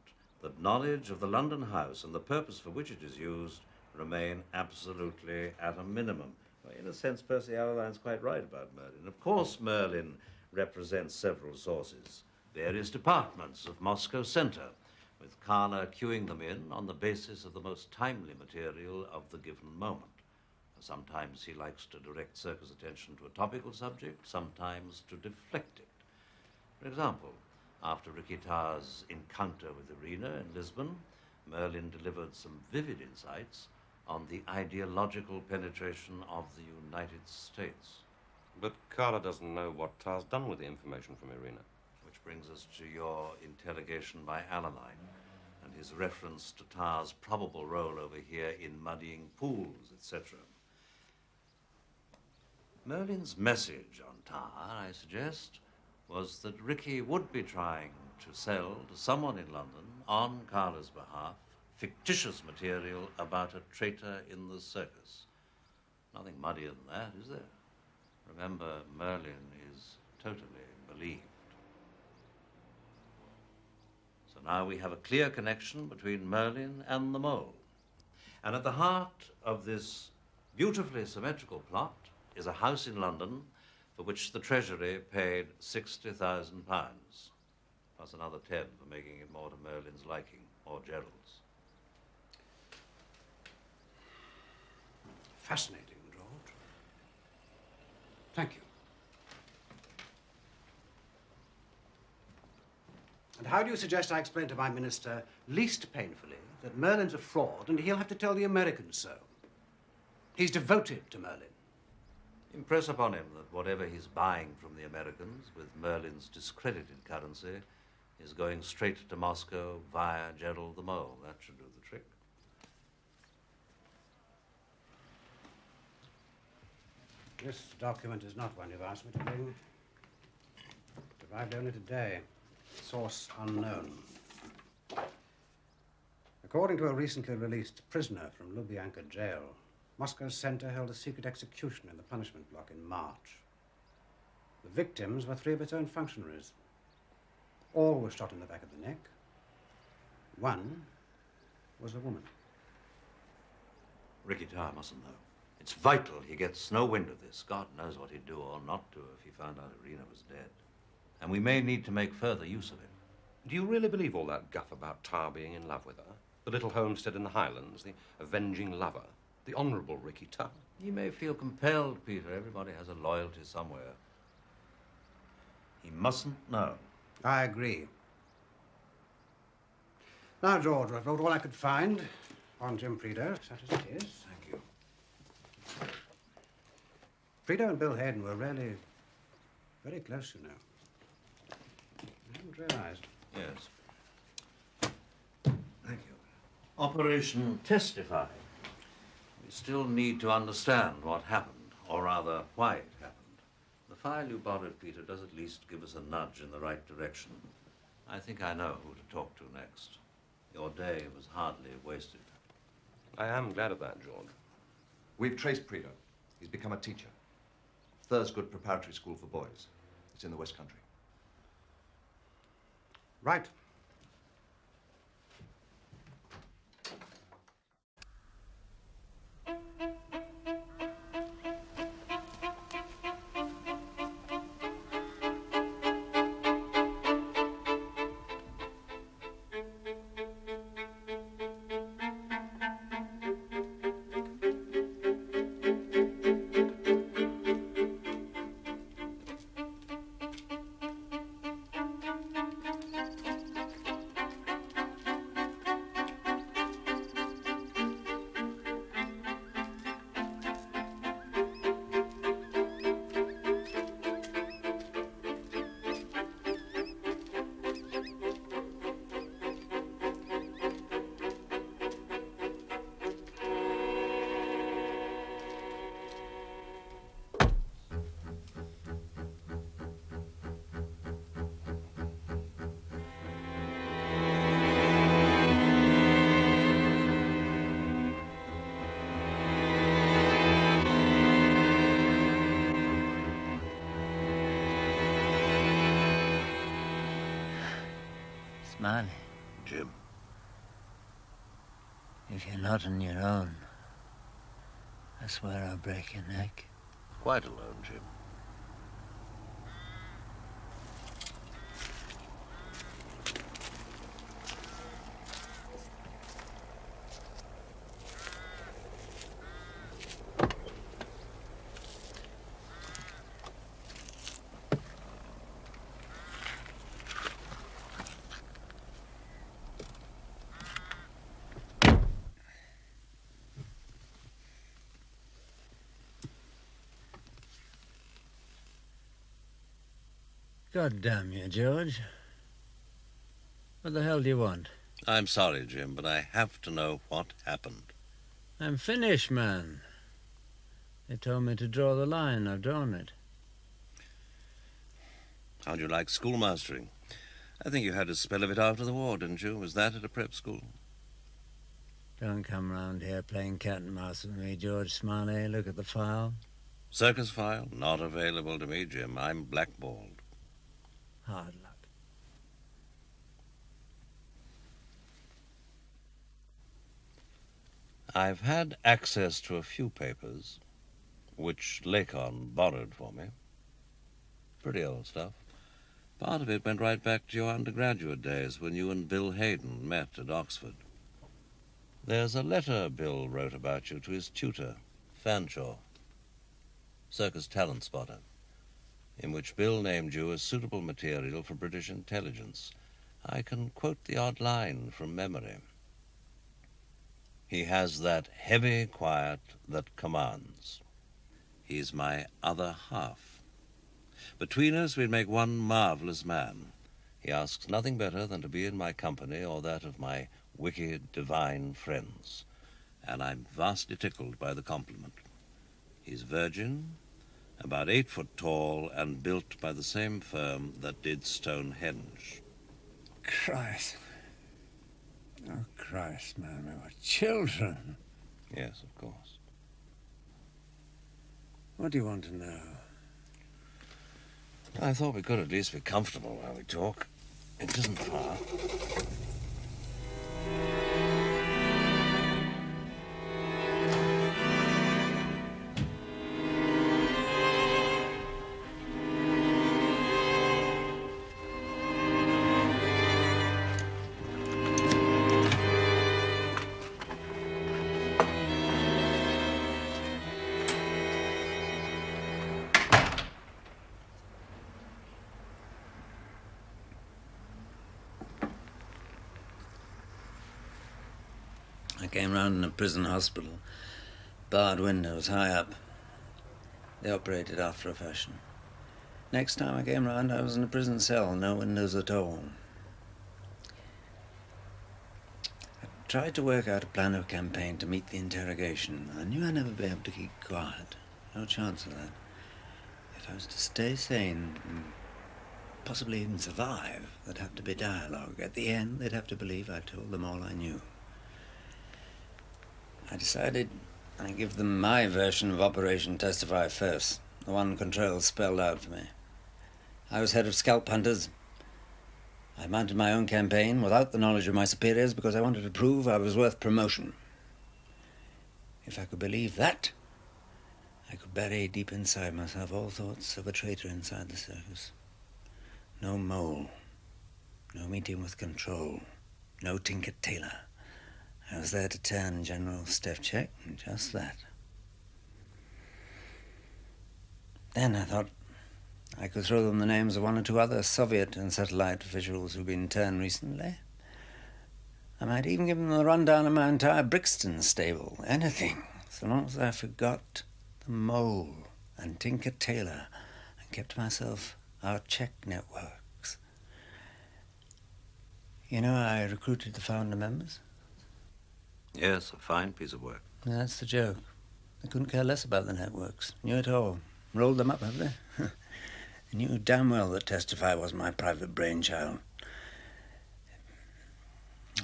that knowledge of the London house and the purpose for which it is used remain absolutely at a minimum. Well, in a sense, Percy Allaline's quite right about Merlin. Of course, Merlin represents several sources, various departments of Moscow Center, with Carla queuing them in on the basis of the most timely material of the given moment. Sometimes he likes to direct circus attention to a topical subject, sometimes to deflect it. For example, after Ricky Tarr's encounter with Irina in Lisbon, Merlin delivered some vivid insights on the ideological penetration of the United States. But Carla doesn't know what Tarr's done with the information from Irina. Which brings us to your interrogation by Alaline and his reference to Tarr's probable role over here in muddying pools, etc. Merlin's message on Tarr, I suggest, was that Ricky would be trying to sell to someone in London, on Carla's behalf, fictitious material about a traitor in the circus. Nothing muddier than that, is there? Remember, Merlin is totally believed. So now we have a clear connection between Merlin and the mole. And at the heart of this beautifully symmetrical plot is a house in London for which the Treasury paid £60,000, plus another 10 for making it more to Merlin's liking, or Gerald's. Fascinating, George. Thank you. And how do you suggest I explain to my minister, least painfully, that Merlin's a fraud and he'll have to tell the Americans so? He's devoted to Merlin. Impress upon him that whatever he's buying from the Americans with Merlin's discredited currency is going straight to Moscow via Gerald the Mole. That should do the trick. This document is not one you've asked me to bring. It arrived only today. Source unknown. According to a recently released prisoner from Lubyanka jail, Moscow Center held a secret execution in the punishment block in March. The victims were 3 of its own functionaries. All were shot in the back of the neck. One was a woman. Ricky Tarr mustn't know. It's vital he gets no wind of this. God knows what he'd do or not do if he found out Irina was dead. And we may need to make further use of it. Do you really believe all that guff about Tarr being in love with her? The little homestead in the Highlands, the avenging lover, the honourable Ricky Tuck. He may feel compelled, Peter. Everybody has a loyalty somewhere. He mustn't know. I agree. Now, George, I wrote all I could find on Jim Frido, such as it is. Thank you. Frido and Bill Hayden were really very close, you know. I hadn't realized. Yes. Thank you. Operation Testify. We still need to understand what happened, or rather, why it happened. The file you borrowed, Peter, does at least give us a nudge in the right direction. I think I know who to talk to next. Your day was hardly wasted. I am glad of that, George. We've traced Frido. He's become a teacher. Thursgood Preparatory School for Boys. It's in the West Country. Right. Smiley. Jim. If you're not on your own, I swear I'll break your neck. Quite alone, Jim. God damn you, George. What the hell do you want? I'm sorry, Jim, but I have to know what happened. I'm finished, man. They told me to draw the line. I've drawn it. How'd you like schoolmastering? I think you had a spell of it after the war, didn't you? Was that at a prep school? Don't come round here playing cat and mouse with me, George Smiley. Look at the file. Circus file? Not available to me, Jim. I'm blackballed. Hard luck. I've had access to a few papers, which Lacon borrowed for me. Pretty old stuff. Part of it went right back to your undergraduate days when you and Bill Hayden met at Oxford. There's a letter Bill wrote about you to his tutor, Fanshawe, circus talent spotter, in which Bill named you as suitable material for British intelligence. I can quote the odd line from memory. He has that heavy quiet that commands. He's my other half. Between us, we'd make one marvelous man. He asks nothing better than to be in my company or that of my wicked, divine friends. And I'm vastly tickled by the compliment. He's virgin, about 8 foot tall, and built by the same firm that did Stonehenge. Christ. Oh, Christ, man, we were children. Yes, of course. What do you want to know? I thought we could at least be comfortable while we talk. It isn't far. I came round in a prison hospital. Barred windows, high up. They operated after a fashion. Next time I came round, I was in a prison cell, no windows at all. I tried to work out a plan of campaign to meet the interrogation. I knew I'd never be able to keep quiet. No chance of that. If I was to stay sane, and possibly even survive, there'd have to be dialogue. At the end, they'd have to believe I told them all I knew. I decided I'd give them my version of Operation Testify first, the one Control spelled out for me. I was head of scalp hunters. I mounted my own campaign without the knowledge of my superiors because I wanted to prove I was worth promotion. If I could believe that, I could bury deep inside myself all thoughts of a traitor inside the circus. No mole, no meeting with Control, no Tinker Tailor. I was there to turn General Stefchek, and just that. Then I thought I could throw them the names of one or two other Soviet and satellite officials who've been turned recently. I might even give them the rundown of my entire Brixton stable. Anything, so long as I forgot the mole and Tinker Tailor and kept myself out Czech networks. You know, I recruited the founder members. Yes, a fine piece of work. That's the joke. They couldn't care less about the networks. Knew it all. Rolled them up, have they? They knew damn well that Testify was my private brainchild.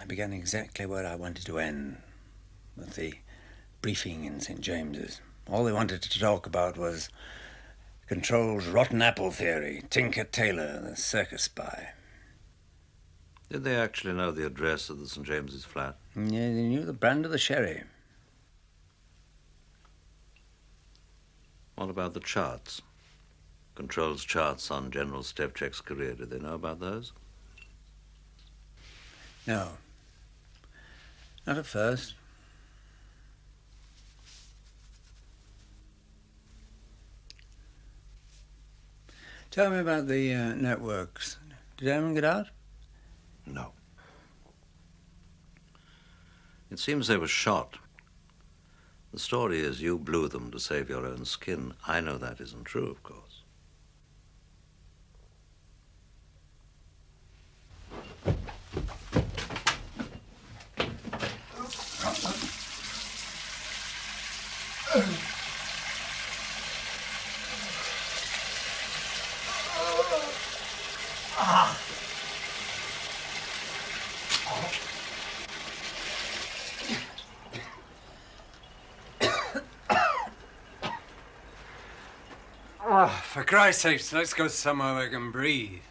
I began exactly where I wanted to end, with the briefing in St. James's. All they wanted to talk about was Control's rotten apple theory, Tinker Tailor, the circus spy. Did they actually know the address of the St. James's flat? Yeah, they knew the brand of the sherry. What about the charts? Control's charts on General Stefchek's career. Did they know about those? No. Not at first. Tell me about the networks. Did anyone get out? No. It seems they were shot. The story is you blew them to save your own skin. I know that isn't true, of course. For Christ's sake, let's go somewhere we can breathe.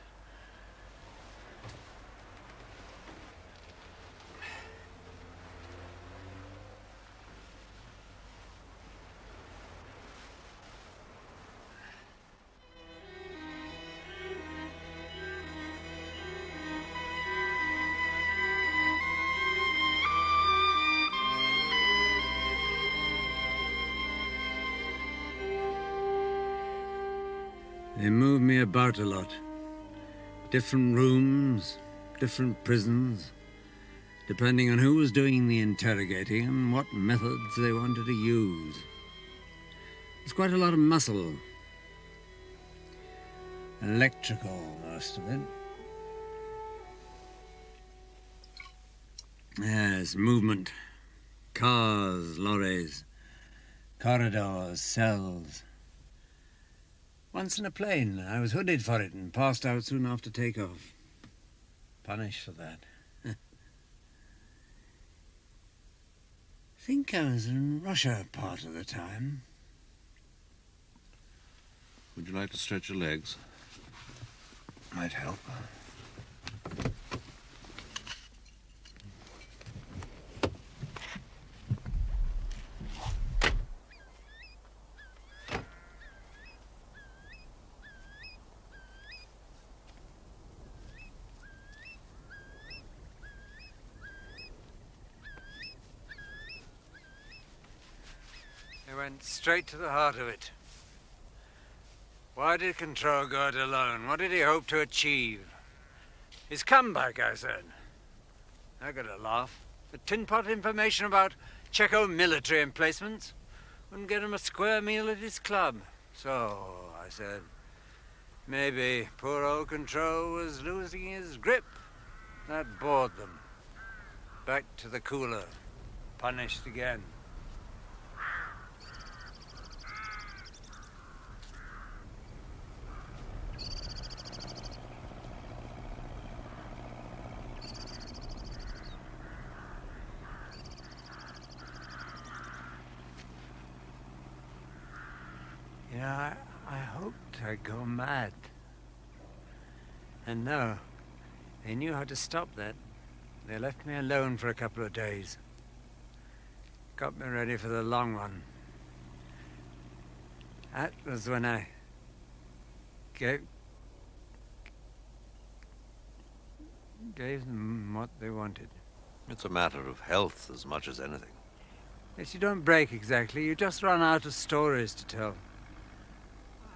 They moved me about a lot. Different rooms, different prisons, depending on who was doing the interrogating and what methods they wanted to use. There's quite a lot of muscle. Electrical, most of it. Yes, movement. Cars, lorries, corridors, cells. Once in a plane, I was hooded for it and passed out soon after takeoff. Punished for that. I think I was in Russia part of the time. Would you like to stretch your legs? Might help. He went straight to the heart of it. Why did Control go it alone? What did he hope to achieve? His comeback, I said. I got a laugh. The tin pot information about Checo military emplacements wouldn't get him a square meal at his club. So, I said, maybe poor old Control was losing his grip. That bored them. Back to the cooler. Punished again. You know, I hoped I'd go mad. And no, they knew how to stop that. They left me alone for a couple of days. Got me ready for the long run. That was when I gave them what they wanted. It's a matter of health as much as anything. Yes, you don't break exactly. You just run out of stories to tell.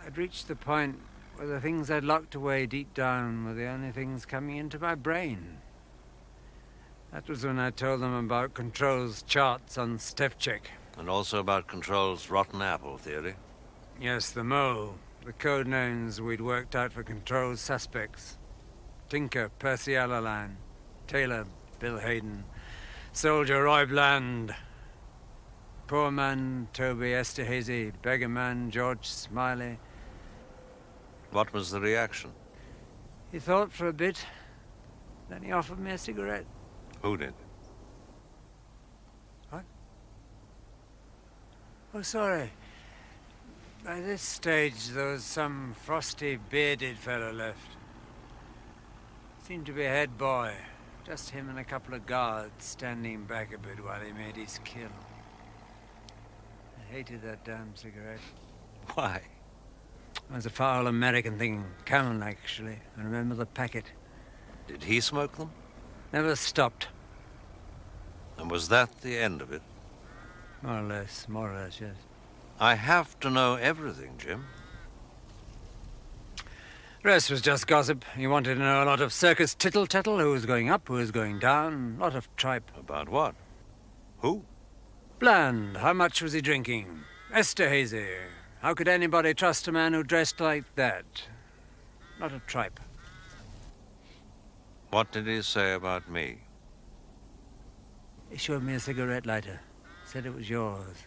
I'd reached the point where the things I'd locked away deep down were the only things coming into my brain. That was when I told them about Control's charts on Stefchek. And also about Control's rotten apple theory. Yes, the mole. The code names we'd worked out for Control's suspects. Tinker, Percy Allaline. Tailor, Bill Hayden. Soldier, Roy Bland. Poor man, Toby Esterhazy. Beggar man, George Smiley. What was the reaction? He thought for a bit. Then he offered me a cigarette. Who did? What? Oh, sorry. By this stage, there was some frosty, bearded fellow left. Seemed to be a head boy. Just him and a couple of guards standing back a bit while he made his kill. I hated that damn cigarette. Why? It was a foul American thing. Camel, actually. I remember the packet. Did he smoke them? Never stopped. And was that the end of it? More or less, yes. I have to know everything, Jim. The rest was just gossip. He wanted to know a lot of circus tittle-tattle, who was going up, who was going down, a lot of tripe. About what? Who? Bland. How much was he drinking? Esterhazy. How could anybody trust a man who dressed like that? Lot of tripe. What did he say about me? He showed me a cigarette lighter. Said it was yours.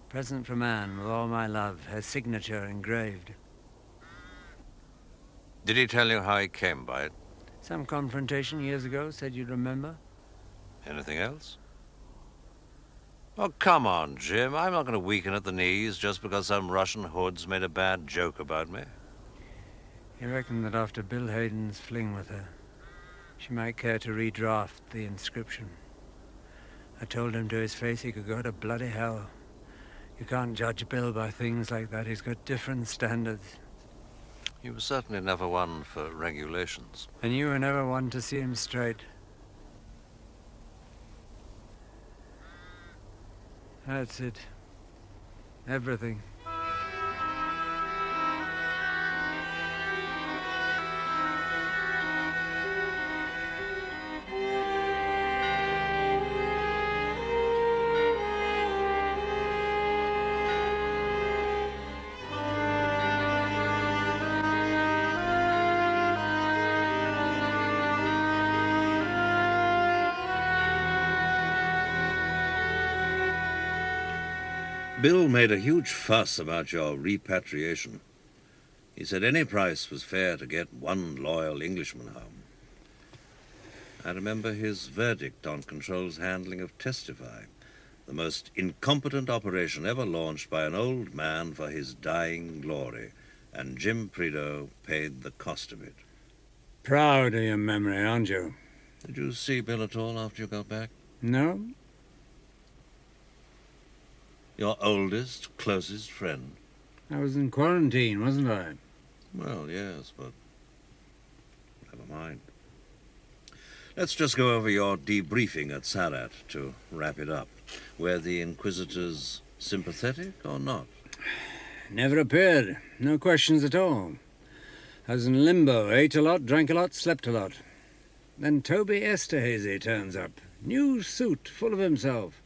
Present from Anne with all my love. Her signature engraved. Did he tell you how he came by it? Some confrontation years ago. Said you'd remember. Anything else? Oh, come on, Jim. I'm not going to weaken at the knees just because some Russian hood's made a bad joke about me. He reckoned that after Bill Hayden's fling with her, she might care to redraft the inscription. I told him to his face he could go to bloody hell. You can't judge Bill by things like that. He's got different standards. You were certainly never one for regulations. And you were never one to see him straight. That's it. Everything. Bill made a huge fuss about your repatriation. He said any price was fair to get one loyal Englishman home. I remember his verdict on Control's handling of Testify, the most incompetent operation ever launched by an old man for his dying glory, and Jim Prideaux paid the cost of it. Proud of your memory, aren't you? Did you see Bill at all after you got back? No. Your oldest, closest friend. I was in quarantine, wasn't I? Well, yes, but never mind. Let's just go over your debriefing at Sarat to wrap it up. Were the Inquisitors sympathetic or not? Never appeared. No questions at all. I was in limbo. Ate a lot, drank a lot, slept a lot. Then Toby Esterhazy turns up. New suit, full of himself.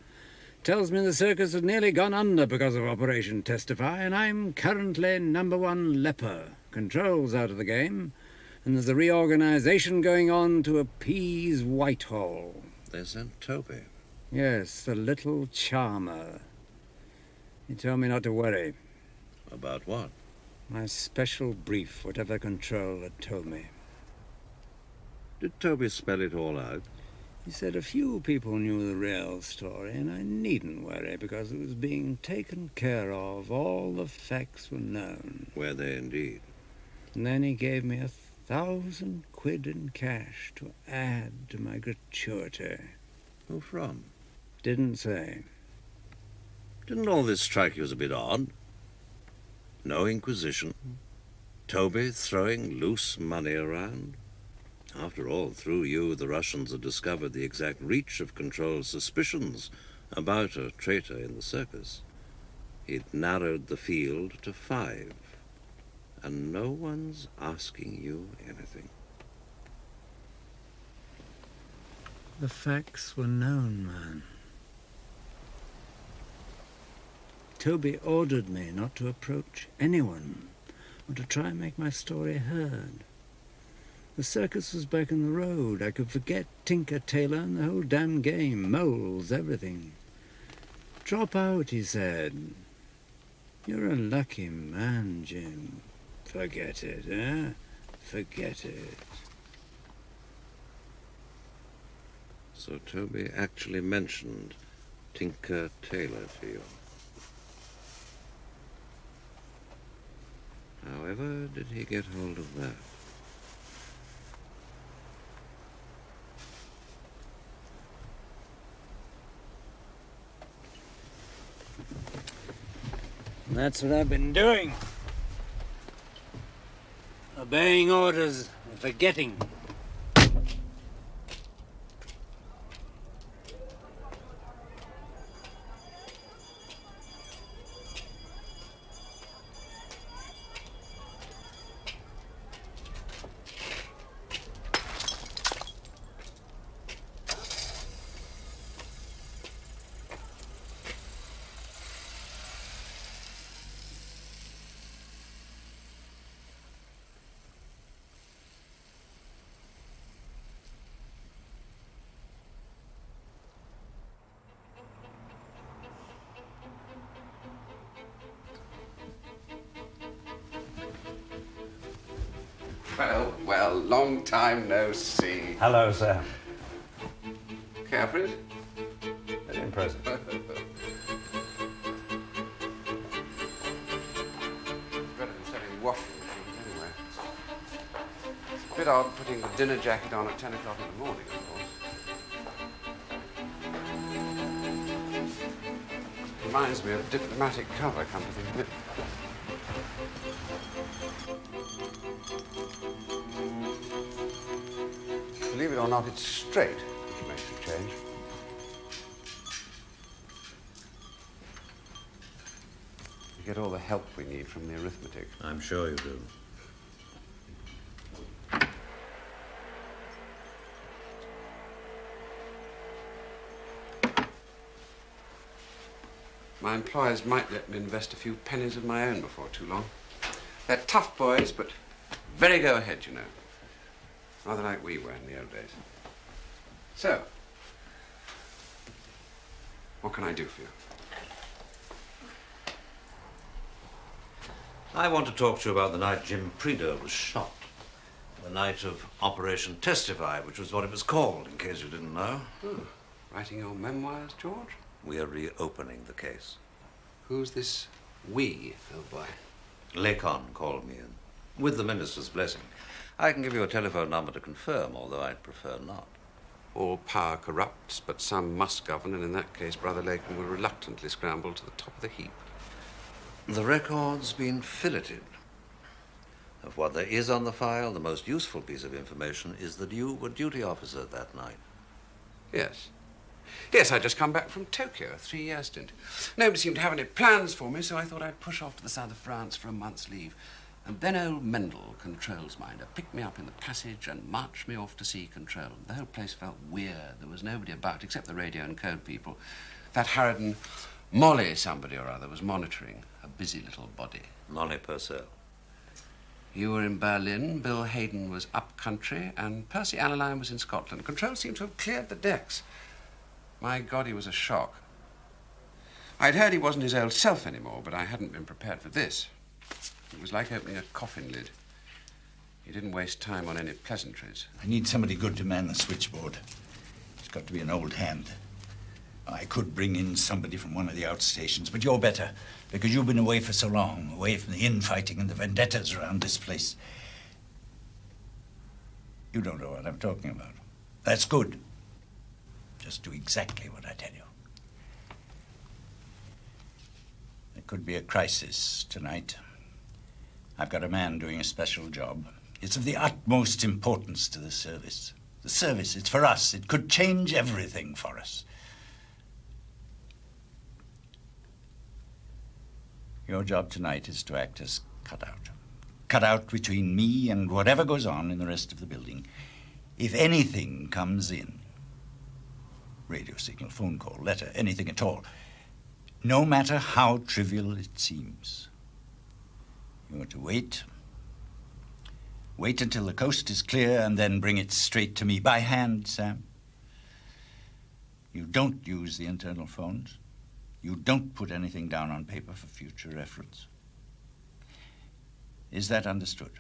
Tells me the circus has nearly gone under because of Operation Testify, and I'm currently #1 leper. Control's out of the game, and there's a reorganization going on to appease Whitehall. They sent Toby. Yes, the little charmer. He told me not to worry. About what? My special brief, whatever Control had told me. Did Toby spell it all out? He said a few people knew the real story, and I needn't worry because it was being taken care of. All the facts were known. Were they indeed? And then he gave me 1,000 quid in cash to add to my gratuity. Who from? Didn't say. Didn't all this strike you as a bit odd? No inquisition. Toby throwing loose money around. After all, through you, the Russians had discovered the exact reach of Control's suspicions about a traitor in the circus. He'd narrowed the field to 5, and no one's asking you anything. The facts were known, man. Toby ordered me not to approach anyone or to try and make my story heard. The circus was back on the road. I could forget Tinker Tailor and the whole damn game. Moles, everything. Drop out, he said. You're a lucky man, Jim. Forget it, eh? Forget it. So Toby actually mentioned Tinker Tailor to you. However did he get hold of that? That's what I've been doing. Obeying orders and forgetting. Well, long time no see. Hello, sir. Care for it? Very impressive. Better than selling washing machines anyway. It's a bit odd putting the dinner jacket on at 10 o'clock in the morning, of course. Reminds me of diplomatic cover, come to think of it. Believe it or not, it's straight, which makes a change. We get all the help we need from the arithmetic. I'm sure you do. My employers might let me invest a few pennies of my own before too long. They're tough boys, but very go-ahead, you know. Rather like we were in the old days. So, what can I do for you? I want to talk to you about the night Jim Prideaux was shot. The night of Operation Testify, which was what it was called, in case you didn't know. Writing your memoirs, George? We are reopening the case. Who's this we, oh boy? Lacon called me in, with the minister's blessing. I can give you a telephone number to confirm, although I'd prefer not. All power corrupts, but some must govern, and in that case, Brother Lacon will reluctantly scramble to the top of the heap. The record's been filleted. Of what there is on the file, the most useful piece of information is that you were duty officer that night. Yes. Yes, I'd just come back from Tokyo, a 3-year stint. Nobody seemed to have any plans for me, so I thought I'd push off to the south of France for a month's leave. And then old Mendel, controls minder, picked me up in the passage and marched me off to see control. The whole place felt weird. There was nobody about except the radio and code people. That Harridan Molly somebody or other was monitoring, a busy little body. Molly Purcell. You were in Berlin, Bill Hayden was up country, and Percy Allaline was in Scotland. Control seemed to have cleared the decks. My God, he was a shock. I'd heard he wasn't his old self anymore, but I hadn't been prepared for this. It was like opening a coffin lid. He didn't waste time on any pleasantries. I need somebody good to man the switchboard. It's got to be an old hand. I could bring in somebody from one of the outstations, but you're better, because you've been away for so long, away from the infighting and the vendettas around this place. You don't know what I'm talking about. That's good. Just do exactly what I tell you. There could be a crisis tonight. I've got a man doing a special job. It's of the utmost importance to the service. The service, it's for us. It could change everything for us. Your job tonight is to act as cutout. Cutout between me and whatever goes on in the rest of the building. If anything comes in, radio signal, phone call, letter, anything at all, no matter how trivial it seems, you are to wait. Wait until the coast is clear and then bring it straight to me by hand, Sam. You don't use the internal phones. You don't put anything down on paper for future reference. Is that understood?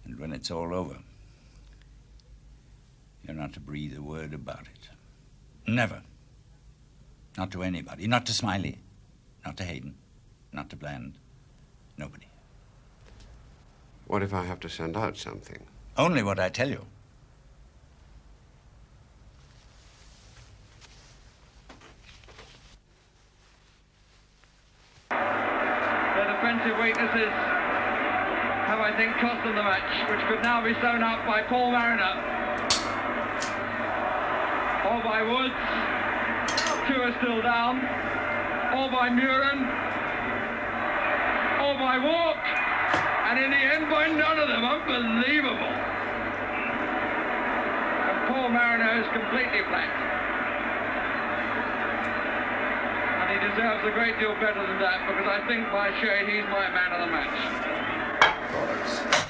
And when it's all over, you're not to breathe a word about it. Never. Not to anybody. Not to Smiley. Not to Hayden. Not to Bland. Nobody. What if I have to send out something? Only what I tell you. The defensive weaknesses have, I think, cost them the match, which could now be sewn up by Paul Mariner. Or by Woods. Two are still down. Or by Muren. Or by Walk. And in the end, by none of them. Unbelievable. And Paul Mariner is completely flat. And he deserves a great deal better than that, because I think by shade he's my man of the match. Bollocks.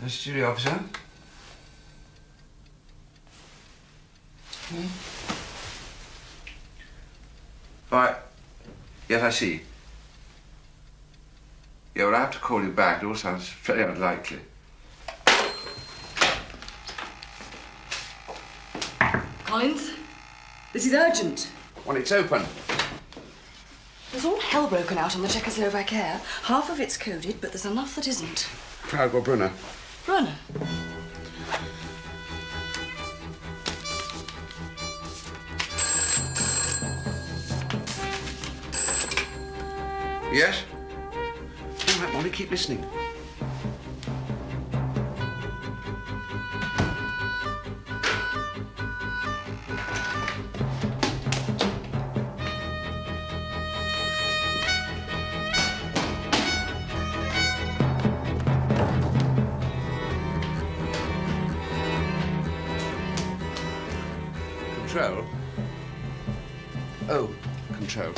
The studio officer. Right. Yes, I see. Yeah, well, I have to call you back. It all sounds very unlikely. Collins, this is urgent. Well, it's open. There's all hell broken out on the Czechoslovak air. Half of it's coded, but there's enough that isn't. Proud or Brunner? Brunner. Yes? All right, Molly, keep listening. Control. Oh, Control.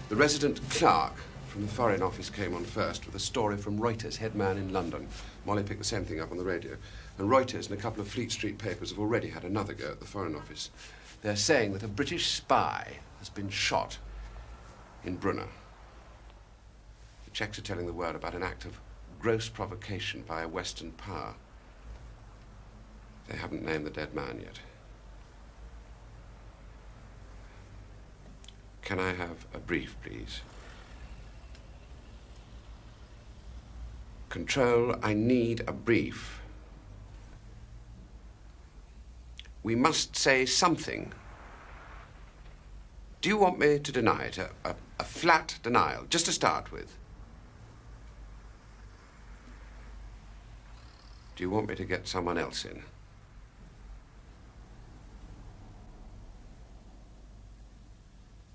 The resident clerk from the Foreign Office came on first with a story from Reuters, head man in London. Molly picked the same thing up on the radio. And Reuters and a couple of Fleet Street papers have already had another go at the Foreign Office. They're saying that a British spy has been shot in Brunner. The Czechs are telling the world about an act of gross provocation by a Western power. They haven't named the dead man yet. Can I have a brief, please? Control, I need a brief. We must say something. Do you want me to deny it? A flat denial, just to start with. Do you want me to get someone else in?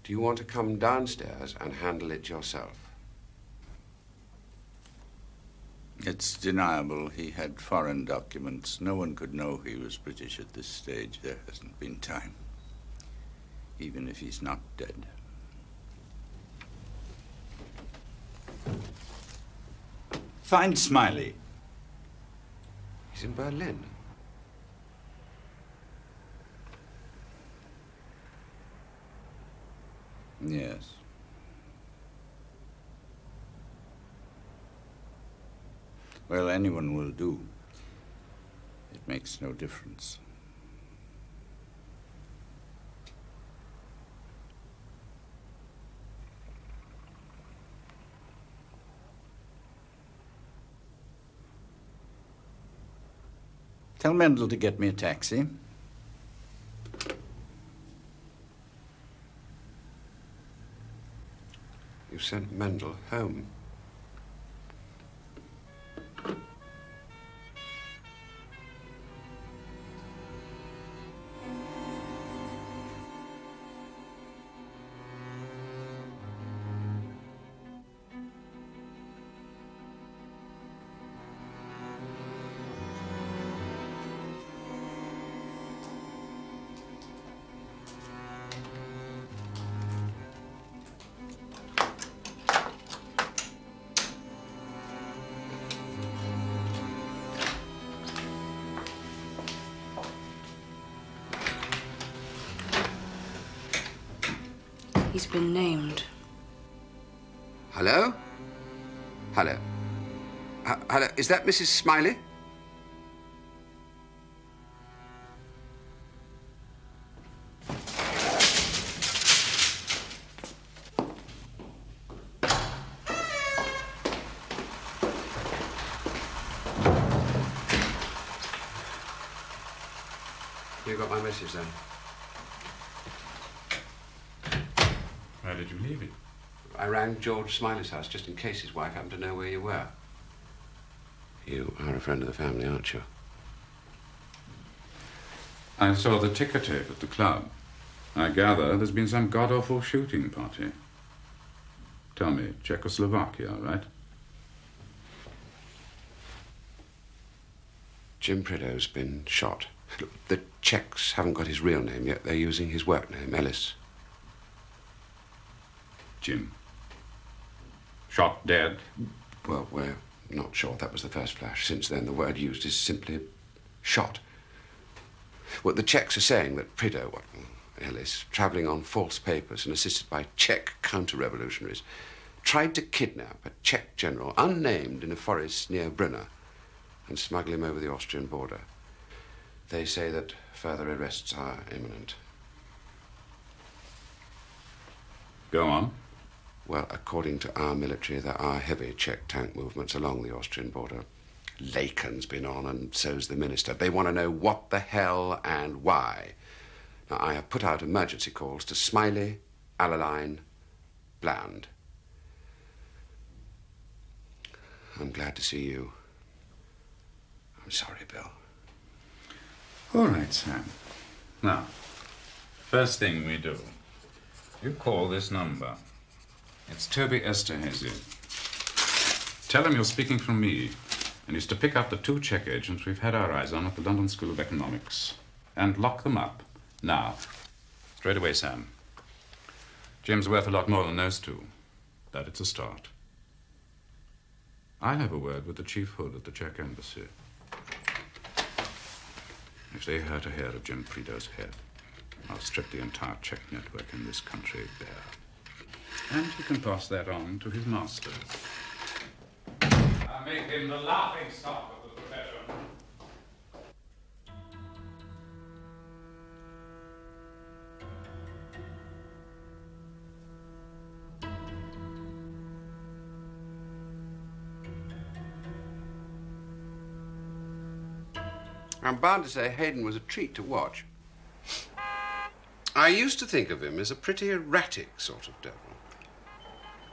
Do you want to come downstairs and handle it yourself? It's deniable. He had foreign documents. No one could know he was British at this stage. There hasn't been time. Even if he's not dead. Find Smiley. He's in Berlin. Yes. Well, anyone will do. It makes no difference. Tell Mendel to get me a taxi. You sent Mendel home. He's been named. Hello? Hello. Hello, is that Mrs. Smiley? You got my message then? Where did you leave it? I rang George Smiley's house just in case his wife happened to know where you were. You are a friend of the family, aren't you? I saw the ticker tape at the club. I gather there's been some god-awful shooting party. Tell me, Czechoslovakia, right? Jim Prideaux's been shot. Look, the Czechs haven't got his real name yet. They're using his work name, Ellis. Jim. Shot dead? Well, we're not sure. That was the first flash. Since then, the word used is simply shot. Well, the Czechs are saying that Prideaux, Ellis, travelling on false papers and assisted by Czech counter-revolutionaries, tried to kidnap a Czech general, unnamed, in a forest near Brunner, and smuggle him over the Austrian border. They say that further arrests are imminent. Go on. Well, according to our military, there are heavy Czech tank movements along the Austrian border. Laken's been on, and so's the minister. They want to know what the hell and why. Now, I have put out emergency calls to Smiley, Alaline, Bland. I'm glad to see you. I'm sorry, Bill. All right, Sam. Now, first thing we do, you call this number. It's Toby Esterhazy. Tell him you're speaking from me, and he's to pick up the 2 Czech agents we've had our eyes on at the London School of Economics and lock them up. Now, Straight away, Sam. Jim's worth a lot more than those two. That it's a start. I'll have a word with the Chief Hood at the Czech Embassy. If they hurt a hair of Jim Prideaux's head, I'll strip the entire Czech network in this country bare. And he can pass that on to his master. I'll make him the laughing stock of the profession. I'm bound to say Hayden was a treat to watch. I used to think of him as a pretty erratic sort of devil.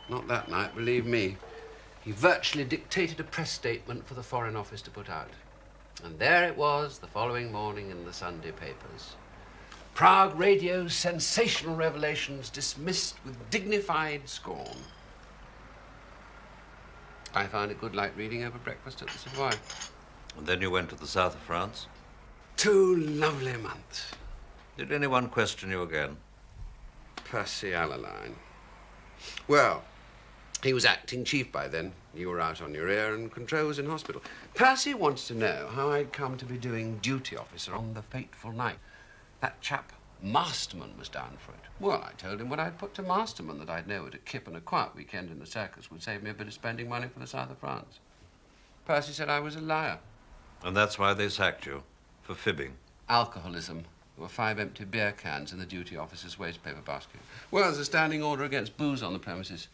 Not that night, believe me. He virtually dictated a press statement for the Foreign Office to put out. And there it was the following morning in the Sunday papers. Prague radio's sensational revelations dismissed with dignified scorn. I found it good light reading over breakfast at the Savoy. And then you went to the south of France? 2 lovely months. Did anyone question you again? Percy Allaline. Well, he was acting chief by then. You were out on your ear and Control was in hospital. Percy wants to know how I'd come to be doing duty officer on the fateful night. That chap Masterman was down for it. Well, I told him what I'd put to Masterman, that I'd know at a kip and a quiet weekend in the circus would save me a bit of spending money for the south of France. Percy said I was a liar. And that's why they sacked you, for fibbing. Alcoholism. There were 5 empty beer cans in the duty officer's wastepaper basket. Well, there's a standing order against booze on the premises.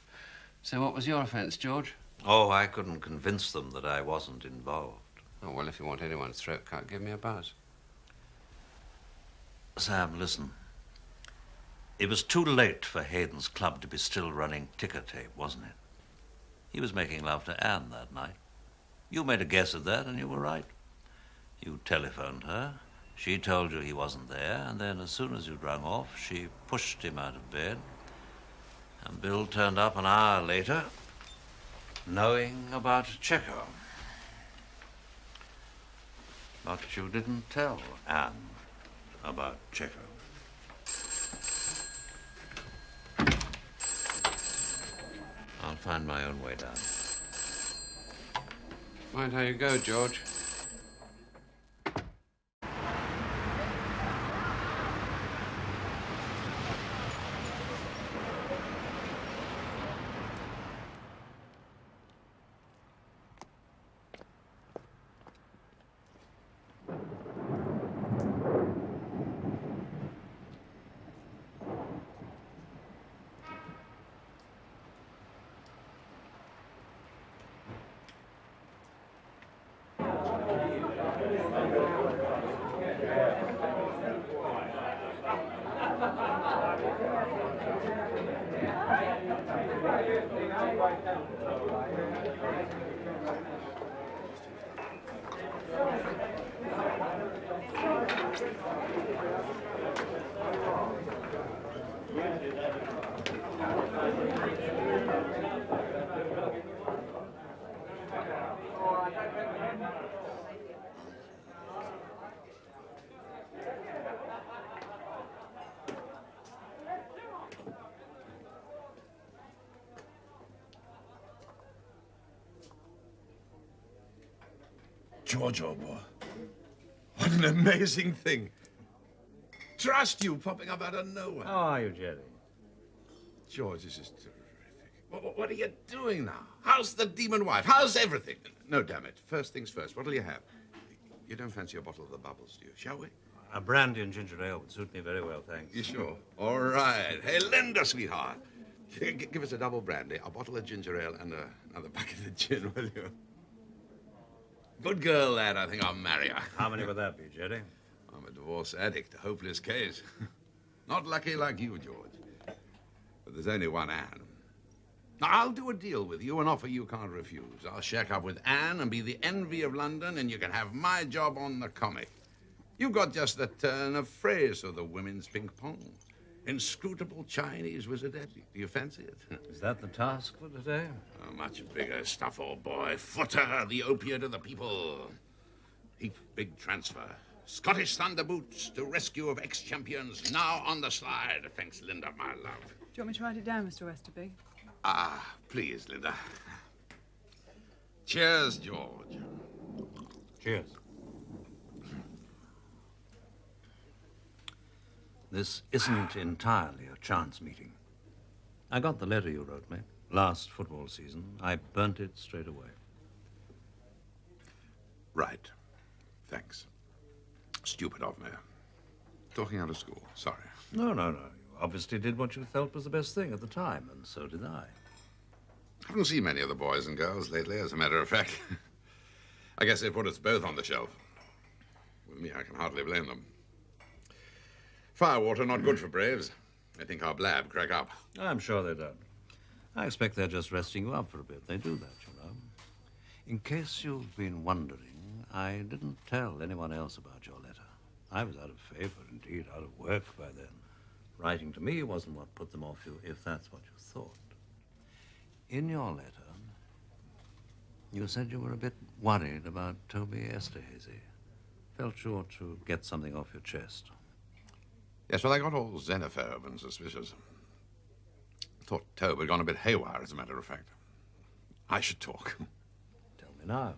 So what was your offence, George? Oh, I couldn't convince them that I wasn't involved. Oh, well, if you want anyone's throat cut, give me a buzz. Sam, listen. It was too late for Hayden's club to be still running ticker tape, wasn't it? He was making love to Anne that night. You made a guess at that, and you were right. You telephoned her. She told you he wasn't there, and then as soon as you'd rung off, she pushed him out of bed. And Bill turned up an hour later, knowing about Checo. But you didn't tell Anne about Checo. I'll find my own way down. Mind how you go, George. George, old boy. What an amazing thing. Trust you popping up out of nowhere. How are you, Jerry? George, this is terrific. What are you doing now? How's the demon wife? How's everything? No, damn it. First things first. What'll you have? You don't fancy a bottle of the bubbles, do you? Shall we? A brandy and ginger ale would suit me very well, thanks. You sure? All right. Hey, Linda, sweetheart. Give us a double brandy, a bottle of ginger ale, and another bucket of gin, will you? Good girl, lad. I think I'll marry her. How many would that be, Jerry? I'm a divorce addict, a hopeless case. Not lucky like you, George. But there's only one Anne. Now, I'll do a deal with you, an offer you can't refuse. I'll shack up with Anne and be the envy of London, and you can have my job on the comic. You've got just the turn of phrase for the women's ping-pong. Inscrutable Chinese wizardette. Do you fancy it? Is that the task for today? Oh, much bigger stuff, old boy. Footer, the opiate of the people. Heap big transfer. Scottish Thunder Boots to rescue of ex-champions now on the slide. Thanks, Linda, my love. Do you want me to write it down, Mr. Westerby? Ah, please, Linda. Cheers, George. Cheers. This isn't entirely a chance meeting. I got the letter you wrote me last football season. I burnt it straight away. Right. Thanks. Stupid of me. Talking out of school. Sorry. No. You obviously did what you felt was the best thing at the time, and so did I. Haven't seen many of the boys and girls lately, as a matter of fact. I guess they put us both on the shelf. With me, I can hardly blame them. Firewater not good for braves. I think our blab crack up. I'm sure they don't. I expect they're just resting you up for a bit. They do that, you know. In case you've been wondering, I didn't tell anyone else about your letter. I was out of favor, indeed, out of work by then. Writing to me wasn't what put them off you, if that's what you thought. In your letter, you said you were a bit worried about Toby Esterhazy. Felt you ought to get something off your chest. Yes, well, I got all xenophobe and suspicious. Thought Tobe had gone a bit haywire, as a matter of fact. I should talk. Tell me now.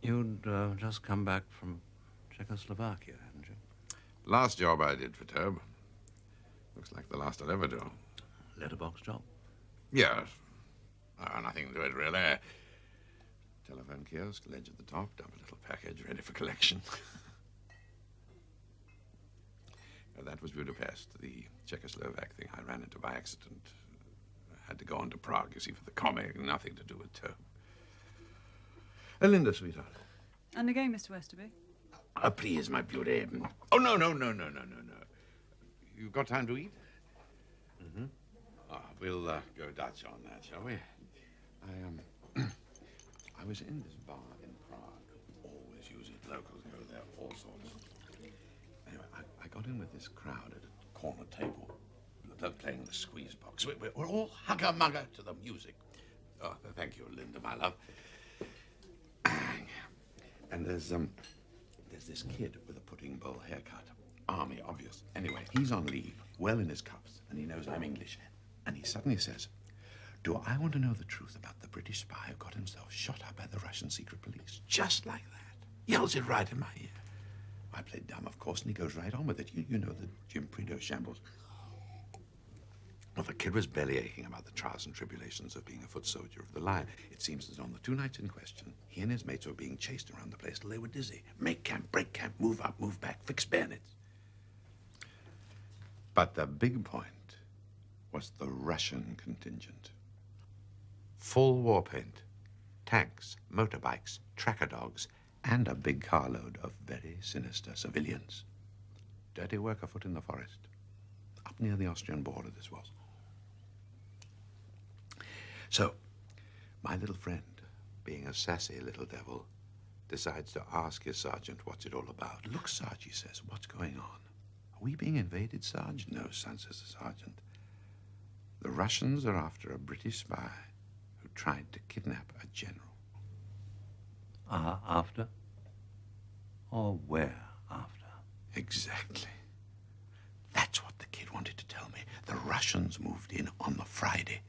You'd just come back from Czechoslovakia, hadn't you? Last job I did for Tobe. Looks like the last I'll ever do. Letterbox job? Yes. Nothing to it, really. Telephone kiosk, ledge at the top, dump a little package, ready for collection. That was Budapest, the Czechoslovak thing I ran into by accident. I had to go on to Prague, you see, for the comic, nothing to do with Tobe. Linda, sweetheart. And again, Mr. Westerby. Please, my beauty. Oh, no. You've got time to eat? Mm-hmm. We'll go Dutch on that, shall we? I was in this bar in Prague. Always use it. Locals go there, all sorts. Anyway, I got in with this crowd at a corner table. They're playing the squeeze box. We're all hugger-mugger to the music. Oh, thank you, Linda, my love. And there's this kid with a pudding bowl haircut. Army, obvious. Anyway, he's on leave, well in his cuffs, and he knows I'm English. And he suddenly says, "Do I want to know the truth about the British spy who got himself shot up by the Russian secret police?" Just like that. Yells it right in my ear. I played dumb, of course, and he goes right on with it. You know the Jim Prideaux shambles. Well, the kid was belly aching about the trials and tribulations of being a foot soldier of the line. It seems that on the 2 nights in question, he and his mates were being chased around the place till they were dizzy. Make camp, break camp, move up, move back, fix bayonets. But the big point was the Russian contingent. Full war paint, tanks, motorbikes, tracker dogs, and a big carload of very sinister civilians. Dirty work afoot in the forest. Up near the Austrian border, this was. So, my little friend, being a sassy little devil, decides to ask his sergeant what's it all about. "Look, Sarge," he says, "what's going on? Are we being invaded, Sarge?" "No, son," says the sergeant. "The Russians are after a British spy who tried to kidnap a general." After? Or where after? Exactly. That's what the kid wanted to tell me. The Russians moved in on the Friday.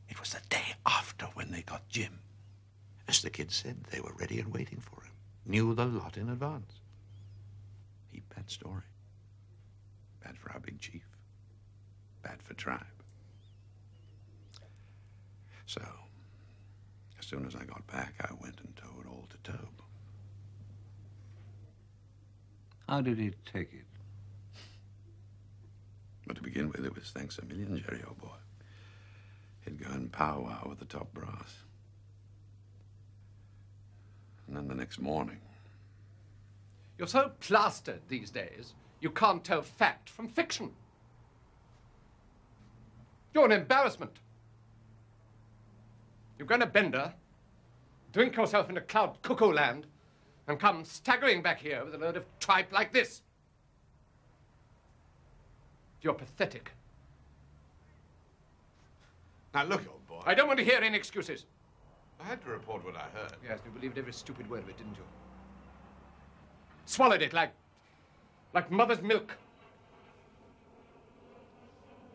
It was the day after when they got Jim. As the kid said, they were ready and waiting for him. Knew the lot in advance. Bad story. Bad for our big chief. Bad for tribe. So, as soon as I got back, I went and told all to Tobe. How did he take it? But to begin with, it was thanks a million, Jerry, old boy. He'd go and powwow with the top brass. And then the next morning... You're so plastered these days, you can't tell fact from fiction. You're an embarrassment. You go to Bender, drink yourself into cloud cuckoo land, and come staggering back here with a load of tripe like this. You're pathetic. Now, look, old boy. I don't want to hear any excuses. I had to report what I heard. Yes, you believed every stupid word of it, didn't you? Swallowed it like mother's milk.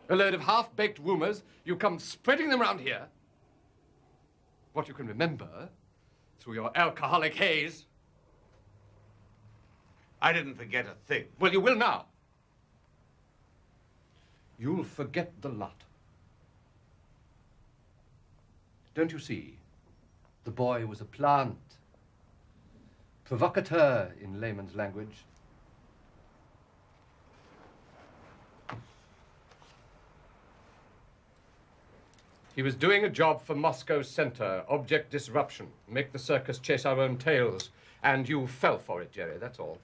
A load of half-baked rumours, you come spreading them round here. What you can remember through your alcoholic haze. I didn't forget a thing. Well, you will now. You'll forget the lot. Don't you see? The boy was a plant. Provocateur, in layman's language. He was doing a job for Moscow Center, object disruption, make the circus chase our own tails. And you fell for it, Jerry, that's all.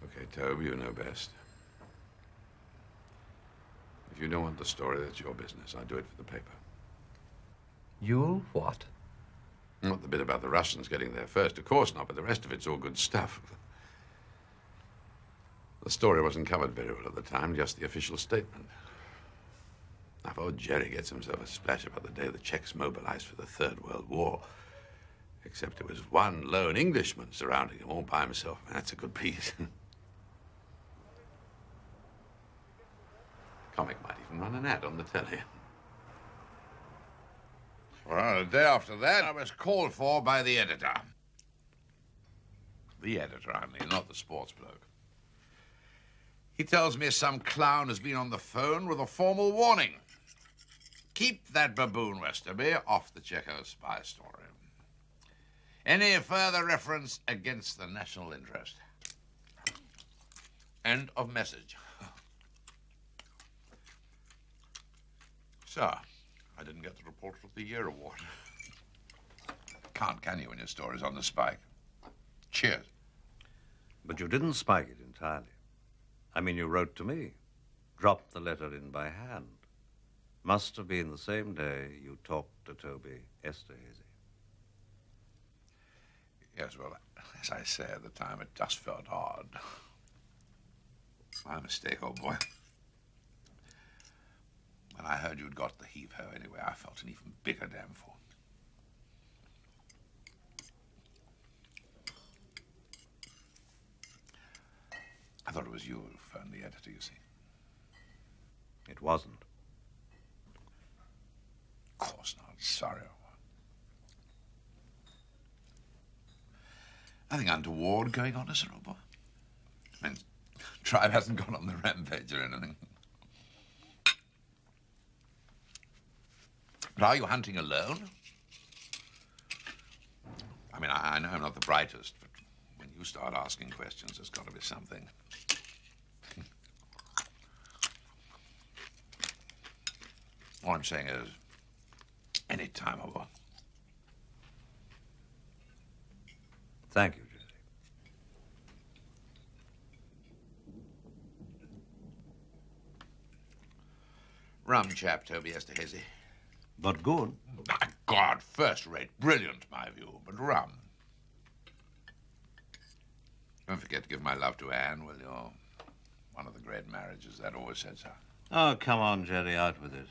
Okay, Tobe, you know best. If you don't want the story, that's your business. I do it for the paper. You'll what? Not the bit about the Russians getting there first, of course not, but the rest of it's all good stuff. The story wasn't covered very well at the time, just the official statement. Now, if old Jerry gets himself a splash about the day the Czechs mobilized for the Third World War, except it was one lone Englishman surrounding him all by himself, that's a good piece. Comic might even run an ad on the telly. Well, the day after that, I was called for by the editor. The editor, I mean, not the sports bloke. He tells me some clown has been on the phone with a formal warning. Keep that baboon, Westerby, off the Checo spy story. Any further reference against the national interest. End of message. So, I didn't get the Reporter of the Year award. Can't, can you, when your story's on the spike? Cheers. But you didn't spike it entirely. I mean, you wrote to me. Dropped the letter in by hand. Must have been the same day you talked to Toby Esterhazy. Yes, well, as I say at the time, it just felt odd. My mistake, old boy. When I heard you'd got the heave-ho anyway, I felt an even bigger damn fool. I thought it was you who phoned the editor, you see. It wasn't. Of course not. Sorry. Nothing untoward going on, is there, old boy? I mean, Tribe hasn't gone on the rampage or anything. But are you hunting alone? I mean, I know I'm not the brightest, but when you start asking questions, there's got to be something. All I'm saying is, any time I want. Thank you, Jesse. Rum chap, Toby Esterhazy. But good. My God, first rate, brilliant, my view, but rum. Don't forget to give my love to Anne, will you? One of the great marriages, that always said so. Oh, come on, Jerry, out with it.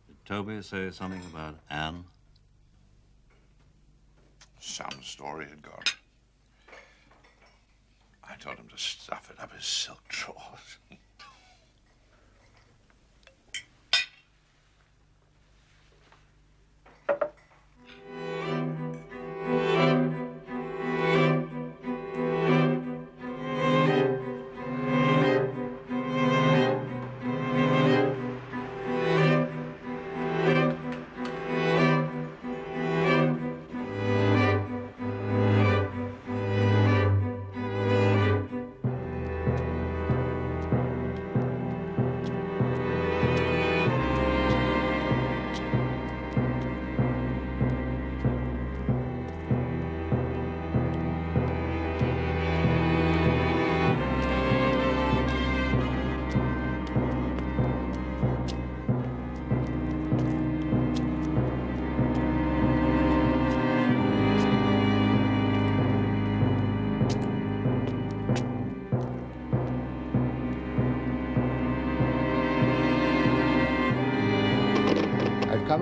Did Toby say something about Anne? Some story had got. I told him to stuff it up his silk drawers.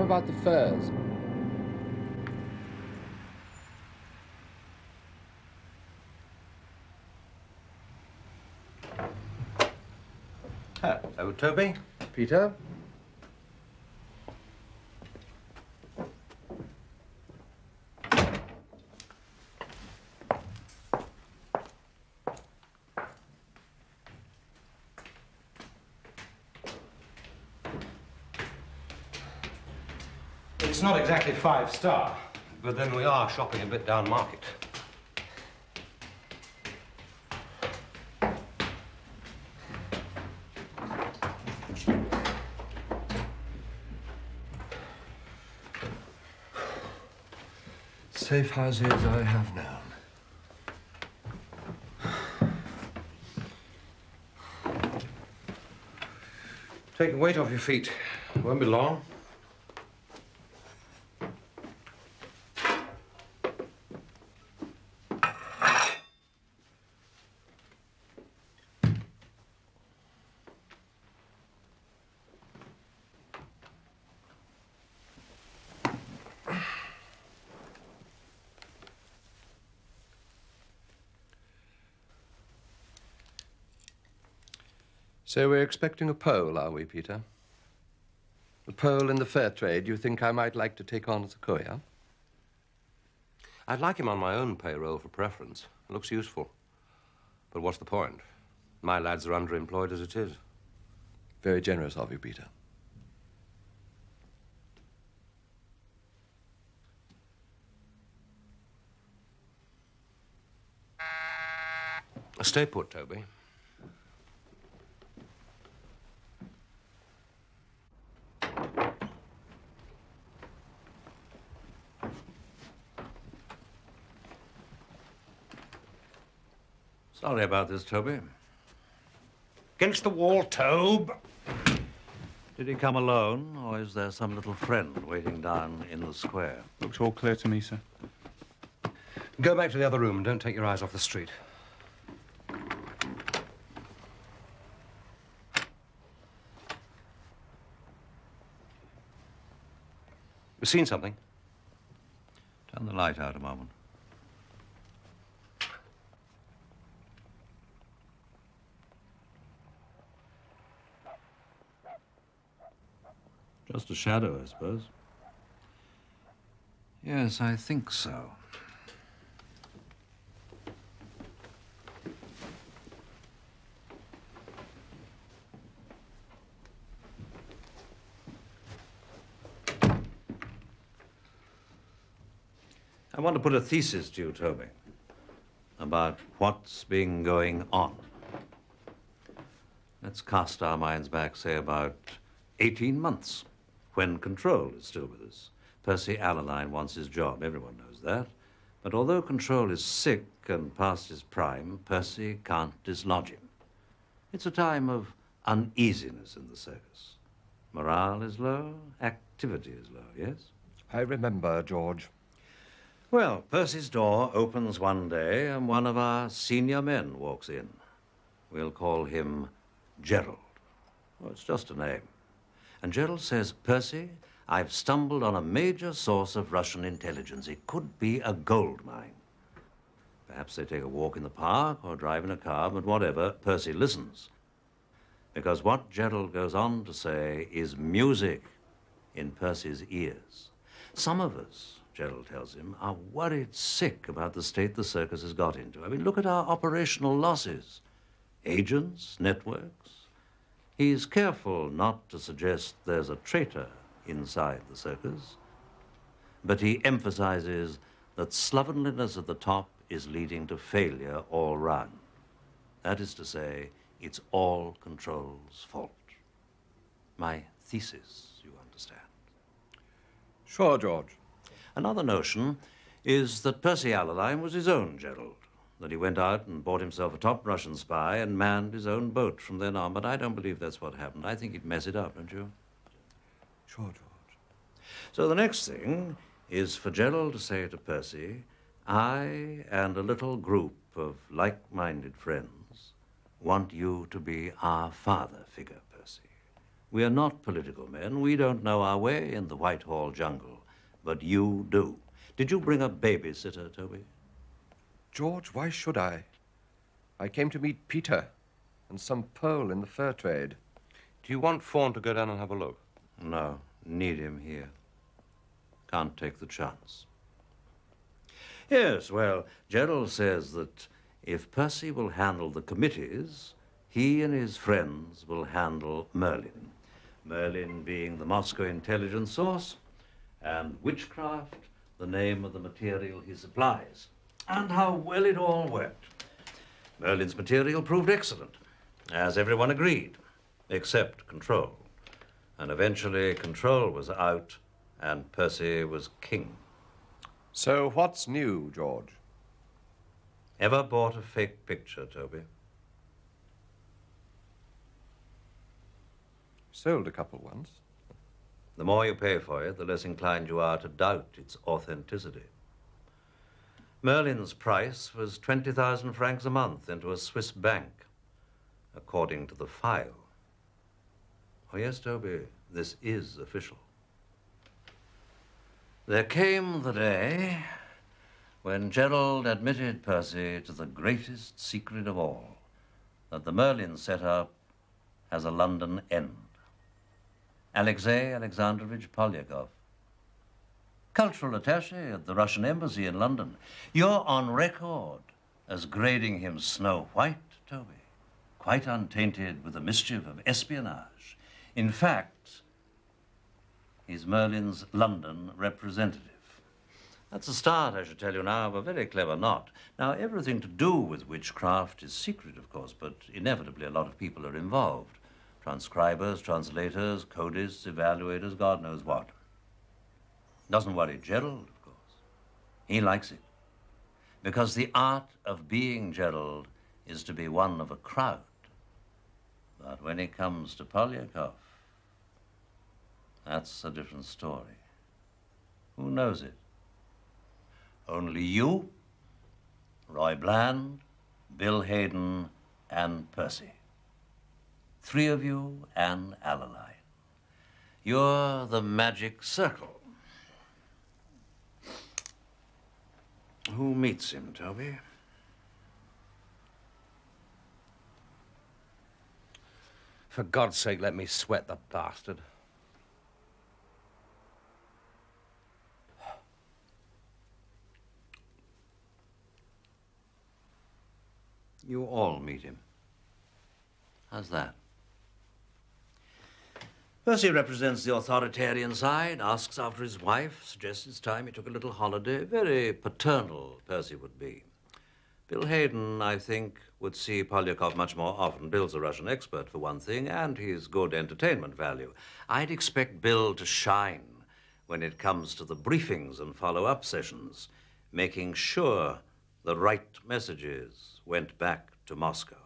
about the furs. Hello, Toby. Peter? It's not exactly 5-star, but then we are shopping a bit down market. Safe houses I have known. Take the weight off your feet. Won't be long. So we're expecting a Pole, are we, Peter? A Pole in the fur trade you think I might like to take on as a courier? I'd like him on my own payroll for preference. It looks useful. But what's the point? My lads are underemployed as it is. Very generous of you, Peter. Stay put, Toby. Sorry about this, Toby. Against the wall, Tobe. Did he come alone, or is there some little friend waiting down in the square? Looks all clear to me, sir. Go back to the other room and don't take your eyes off the street. You seen something? Turn the light out a moment. Just a shadow, I suppose. Yes, I think so. I want to put a thesis to you, Toby, about what's been going on. Let's cast our minds back, say, about 18 months, when Control is still with us. Percy Allaline wants his job. Everyone knows that. But although Control is sick and past his prime, Percy can't dislodge him. It's a time of uneasiness in the circus. Morale is low, activity is low, yes? I remember, George. Well, Percy's door opens one day and one of our senior men walks in. We'll call him Gerald. Oh, it's just a name. And Gerald says, Percy, I've stumbled on a major source of Russian intelligence. It could be a gold mine. Perhaps they take a walk in the park or drive in a car, but whatever, Percy listens. Because what Gerald goes on to say is music in Percy's ears. Some of us, Gerald tells him, are worried sick about the state the circus has got into. I mean, look at our operational losses. Agents, networks. He's careful not to suggest there's a traitor inside the circus, but he emphasizes that slovenliness at the top is leading to failure all round. That is to say, it's all Control's fault. My thesis, you understand. Sure, George. Another notion is that Percy Allaline was his own Gerald, that he went out and bought himself a top Russian spy and manned his own boat from then on. But I don't believe that's what happened. I think he'd mess it up, don't you? Sure, George. So the next thing is for Gerald to say to Percy, I and a little group of like-minded friends want you to be our father figure, Percy. We are not political men. We don't know our way in the Whitehall jungle. But you do. Did you bring a babysitter, Toby? George, why should I? I came to meet Peter and some Pole in the fur trade. Do you want Fawn to go down and have a look? No, need him here. Can't take the chance. Yes, well, Gerald says that if Percy will handle the committees, he and his friends will handle Merlin. Merlin being the Moscow intelligence source, and witchcraft the name of the material he supplies. And how well it all worked. Merlin's material proved excellent, as everyone agreed, except Control. And eventually Control was out, and Percy was king. So what's new, George? Ever bought a fake picture, Toby? Sold a couple once. The more you pay for it, the less inclined you are to doubt its authenticity. Merlin's price was 20,000 francs a month into a Swiss bank, according to the file. Oh, yes, Toby, this is official. There came the day when Gerald admitted Percy to the greatest secret of all, that the Merlin setup has a London end. Alexei Alexandrovich Polyakov, cultural attaché at the Russian embassy in London. You're on record as grading him Snow White, Toby, quite untainted with the mischief of espionage. In fact, he's Merlin's London representative. That's the start, I should tell you now, of a very clever knot. Now, everything to do with witchcraft is secret, of course, but inevitably a lot of people are involved. Transcribers, translators, codists, evaluators, God knows what. Doesn't worry Gerald, of course. He likes it. Because the art of being Gerald is to be one of a crowd. But when it comes to Polyakov, that's a different story. Who knows it? Only you, Roy Bland, Bill Hayden, and Percy. 3 of you and Alaline. You're the magic circle. Who meets him, Toby? For God's sake, let me sweat the bastard. You all meet him. How's that? Percy represents the authoritarian side, asks after his wife, suggests it's time he took a little holiday. Very paternal Percy would be. Bill Hayden, I think, would see Polyakov much more often. Bill's a Russian expert, for one thing, and he's good entertainment value. I'd expect Bill to shine when it comes to the briefings and follow-up sessions, making sure the right messages went back to Moscow.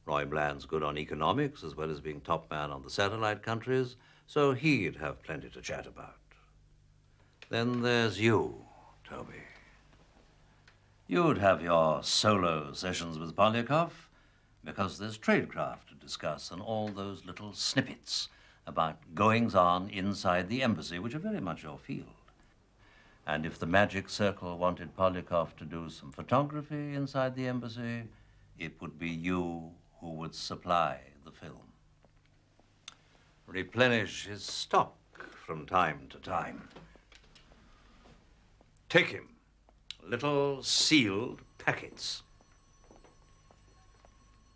Roy Bland's good on economics as well as being top man on the satellite countries, so he'd have plenty to chat about. Then there's you, Toby. You'd have your solo sessions with Polyakov because there's tradecraft to discuss and all those little snippets about goings-on inside the embassy, which are very much your field. And if the Magic Circle wanted Polyakov to do some photography inside the embassy, it would be you who would supply the film. Replenish his stock from time to time. Take him, little sealed packets.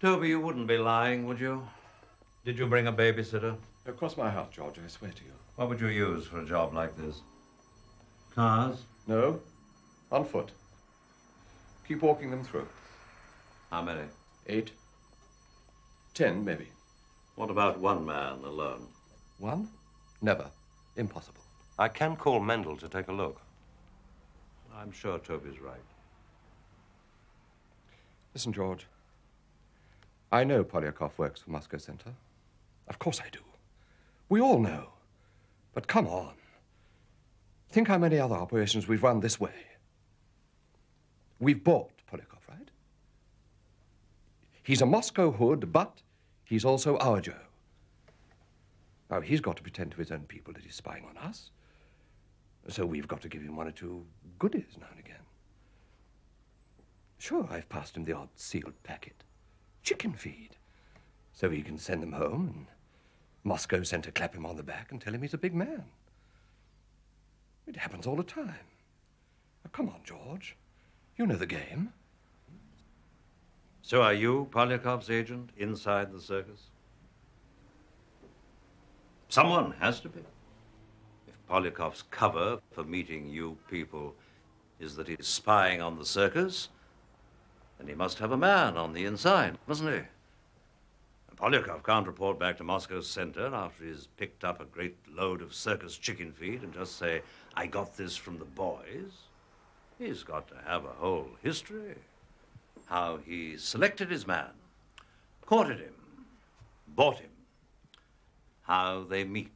Toby, you wouldn't be lying, would you? Did you bring a babysitter? Cross my heart, George, I swear to you. What would you use for a job like this? Cars? No, on foot. Keep walking them through. How many? 8. 10, maybe. What about one man alone? One? Never. Impossible. I can call Mendel to take a look. I'm sure Toby's right. Listen, George. I know Polyakov works for Moscow Center. Of course I do. We all know. But come on. Think how many other operations we've run this way. We've bought Polyakov, right? He's a Moscow hood, but he's also our Joe. Now, he's got to pretend to his own people that he's spying on us. So we've got to give him one or two goodies now and again. Sure, I've passed him the odd sealed packet. Chicken feed. So he can send them home and Moscow sent to clap him on the back and tell him he's a big man. It happens all the time. Now, come on, George. You know the game. So are you Polyakov's agent inside the circus? Someone has to be. If Polyakov's cover for meeting you people is that he's spying on the circus, then he must have a man on the inside, mustn't he? And Polyakov can't report back to Moscow Center after he's picked up a great load of circus chicken feed and just say, I got this from the boys. He's got to have a whole history. How he selected his man, courted him, bought him, how they meet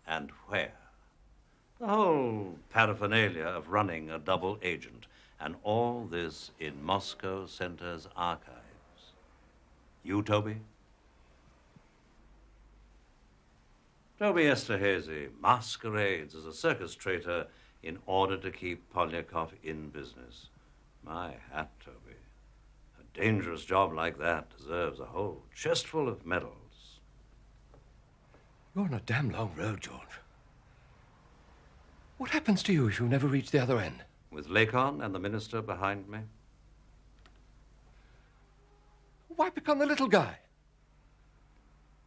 and where. The whole paraphernalia of running a double agent, and all this in Moscow Center's archives. You, Toby? Toby Esterhazy masquerades as a circus traitor in order to keep Polyakov in business. My hat, Toby. A dangerous job like that deserves a whole chestful of medals. You're on a damn long road, George. What happens to you if you never reach the other end? With Lakon and the minister behind me? Why become the little guy?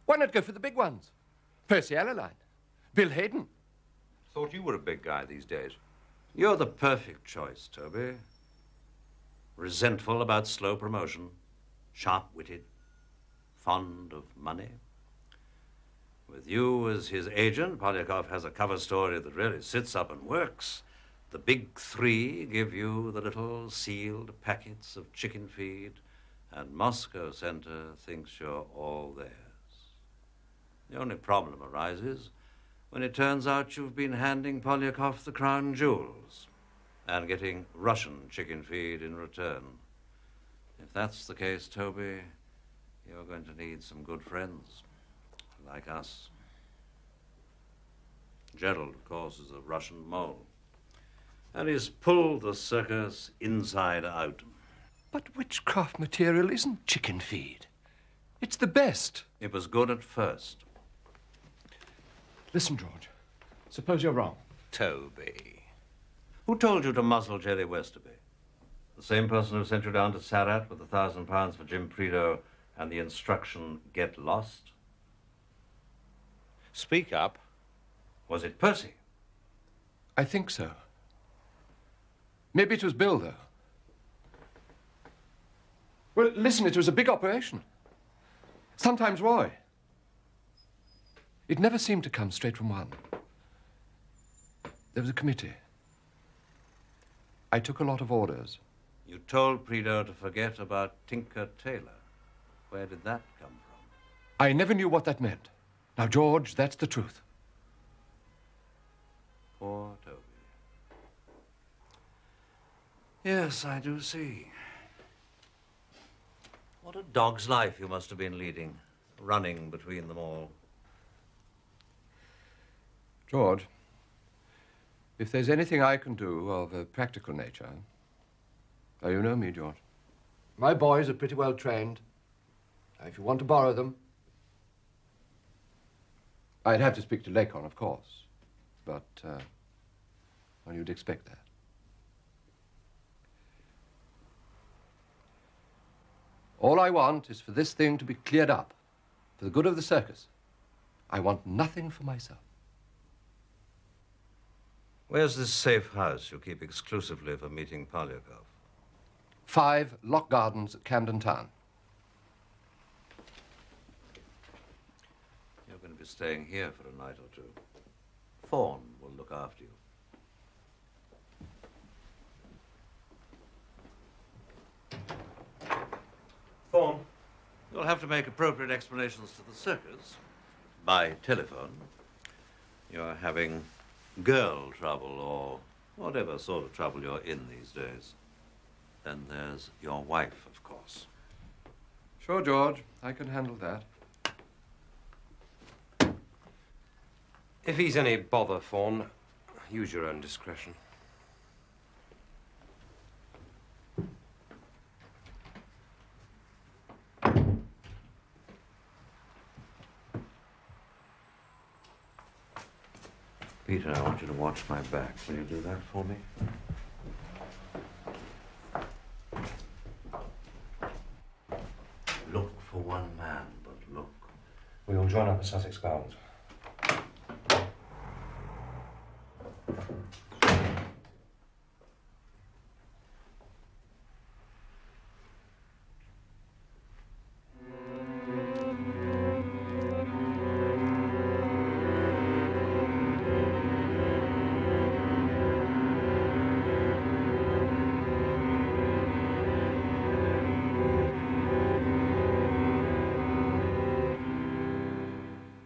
Why not go for the big ones? Percy Alleline, Bill Hayden. Thought you were a big guy these days. You're the perfect choice, Toby. Resentful about slow promotion, sharp-witted, fond of money. With you as his agent, Polyakov has a cover story that really sits up and works. The big three give you the little sealed packets of chicken feed, and Moscow Center thinks you're all theirs. The only problem arises when it turns out you've been handing Polyakov the crown jewels and getting Russian chicken feed in return. If that's the case, Toby, you're going to need some good friends, like us. Gerald, of course, is a Russian mole, and he's pulled the circus inside out. But witchcraft material isn't chicken feed. It's the best. It was good at first. Listen, George. Suppose you're wrong. Toby. Who told you to muzzle Jerry Westerby? The same person who sent you down to Sarat with £1,000 for Jim Prideaux and the instruction, get lost? Speak up. Was it Percy? I think so. Maybe it was Bill, though. Well, listen, it was a big operation. Sometimes Roy. It never seemed to come straight from one. There was a committee. I took a lot of orders. You told Prideaux to forget about Tinker Tailor. Where did that come from? I never knew what that meant. Now, George, that's the truth. Poor Toby. Yes, I do see. What a dog's life you must have been leading, running between them all. George, if there's anything I can do of a practical nature... Oh, you know me, George. My boys are pretty well trained. If you want to borrow them... I'd have to speak to Lakon, of course. But, well, you'd expect that. All I want is for this thing to be cleared up, for the good of the circus. I want nothing for myself. Where's this safe house you keep exclusively for meeting Polyakov? 5 Lock Gardens at Camden Town. You're going to be staying here for a night or two. Fawn will look after you. Fawn, you'll have to make appropriate explanations to the circus by telephone. You're having girl trouble or whatever sort of trouble you're in these days. Then there's your wife, of course. Sure, George. I can handle that. If he's any bother, Fawn, use your own discretion. Peter, I want you to watch my back. Will you do that for me? Look for one man, but look. We will join up at Sussex Gardens.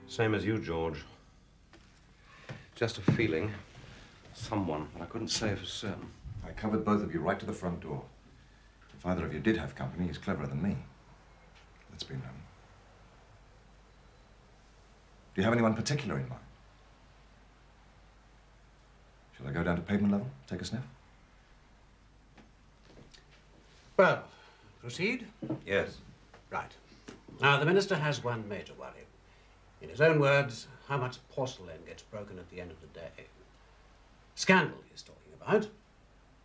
Same as you, George. Just a feeling. Someone, but I couldn't say for certain. I covered both of you right to the front door. If either of you did have company, he's cleverer than me. Let's be known. Do you have anyone particular in mind? Shall I go down to pavement level, take a sniff? Well, proceed? Yes. Right. Now, the minister has one major worry. In his own words, how much porcelain gets broken at the end of the day. Scandal he's talking about.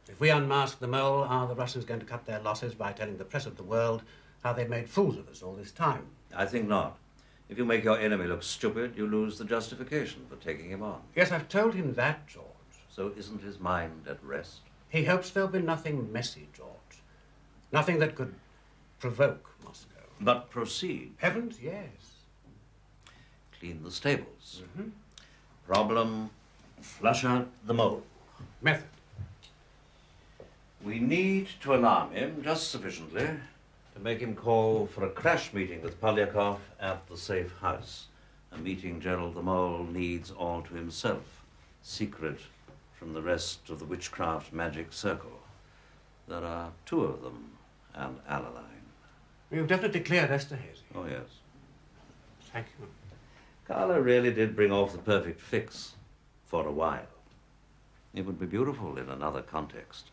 If we unmask the mole, are the Russians going to cut their losses by telling the press of the world how they've made fools of us all this time? I think not. If you make your enemy look stupid, you lose the justification for taking him on. Yes, I've told him that, George. So isn't his mind at rest? He hopes there'll be nothing messy, George. Nothing that could provoke Moscow. But proceed. Heavens, yes. Clean the stables. Mm-hmm. Problem, flush out the mole. Method. We need to alarm him just sufficiently to make him call for a crash meeting with Polyakov at the safe house. A meeting Gerald the Mole needs all to himself, secret from the rest of the witchcraft magic circle. There are two of them, and Alaline. You've definitely cleared Esterhazy. Oh, yes. Thank you. Carla really did bring off the perfect fix for a while. It would be beautiful in another context.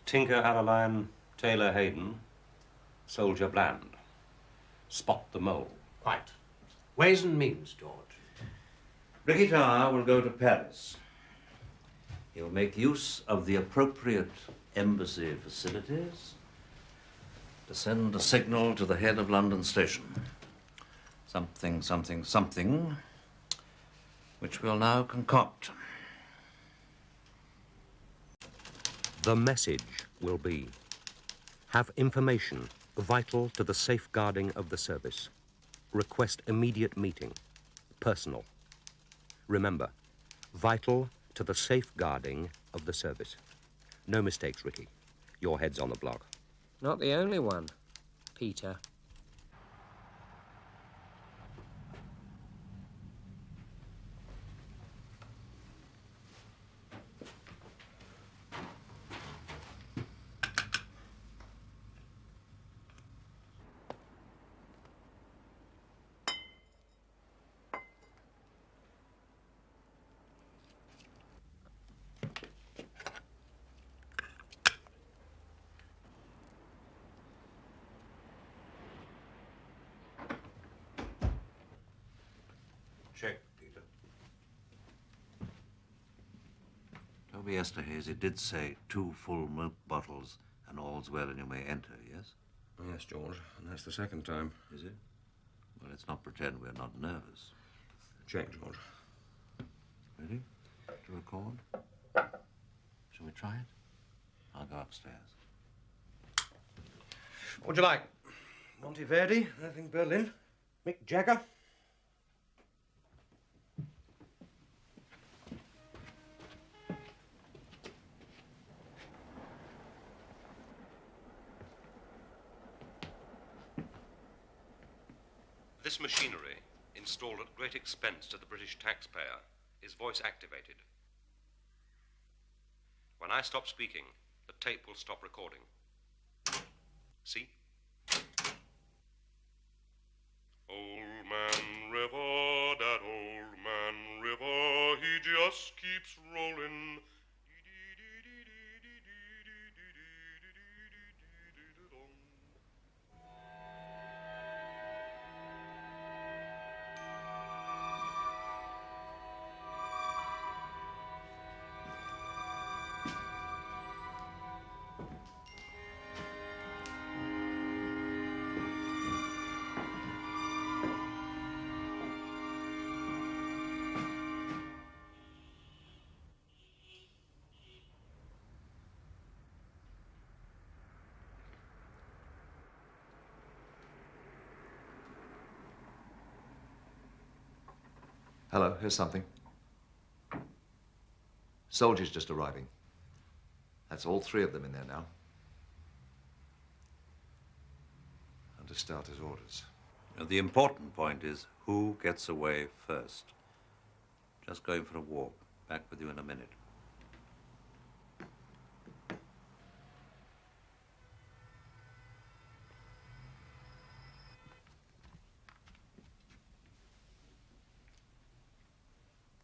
Tinker, Alaline, Tailor, Hayden, Soldier Bland. Spot the mole. Quite. Ways and means, George. Ricky Tower will go to Paris. He'll make use of the appropriate embassy facilities to send a signal to the head of London Station. Something, something, something, which we'll now concoct. The message will be, have information vital to the safeguarding of the service. Request immediate meeting. Personal. Remember, vital to the safeguarding of the service. No mistakes, Ricky. Your head's on the block. Not the only one, Peter. Check, Peter. Toby Esterhazy did say 2 full milk bottles and all's well and you may enter, yes? Yes, George, and that's the second time. Is it? Well, let's not pretend we're not nervous. Check, George. Ready? To record? Shall we try it? I'll go upstairs. What would you like? Monteverdi, Irving Berlin, Mick Jagger? This machinery, installed at great expense to the British taxpayer, is voice-activated. When I stop speaking, the tape will stop recording. See? Old Man River, that old man river. keeps rolling. Hello, here's something. Soldiers just arriving. That's all 3 of them in there now. Under starter's orders. Now, the important point is who gets away first. Just going for a walk. Back with you in a minute.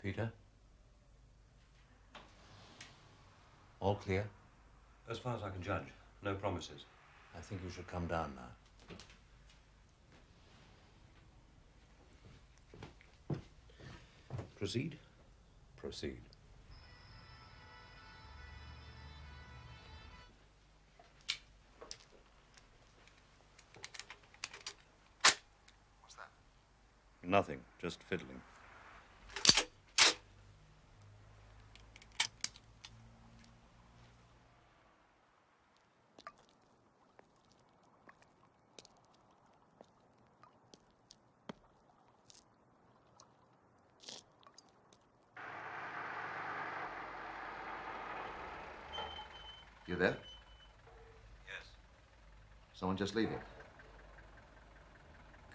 Peter? All clear? As far as I can judge, no promises. I think you should come down now. Proceed? Proceed. What's that? Nothing, just fiddling. You there? Yes. Someone just leaving?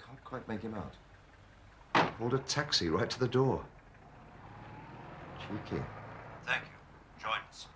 Can't quite make him out. Called a taxi right to the door. Cheeky. Thank you. Join us.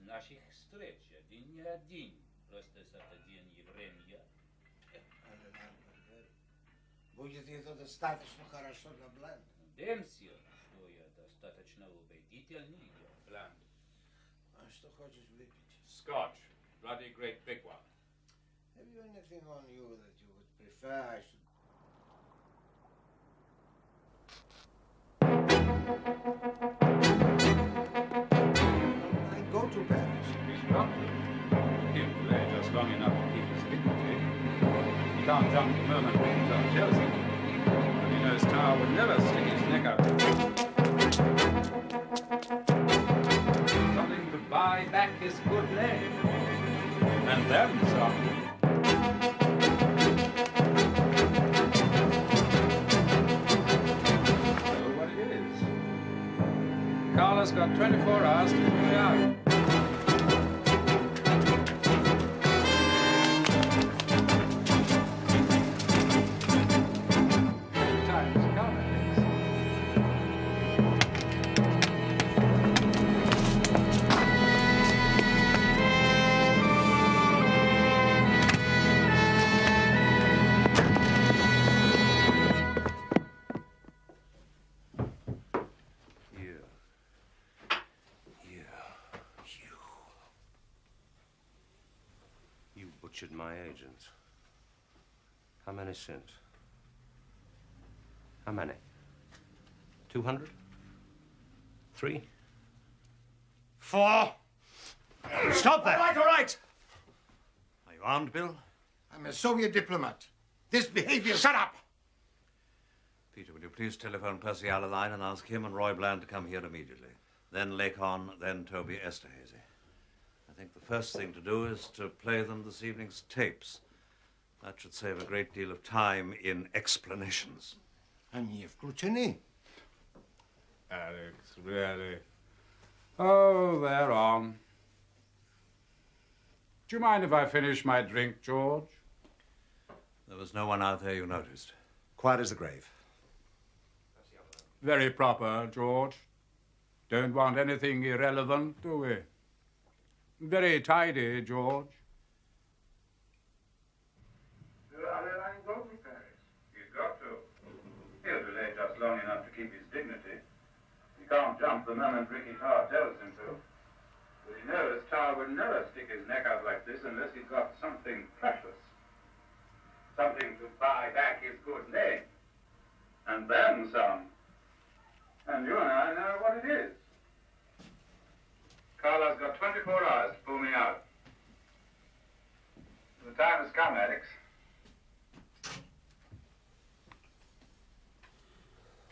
Наших встреч один не один. Просто совпадение времени. Будет это достаточно хорошо для Бленда. Демсио, что я достаточно убедительный для Бленда. А что хочешь выпить? Scotch. Bloody great big one. Have you anything on you that you would prefer I should... Go to Paris. He's got to. He'll play just long enough to keep his dignity. He can't jump the moment he's on Chelsea. And he knows Tower would never stick his neck out. Something to buy back his good name. And then some. So what it is. Carla's got 24 hours to figure it out. Richard, my agent. How many since? How many? 200? 3? 4? Stop that! All right. Are you armed, Bill? I'm a Soviet diplomat. This behavior... Shut up! Peter, will you please telephone Percy Allaline and ask him and Roy Bland to come here immediately? Then Lacon, then Toby Esterhazy. I think the first thing to do is to play them this evening's tapes. That should save a great deal of time in explanations. And you've Klucheny. Alex, really? Oh, they're on. Do you mind if I finish my drink, George? There was no one out there you noticed. Quiet as the grave. Very proper, George. Don't want anything irrelevant, do we? Very tidy, George. He's got to. He'll delay just long enough to keep his dignity. He can't jump the moment Ricky Tarr tells him to. But he knows Tarr would never stick his neck out like this unless he's got something precious. Something to buy back his good name. And then some. And you and I know what it is. Carla's got 24 hours to pull me out. The time has come, Alex.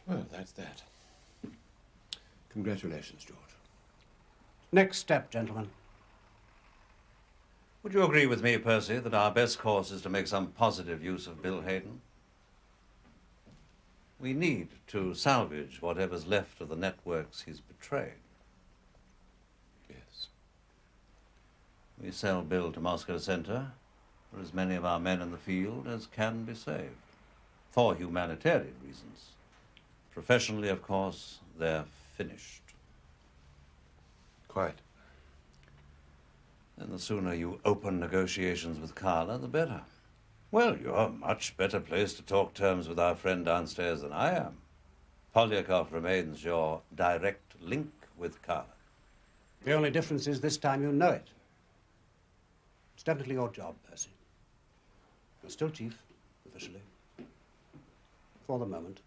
Well, that's that. Congratulations, George. Next step, gentlemen. Would you agree with me, Percy, that our best course is to make some positive use of Bill Hayden? We need to salvage whatever's left of the networks he's betrayed. Yes. We sell Bill to Moscow Center for as many of our men in the field as can be saved. For humanitarian reasons. Professionally, of course, they're finished. Quite. And the sooner you open negotiations with Carla, the better. Well, you're much better placed to talk terms with our friend downstairs than I am. Polyakov remains your direct link with Carla. The only difference is this time you know it. It's definitely your job, Percy. You're still chief, officially. For the moment.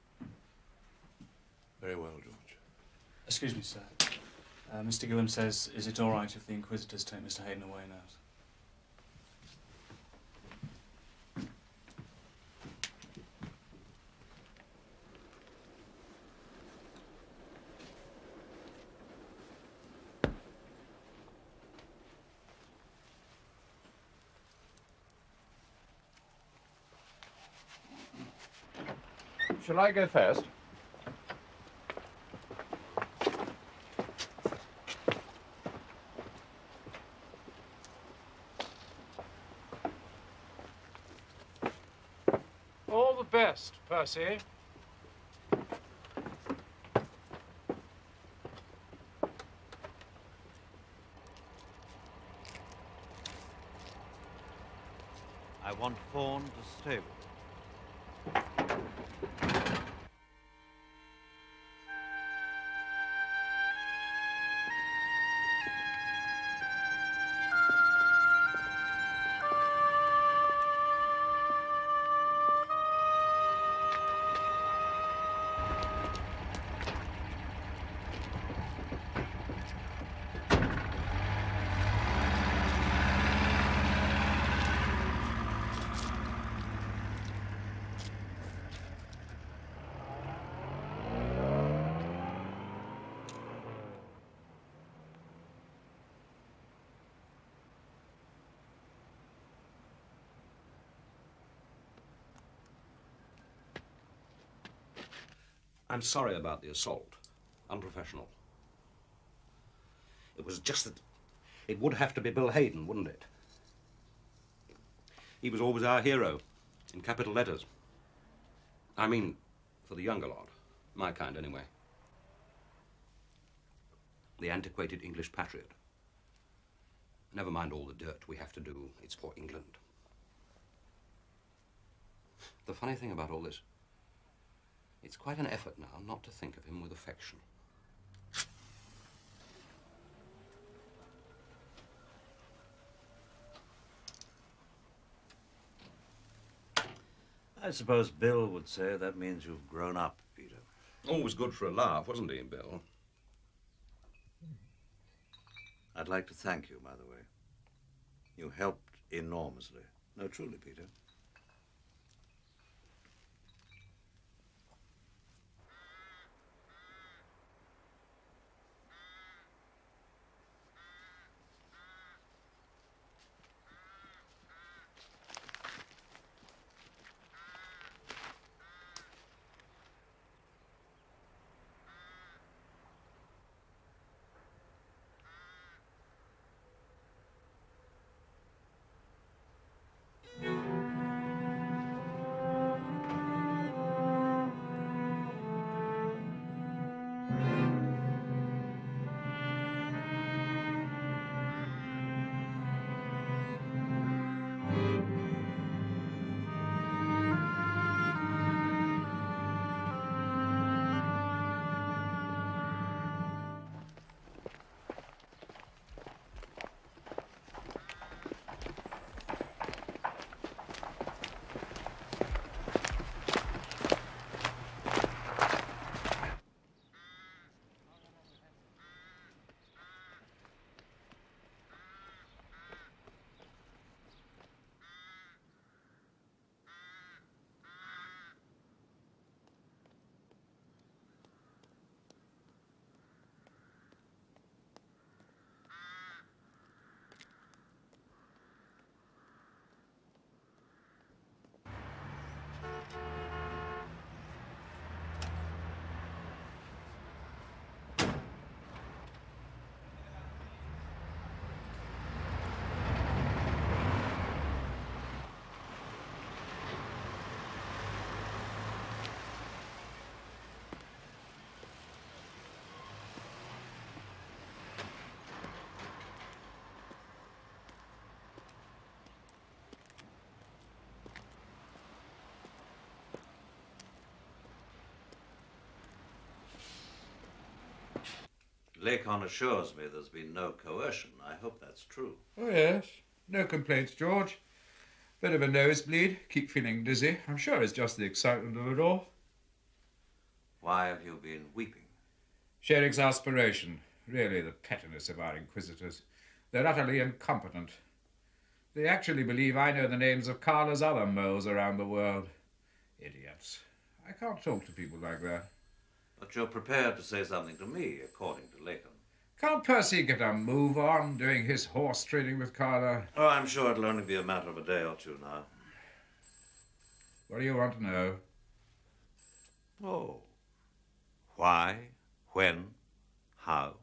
Very well, George. Excuse me, sir. Mr. Gillam says, is it all right if the Inquisitors take Mr. Hayden away now? Shall I go first? All the best, Percy. I want Fawn to stay with me. I'm sorry about the assault. Unprofessional. It was just that it would have to be Bill Hayden, wouldn't it? He was always our hero, in capital letters. I mean, for the younger lot. My kind, anyway. The antiquated English patriot. Never mind all the dirt we have to do. It's for England. The funny thing about all this, it's quite an effort now not to think of him with affection. I suppose Bill would say that means you've grown up, Peter. Always good for a laugh, wasn't he, Bill? I'd like to thank you, by the way. You helped enormously. No, truly, Peter. Lakon assures me there's been no coercion. I hope that's true. Oh, yes. No complaints, George. Bit of a nosebleed. Keep feeling dizzy. I'm sure it's just the excitement of it all. Why have you been weeping? Sheer exasperation. Really, the pettiness of our inquisitors. They're utterly incompetent. They actually believe I know the names of Carla's other moles around the world. Idiots. I can't talk to people like that. But you're prepared to say something to me, according to Lakon. Can't Percy get a move on doing his horse trading with Carla? Oh, I'm sure it'll only be a matter of a day or two now. What do you want to know? Oh. Why? When? How?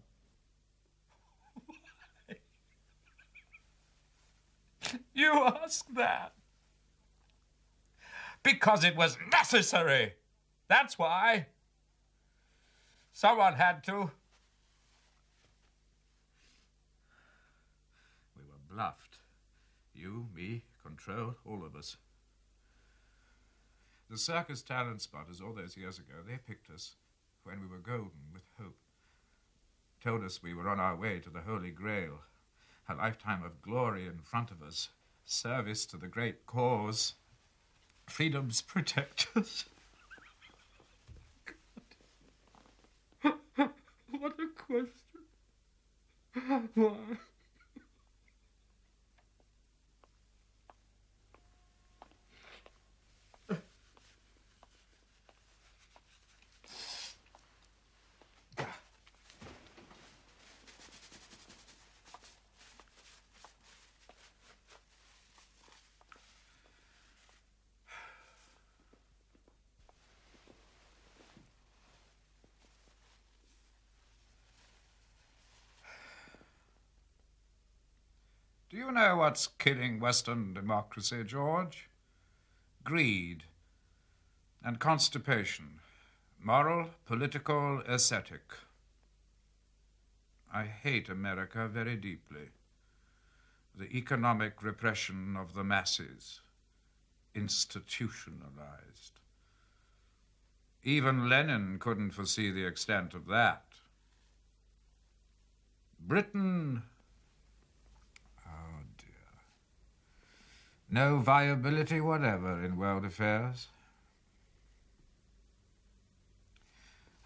You ask that? Because it was necessary. That's why. Someone had to. We were bluffed. You, me, Control, all of us. The circus talent spotters all those years ago, they picked us when we were golden with hope. Told us we were on our way to the Holy Grail, a lifetime of glory in front of us, service to the great cause, freedom's protectors. What a question. Why? Do you know what's killing Western democracy, George? Greed and constipation. Moral, political, ascetic. I hate America very deeply. The economic repression of the masses. Institutionalized. Even Lenin couldn't foresee the extent of that. Britain... No viability whatever in world affairs.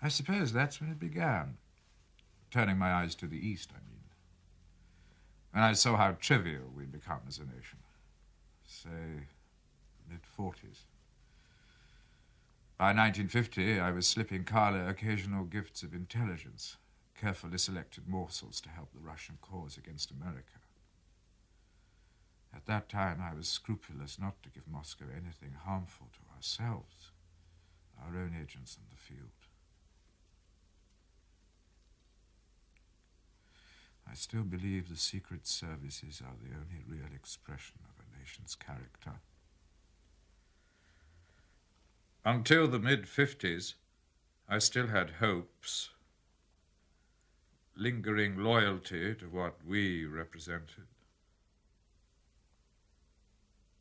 I suppose that's when it began. Turning my eyes to the east, I mean. When I saw how trivial we'd become as a nation. Say, mid-40s. By 1950, I was slipping Carla occasional gifts of intelligence, carefully selected morsels to help the Russian cause against America. At that time, I was scrupulous not to give Moscow anything harmful to ourselves, our own agents in the field. I still believe the secret services are the only real expression of a nation's character. Until the mid-50s, I still had hopes, lingering loyalty to what we represented.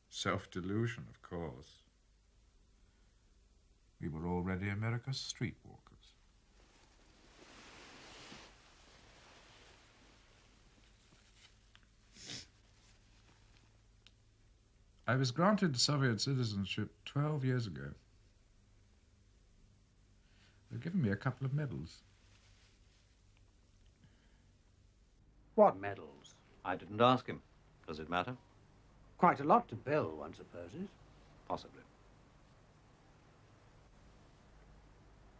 Self-delusion, of course. We were already America's streetwalkers. I was granted Soviet citizenship 12 years ago. They've given me a couple of medals. What medals? I didn't ask him. Does it matter? Quite a lot to Bill, one supposes. Possibly.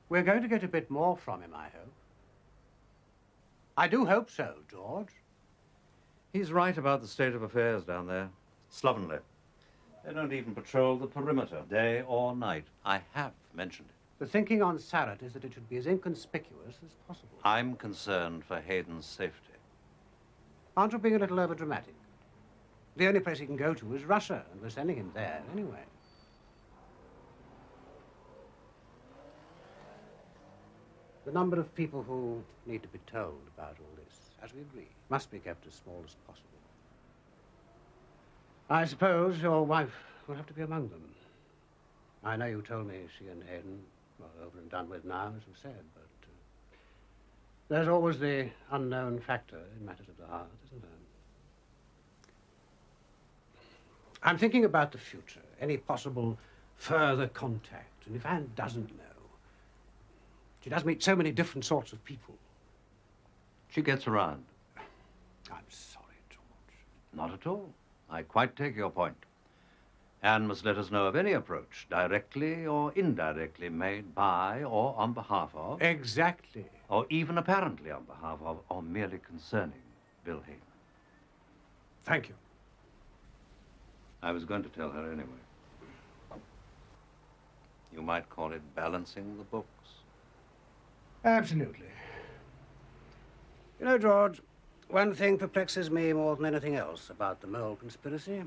We're going to get a bit more from him, I hope. I do hope so, George. He's right about the state of affairs down there. Slovenly. They don't even patrol the perimeter, day or night. I have mentioned it. The thinking on Sarrat is that it should be as inconspicuous as possible. I'm concerned for Hayden's safety. Aren't you being a little overdramatic? The only place he can go to is Russia, and we're sending him there anyway. The number of people who need to be told about all this, as we agree, must be kept as small as possible. I suppose your wife will have to be among them. I know you told me she and Hayden are over and done with now, as you said, but there's always the unknown factor in matters of the heart, isn't there? I'm thinking about the future, any possible further contact, and if Anne doesn't know, she does meet so many different sorts of people. She gets around. I'm sorry, George. Not at all. I quite take your point. Anne must let us know of any approach, directly or indirectly made by or on behalf of. Exactly. Or even apparently on behalf of, or merely concerning Bill Hayden. Thank you. I was going to tell her anyway. You might call it balancing the books. Absolutely. You know, George, one thing perplexes me more than anything else about the Mole conspiracy.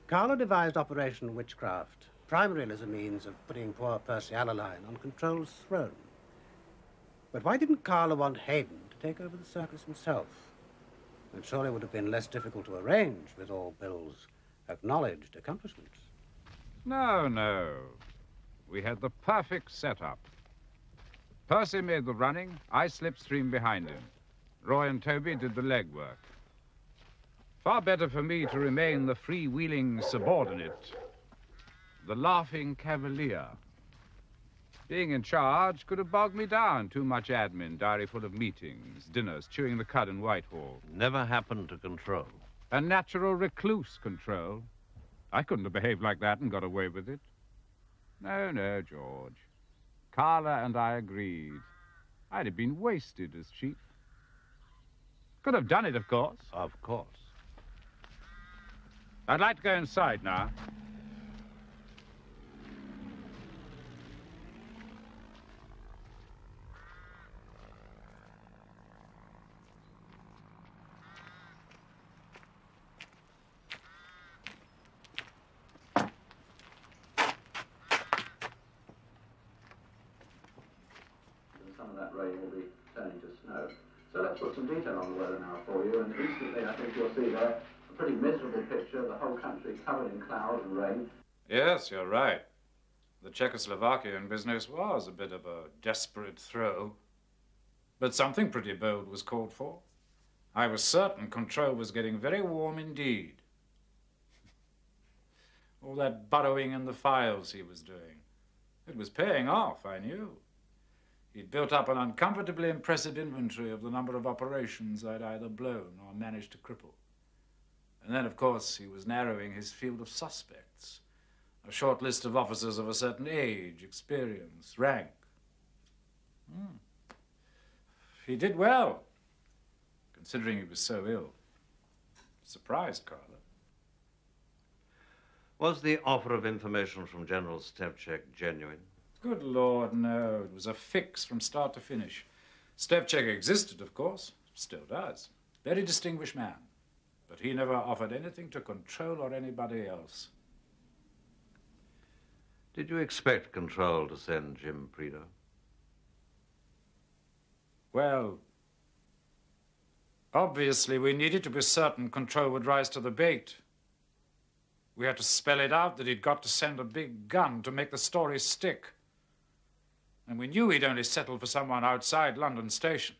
Carla devised Operation Witchcraft, primarily as a means of putting poor Percy Allaline on Control's throne. But why didn't Carla want Hayden to take over the circus himself? It surely would have been less difficult to arrange with all Bill's acknowledged accomplishments. No, no. We had the perfect setup. Percy made the running, I slipstreamed behind him. Roy and Toby did the legwork. Far better for me to remain the freewheeling subordinate, the laughing cavalier. Being in charge could have bogged me down. Too much admin, diary full of meetings, dinners, chewing the cud in Whitehall. Never happened to Control. A natural recluse, Control. I couldn't have behaved like that and got away with it. No, no, George. Carla and I agreed. I'd have been wasted as chief. Could have done it, of course. Of course. I'd like to go inside now. Some of that rain will be turning to snow. So let's put some detail on the weather now for you, and instantly I think you'll see there a pretty miserable picture of the whole country covered in cloud and rain. Yes, you're right. The Czechoslovakian business was a bit of a desperate throw. But something pretty bold was called for. I was certain Control was getting very warm indeed. All that burrowing in the files he was doing. It was paying off, I knew. He'd built up an uncomfortably impressive inventory of the number of operations I'd either blown or managed to cripple. And then, of course, he was narrowing his field of suspects. A short list of officers of a certain age, experience, rank. He did well, considering he was so ill. Surprised Carla. Was the offer of information from General Stevchek genuine? Good Lord, no. It was a fix from start to finish. Stevchek existed, of course. Still does. Very distinguished man. But he never offered anything to Control or anybody else. Did you expect Control to send Jim Prideaux? Well, obviously we needed to be certain Control would rise to the bait. We had to spell it out that he'd got to send a big gun to make the story stick. And we knew he'd only settled for someone outside London Station.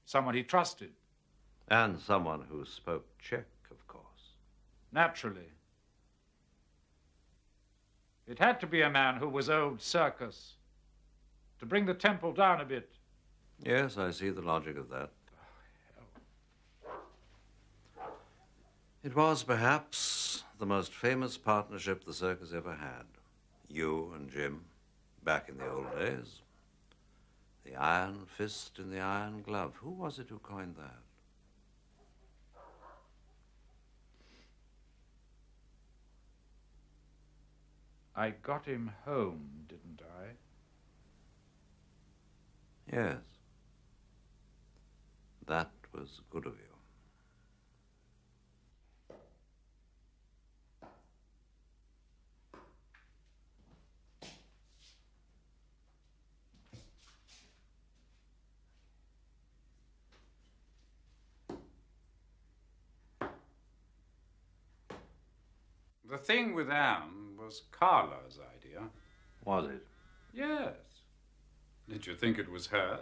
Someone he trusted. And someone who spoke Czech, of course. Naturally. It had to be a man who was old circus. To bring the tempo down a bit. Yes, I see the logic of that. It was perhaps the most famous partnership the circus ever had. You and Jim, back in the old days. The iron fist in the iron glove. Who was it who coined that? I got him home, didn't I? Yes. That was good of you. The thing with Anne was Carla's idea. Was it? Yes. Did you think it was hers?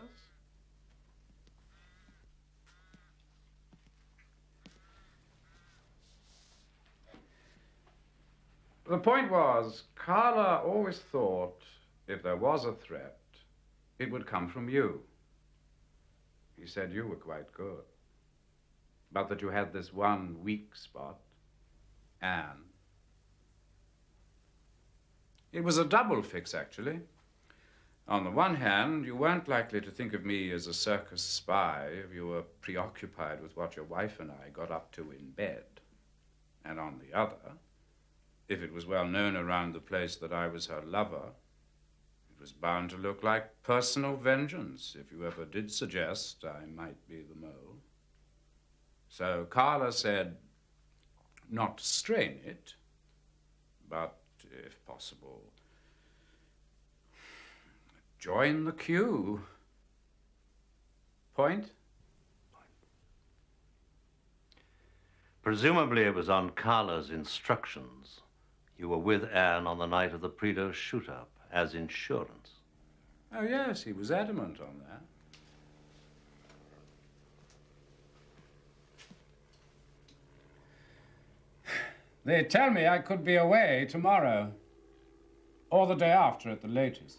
The point was, Carla always thought if there was a threat, it would come from you. He said you were quite good, but that you had this one weak spot, Anne. It was a double fix, actually. On the one hand, you weren't likely to think of me as a circus spy if you were preoccupied with what your wife and I got up to in bed. And on the other, if it was well known around the place that I was her lover, it was bound to look like personal vengeance if you ever did suggest I might be the mole. So Carla said, not to strain it, but, if possible, join the queue. Point? Presumably it was on Carla's instructions. You were with Anne on the night of the Prideaux shoot-up as insurance. Oh, yes, he was adamant on that. They tell me I could be away tomorrow, or the day after at the latest.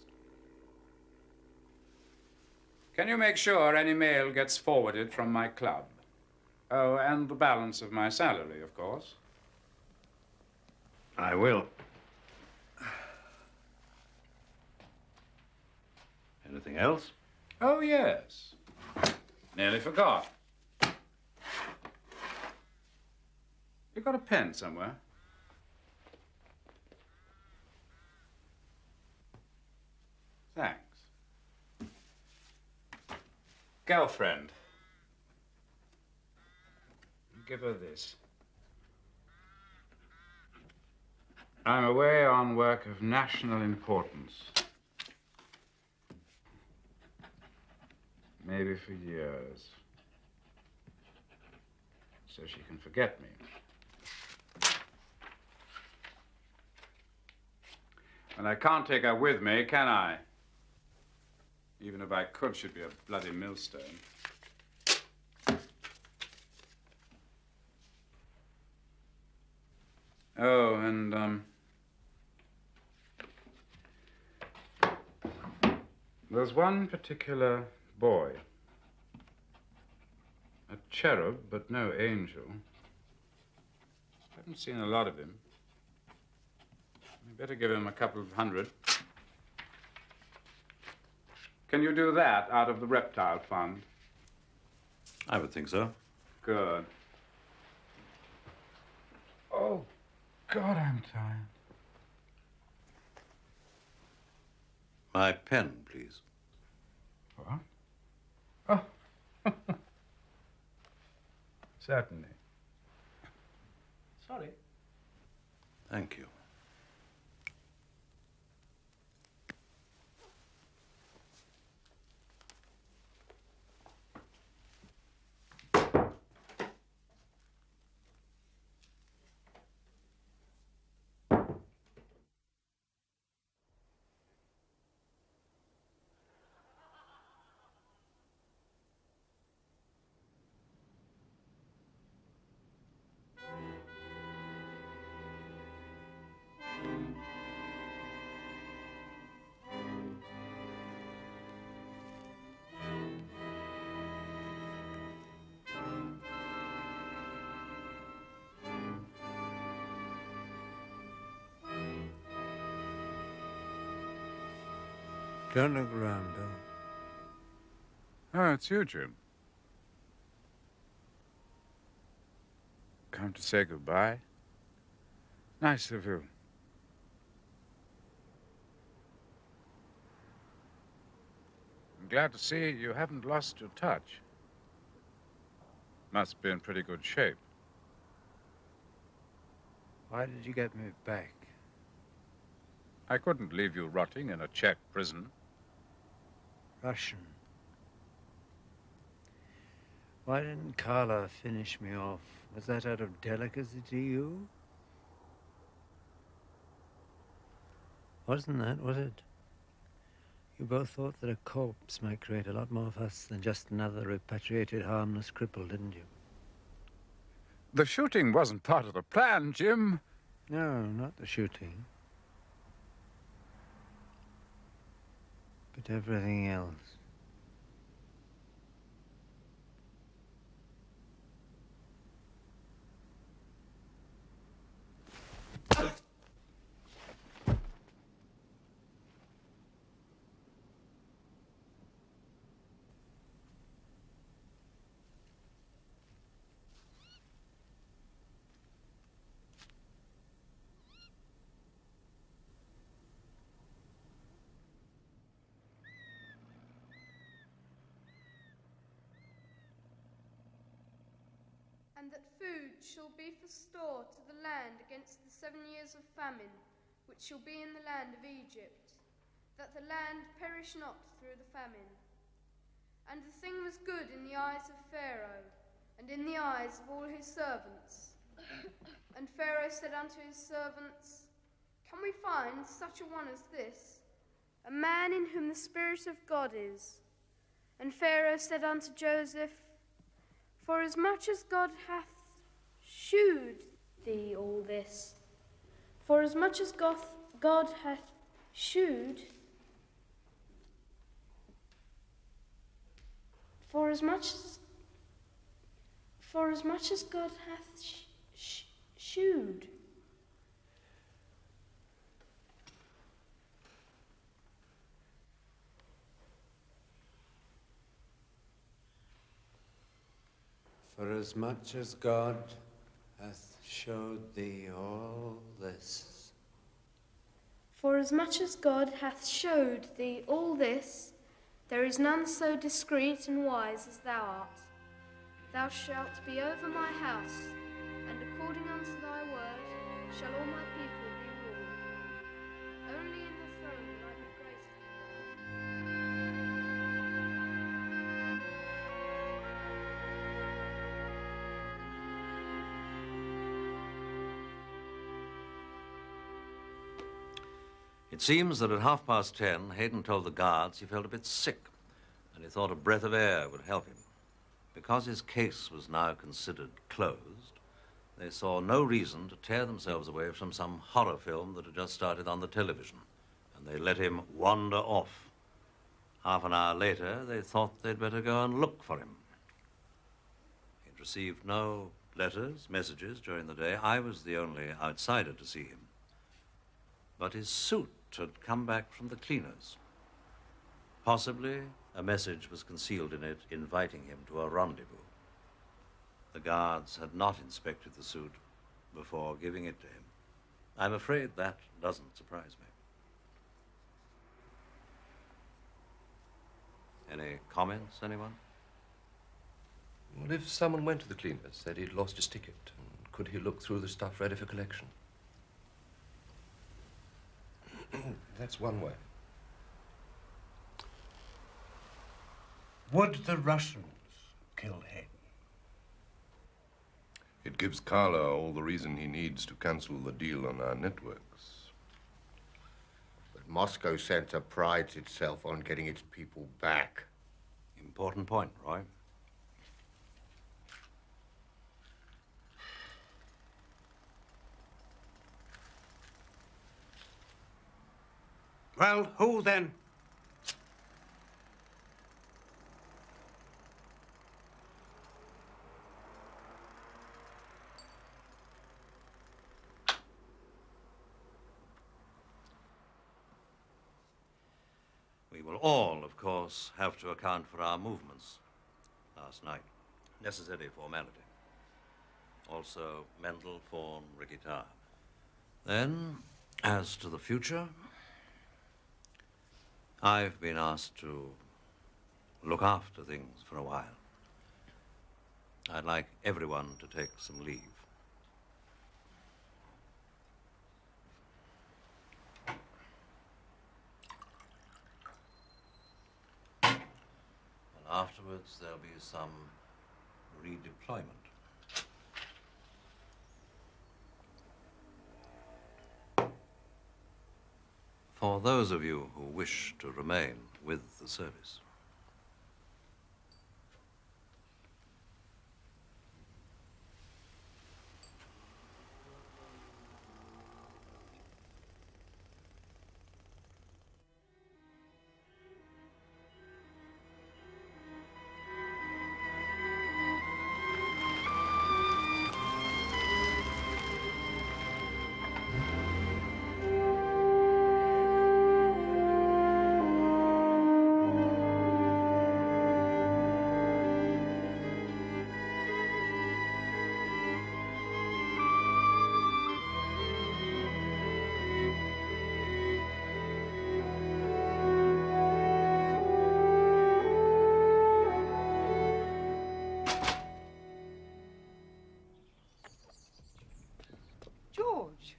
Can you make sure any mail gets forwarded from my club? Oh, and the balance of my salary, of course. I will. Anything else? Oh, yes. Nearly forgot. You got a pen somewhere? Thanks. Girlfriend. Give her this. I'm away on work of national importance. Maybe for years. So she can forget me. And I can't take her with me, can I? Even if I could, she'd be a bloody millstone. Oh, and, there's one particular boy. A cherub, but no angel. Haven't seen a lot of him. You better give him a couple of hundred. Can you do that out of the reptile fund? I would think so. Good. Oh, God, I'm tired. My pen, please. What? Oh. Certainly. Sorry. Thank you. Don't look around, Bill. Oh, it's you, Jim. Come to say goodbye? Nice of you. I'm glad to see you haven't lost your touch. Must be in pretty good shape. Why did you get me back? I couldn't leave you rotting in a Czech prison. Russian. Why didn't Carla finish me off? Was that out of delicacy to you? Wasn't that, was it? You both thought that a corpse might create a lot more fuss than just another repatriated harmless cripple, didn't you? The shooting wasn't part of the plan, Jim. No, not the shooting. But everything else. And that food shall be for store to the land against the 7 years of famine, which shall be in the land of Egypt, that the land perish not through the famine. And the thing was good in the eyes of Pharaoh, and in the eyes of all his servants. And Pharaoh said unto his servants, Can we find such a one as this, a man in whom the Spirit of God is? And Pharaoh said unto Joseph, Forasmuch as God hath shewed thee all this, forasmuch as God hath shewed, forasmuch as God hath shewed. For as much as God hath showed thee all this. For as much as God hath showed thee all this, there is none so discreet and wise as thou art. Thou shalt be over my house, and according unto thy word shall all my people be ruled. Only in the throne will I be graceful. It seems that at 10:30, Hayden told the guards he felt a bit sick, and he thought a breath of air would help him. Because his case was now considered closed, They saw no reason to tear themselves away from some horror film that had just started on the television, and they let him wander off. Half an hour later, they thought they'd better go and look for him. He'd received no letters, messages during the day. I was the only outsider to see him. But his suit had come back from the cleaners. Possibly a message was concealed in it inviting him to a rendezvous. The guards had not inspected the suit before giving it to him. I'm afraid that doesn't surprise me. Any comments, anyone? Well, if someone went to the cleaners, said he'd lost his ticket, and could he look through the stuff ready for collection? That's one way. Would the Russians kill him? It gives Carla all the reason he needs to cancel the deal on our networks. But Moscow Center prides itself on getting its people back. Important point, Roy. Well, who then? We will all, of course, have to account for our movements last night. Necessary formality. Also, Mendel, Fawn, Rickettar. Then, as to the future, I've been asked to look after things for a while. I'd like everyone to take some leave. And afterwards, there'll be some redeployment. For those of you who wish to remain with the service. George.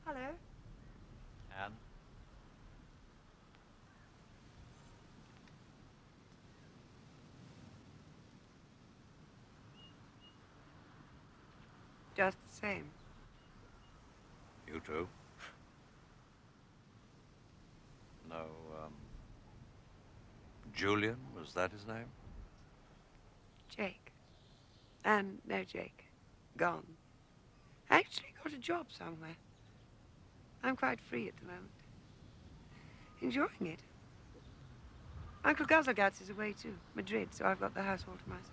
Hello. Anne? Just the same. You too? No, Julian, was that his name? Jake. And no Jake. Gone. I actually got a job somewhere. I'm quite free at the moment. Enjoying it. Uncle Guzzleguts is away too, Madrid, so I've got the house all to myself.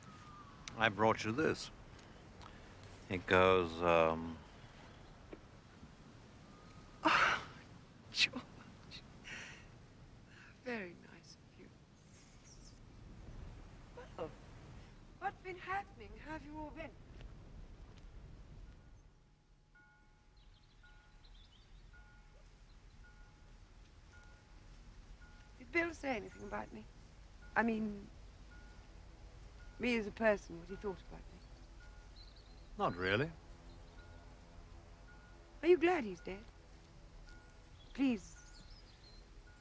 I brought you this. It goes, Oh, George. Very nice of you. Well, what's been happening? How have you all been? Did Bill say anything about me? I mean, me as a person, what he thought about me. not really. Are you glad he's dead? Please,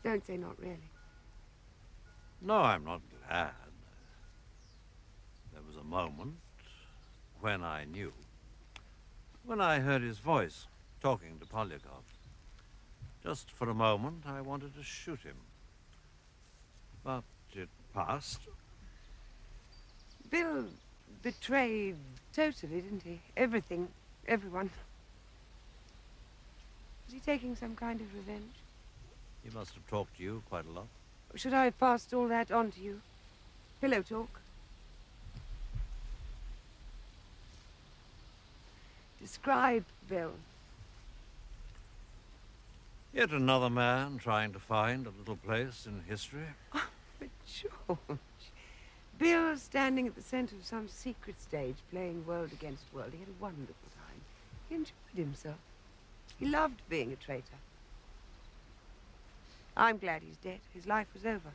don't say not really. No, I'm not glad. There was a moment when I knew. When I heard his voice talking to Polyakov. Just for a moment, I wanted to shoot him. But it passed. Bill betrayed totally, didn't he? Everything, everyone. Was he taking some kind of revenge? He must have talked to you quite a lot. Or should I have passed all that on to you? Pillow talk? Describe Bill. Yet another man trying to find a little place in history. Oh, but George. Bill standing at the center of some secret stage, playing world against world. He had a wonderful time. He enjoyed himself. He loved being a traitor. I'm glad he's dead. His life was over.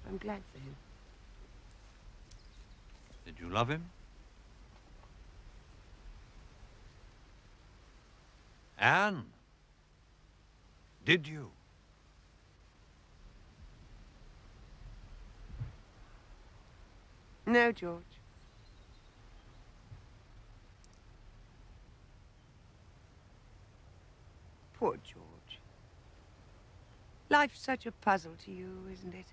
I'm glad for him. Did you love him? Anne? Did you? No, George. Poor George. Life's such a puzzle to you, isn't it?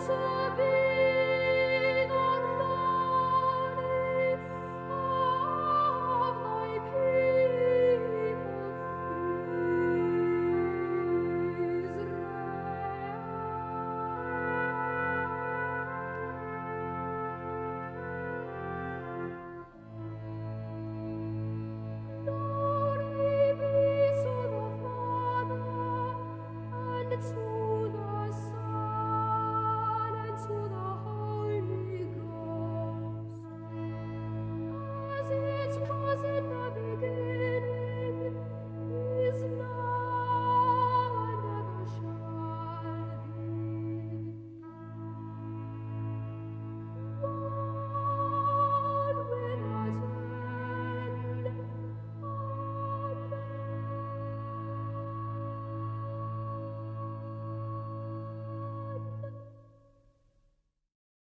To be